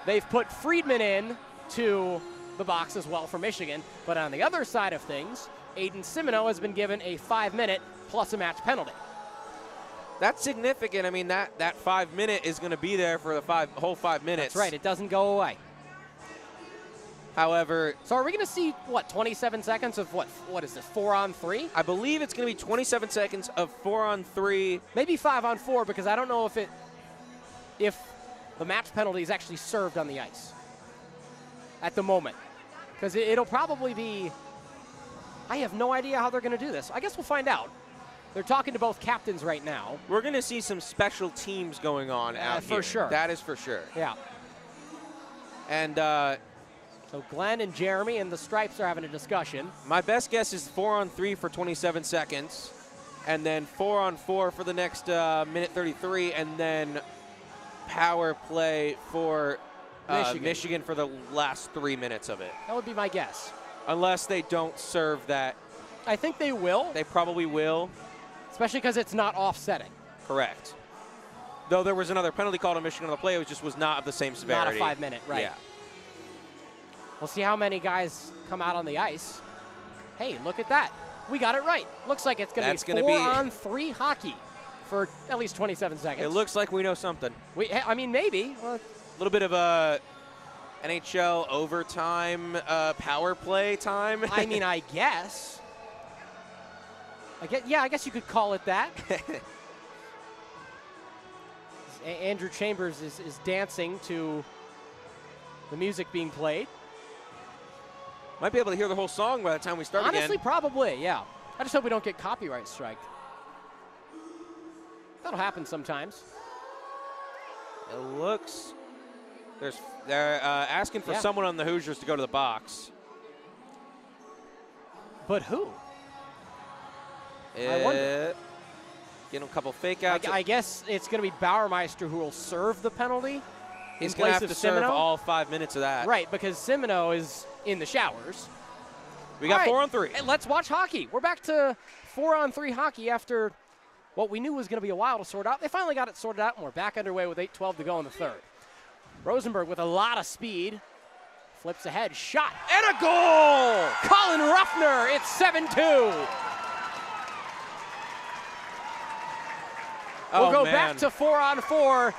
They've put Friedman in to the box as well for Michigan, but on the other side of things, Aiden Simino has been given a 5-minute plus a match penalty. That's significant. I mean, that 5 minute is going to be there for the whole 5 minutes. That's right. It doesn't go away. However, so are we going to see 27 seconds of what is this, 4-on-3? I believe it's going to be 27 seconds of 4-on-3. Maybe 5-on-4 because I don't know if the match penalty is actually served on the ice at the moment. Because it'll probably be, I have no idea how they're going to do this. I guess we'll find out. They're talking to both captains right now. We're going to see some special teams going on out here. For sure. That is for sure. Yeah. And so Glenn and Jeremy and the Stripes are having a discussion. My best guess is 4-on-3 for 27 seconds, and then 4-on-4 for the next minute 33, and then power play for Michigan for the last 3 minutes of it. That would be my guess. Unless they don't serve that. I think they will. They probably will. Especially because it's not offsetting. Correct. Though there was another penalty called on Michigan on the play, it just was not of the same severity. Not a 5-minute, right. Yeah. We'll see how many guys come out on the ice. Hey, look at that. We got it right. Looks like it's going to be 4-on-3 hockey for at least 27 seconds. It looks like we know something. I mean, maybe. A little bit of a NHL overtime power play time. I mean, I guess. I guess you could call it that. Andrew Chambers is dancing to the music being played. Might be able to hear the whole song by the time we start Honestly, again. probably, yeah. I just hope we don't get copyright striked. That'll happen sometimes. It looks they're asking for someone on the Hoosiers to go to the box. But who? I wonder. Getting a couple fake outs. I guess it's going to be Bauermeister who will serve the penalty. He's going to have to serve all 5 minutes of that. Right, because Simino is in the showers. We got 4-on-3. Hey, let's watch hockey. We're back to 4-on-3 hockey after what we knew was going to be a while to sort out. They finally got it sorted out, and we're back underway with 8:12 to go in the third. Rosenberg with a lot of speed. Flips ahead, shot, and a goal! Colin Ruffner, it's 7-2. We'll go back to 4-on-4,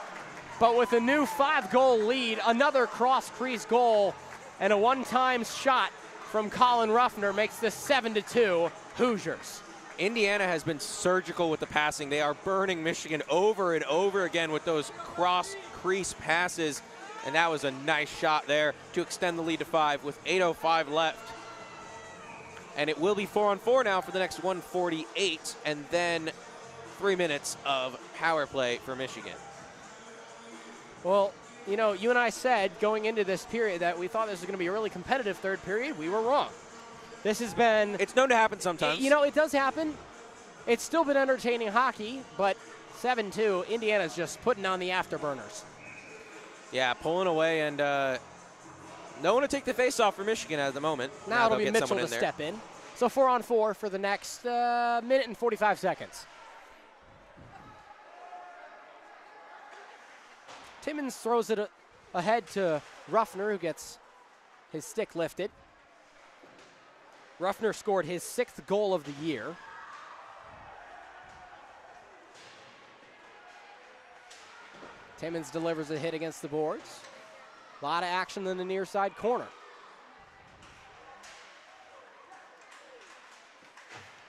but with a new 5-goal lead, another cross-crease goal, and a one-time shot from Colin Ruffner makes this 7-2 Hoosiers. Indiana has been surgical with the passing. They are burning Michigan over and over again with those cross-crease passes, and that was a nice shot there to extend the lead to 5 with 8:05 left. And it will be 4-on-4 now for the next 1:48, and then 3 minutes of power play for Michigan. Well, you know, you and I said going into this period that we thought this was going to be a really competitive third period. We were wrong. This has been... It's known to happen sometimes. You know, it does happen. It's still been entertaining hockey, but 7-2, Indiana's just putting on the afterburners. Yeah, pulling away, and no one to take the face-off for Michigan at the moment. Now it'll be Mitchell to step in. So 4-on-4 for the next minute and 45 seconds. Timmons throws it ahead to Ruffner, who gets his stick lifted. Ruffner scored his 6th goal of the year. Timmons delivers a hit against the boards. A lot of action in the near side corner.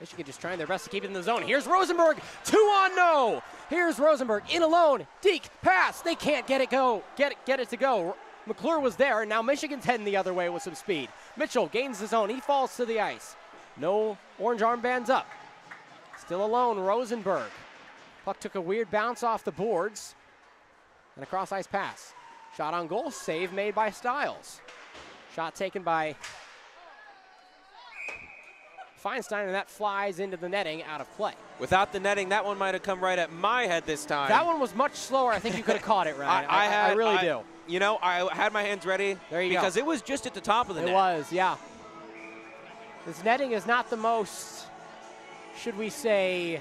Michigan just trying their best to keep it in the zone. Here's Rosenberg, 2-on-0. Here's Rosenberg in alone. Deke, pass. They can't get it to go. McClure was there, and now Michigan's heading the other way with some speed. Mitchell gains the zone. He falls to the ice. No orange armbands up. Still alone, Rosenberg. Puck took a weird bounce off the boards. And a cross-ice pass. Shot on goal, save made by Stiles. Shot taken by Feinstein, and that flies into the netting out of play. Without the netting, that one might have come right at my head this time. That one was much slower. I think you could have caught it, Ryan. I really do. You know, I had my hands ready. There you because go. It was just at the top of the net. It was, yeah. This netting is not the most, should we say,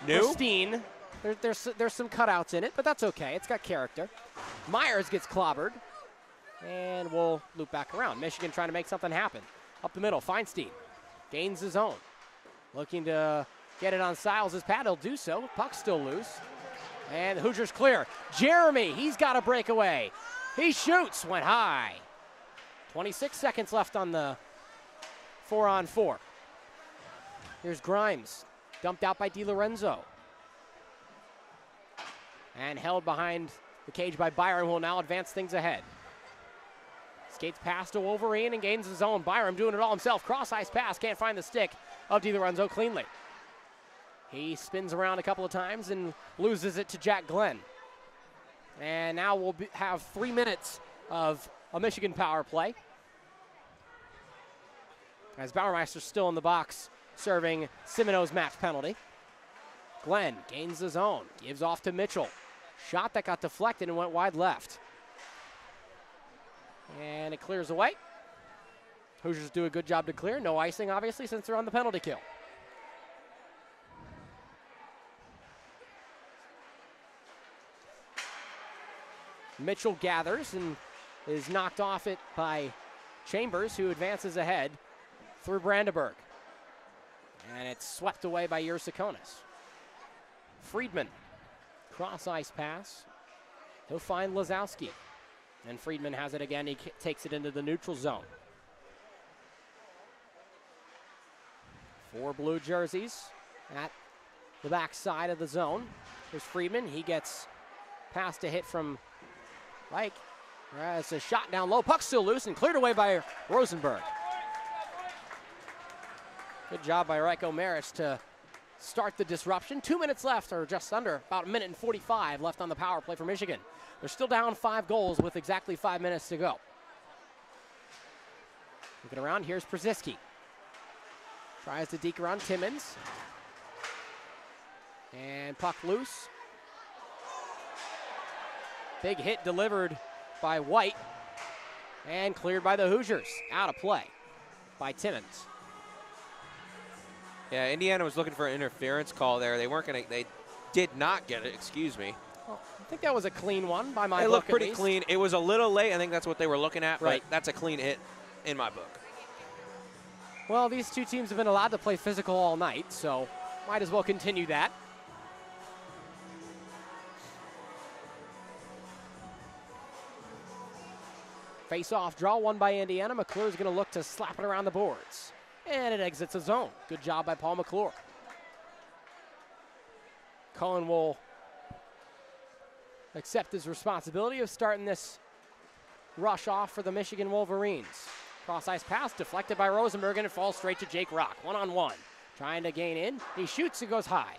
pristine. There's some cutouts in it, but that's okay. It's got character. Myers gets clobbered, and we'll loop back around. Michigan trying to make something happen. Up the middle, Feinstein gains his own. Looking to get it on Stiles' pad. He'll do so. Puck's still loose. And the Hoosiers clear. Jeremy, he's got a breakaway. He shoots, went high. 26 seconds left on the 4-on-4. Here's Grimes, dumped out by DiLorenzo. And held behind the cage by Byram, who will now advance things ahead. Skates past to Wolverine and gains his own. Byram doing it all himself. Cross-ice pass, can't find the stick of DiLorenzo cleanly. He spins around a couple of times and loses it to Jack Glenn. And now we'll have 3 minutes of a Michigan power play. As Bauermeister's still in the box, serving Simoneau's match penalty. Glenn gains his own, gives off to Mitchell. Shot that got deflected and went wide left. And it clears away. Hoosiers do a good job to clear. No icing, obviously, since they're on the penalty kill. Mitchell gathers and is knocked off it by Chambers, who advances ahead through Brandenburg. And it's swept away by Yersakonis. Friedman, cross-ice pass. He'll find Lazowski. And Friedman has it again. He takes it into the neutral zone. 4 blue jerseys at the back side of the zone. Here's Friedman. He gets past a hit from Reich. It's a shot down low. Puck still loose and cleared away by Rosenberg. Good job by Reiko Maris to start the disruption. 2 minutes left, or just under, about 1 minute and 45 left on the power play for Michigan. They're still down 5 goals with exactly 5 minutes to go. Looking around, here's Przisky. Tries to deke around Timmons. And puck loose. Big hit delivered by White. And cleared by the Hoosiers. Out of play by Timmons. Yeah, Indiana was looking for an interference call there. They did not get it, excuse me. Well, I think that was a clean one by my book. It looked pretty at least. clean. It was a little late. I think that's what they were looking at, right. But that's a clean hit in my book. Well, these two teams have been allowed to play physical all night, so might as well continue that. Face-off draw won by Indiana. McClure's going to look to slap it around the boards. And it exits the zone. Good job by Paul McClure. Cohen will accept his responsibility of starting this rush off for the Michigan Wolverines. Cross-ice pass deflected by Rosenberg, and it falls straight to Jake Rock. 1-on-1. Trying to gain in. He shoots, it goes high.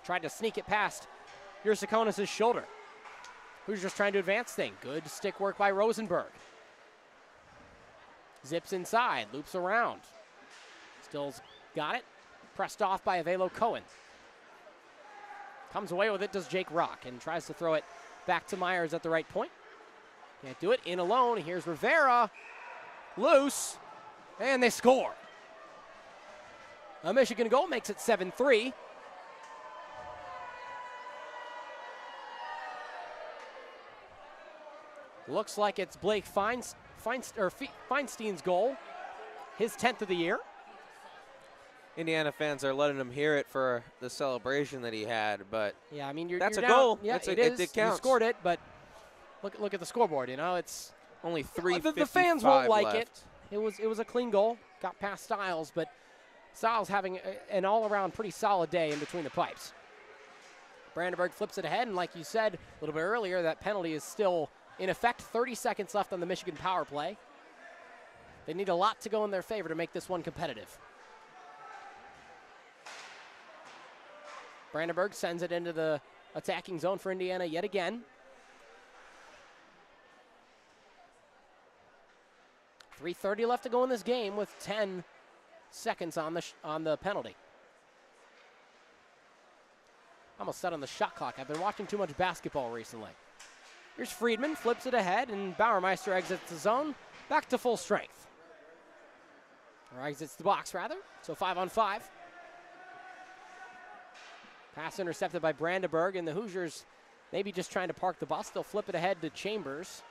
Tried to sneak it past Yersakonis' shoulder. Who's just trying to advance thing. Good stick work by Rosenberg. Zips inside, loops around. Still's got it. Pressed off by Avelo Cohen. Comes away with it, does Jake Rock, and tries to throw it back to Myers at the right point. Can't do it, in alone. Here's Rivera. Loose, and they score. A Michigan goal makes it 7-3. Looks like it's Blake Feinstein's goal, his 10th of the year. Indiana fans are letting him hear it for the celebration that he had, but yeah, I mean, that's you're a down. goal. Yeah, it is. It counts. You scored it, but look at the scoreboard. You know, it's only 3:55 the fans won't like left. it. It was a clean goal. Got past Styles, but Styles having an all-around pretty solid day in between the pipes. Brandenburg flips it ahead, and like you said a little bit earlier, that penalty is still in effect. 30 seconds left on the Michigan power play. They need a lot to go in their favor to make this one competitive. Brandenburg sends it into the attacking zone for Indiana yet again. 3:30 left to go in this game with 10 seconds on the penalty. Almost set on the shot clock. I've been watching too much basketball recently. Here's Friedman, flips it ahead, and Bauermeister exits the zone, back to full strength. Or exits the box, rather. So 5-on-5. Pass intercepted by Brandenburg, and the Hoosiers maybe just trying to park the bus. They'll flip it ahead to Chambers,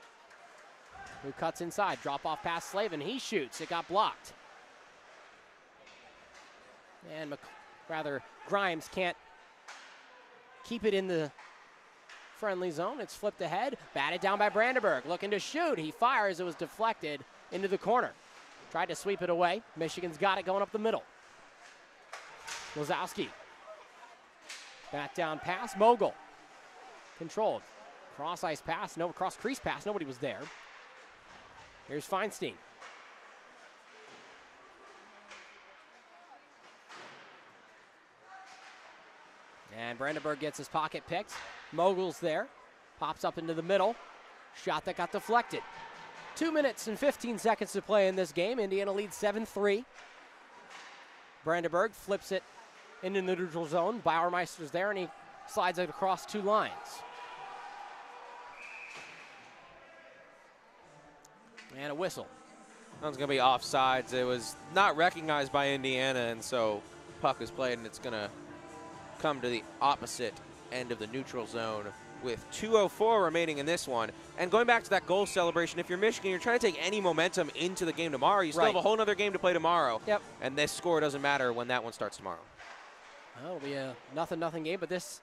who cuts inside. Drop off pass Slavin. He shoots. It got blocked. And Grimes can't keep it in the friendly zone. It's flipped ahead. Batted down by Brandenburg. Looking to shoot. He fires. It was deflected into the corner. Tried to sweep it away. Michigan's got it going up the middle. Lozowski. Bat down pass. Mogul. Controlled. Cross ice pass. No, cross crease pass. Nobody was there. Here's Feinstein. And Brandenburg gets his pocket picked. Mogul's there. Pops up into the middle. Shot that got deflected. 2 minutes and 15 seconds to play in this game. Indiana leads 7-3. Brandenburg flips it into the neutral zone. Bauermeister's there, and he slides it across 2 lines. And a whistle. That one's going to be offsides. It was not recognized by Indiana, and so puck is played, and it's going to come to the opposite end of the neutral zone with 2:04 remaining in this one. And going back to that goal celebration, if you're Michigan, you're trying to take any momentum into the game tomorrow. You still have a whole other game to play tomorrow. Yep. And this score doesn't matter when that one starts tomorrow. Well, it'll be a 0-0 game, but this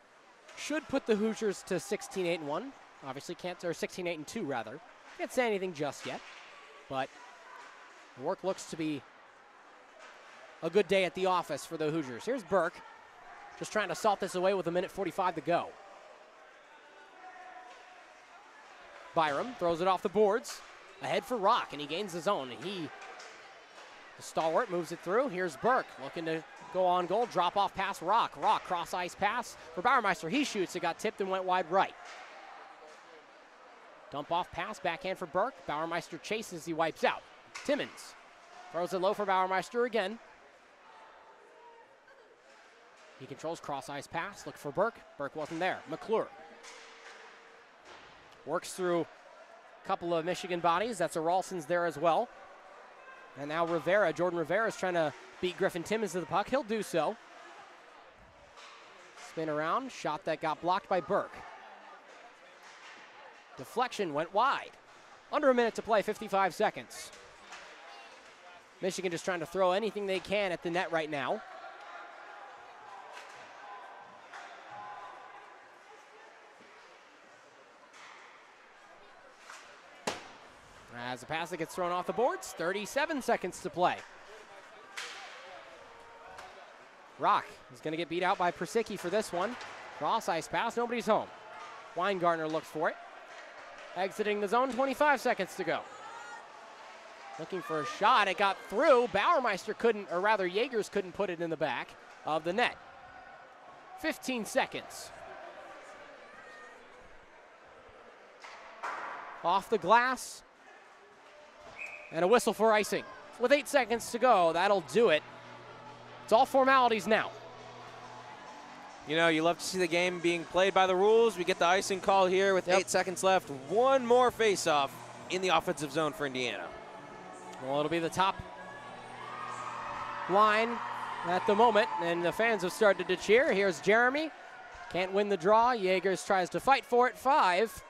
should put the Hoosiers to 16-8-1. Obviously can't, or 16-8-2 rather. Can't say anything just yet, but the work looks to be a good day at the office for the Hoosiers. Here's Burke, just trying to salt this away with 1:45 to go. Byram throws it off the boards, ahead for Rock, and he gains the zone. The stalwart moves it through. Here's Burke looking to go on goal. Drop off pass Rock. Rock cross ice pass for Bauermeister. He shoots. It got tipped and went wide right. Dump off pass backhand for Burke. Bauermeister chases. He wipes out. Timmons throws it low for Bauermeister again. He controls cross ice pass. Look for Burke. Burke wasn't there. McClure works through a couple of Michigan bodies. That's a Ralston's there as well. And now Rivera, Jordan Rivera is trying to beat Griffin Timmons to the puck. He'll do so. Spin around, shot that got blocked by Burke. Deflection went wide. Under a minute to play, 55 seconds. Michigan just trying to throw anything they can at the net right now. As a pass that gets thrown off the boards, 37 seconds to play. Rock is going to get beat out by Persicki for this one. Cross ice pass, nobody's home. Weingartner looks for it. Exiting the zone, 25 seconds to go. Looking for a shot, it got through. Bauermeister couldn't, or rather Jaegers couldn't put it in the back of the net. 15 seconds. Off the glass. And a whistle for icing. With 8 seconds to go, that'll do it. It's all formalities now. You know, you love to see the game being played by the rules. We get the icing call here with 8 seconds left. One more face-off in the offensive zone for Indiana. Well, it'll be the top line at the moment, and the fans have started to cheer. Here's Jeremy. Can't win the draw. Jaegers tries to fight for it. 5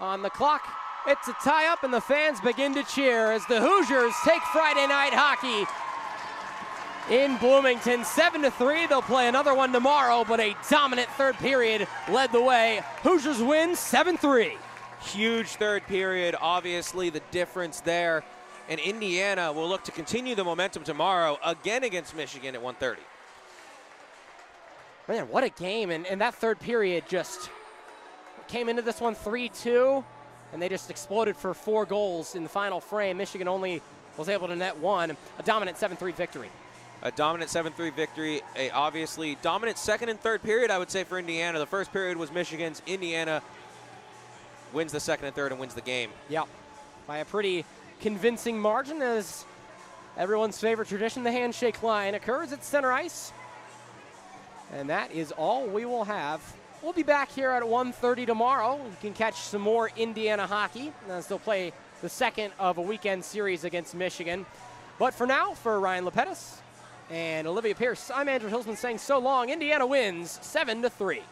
on the clock. It's a tie-up, and the fans begin to cheer as the Hoosiers take Friday night hockey in Bloomington. 7-3. They'll play another one tomorrow, but a dominant third period led the way. Hoosiers win 7-3. Huge third period, obviously the difference there. And Indiana will look to continue the momentum tomorrow, again against Michigan at 1:30. Man, what a game. And that third period just came into this one 3-2, and they just exploded for 4 goals in the final frame. Michigan only was able to net 1. A dominant 7-3 victory. A dominant 7-3 victory, a obviously dominant second and third period, I would say, for Indiana. The first period was Michigan's. Indiana wins the second and third and wins the game. Yeah, by a pretty convincing margin, as everyone's favorite tradition, the handshake line, occurs at center ice. And that is all we will have. We'll be back here at 1:30 tomorrow. You can catch some more Indiana hockey as they'll play the second of a weekend series against Michigan. But for now, for Ryan LaPedis and Olivia Pierce, I'm Andrew Hillsman saying so long. Indiana wins 7-3.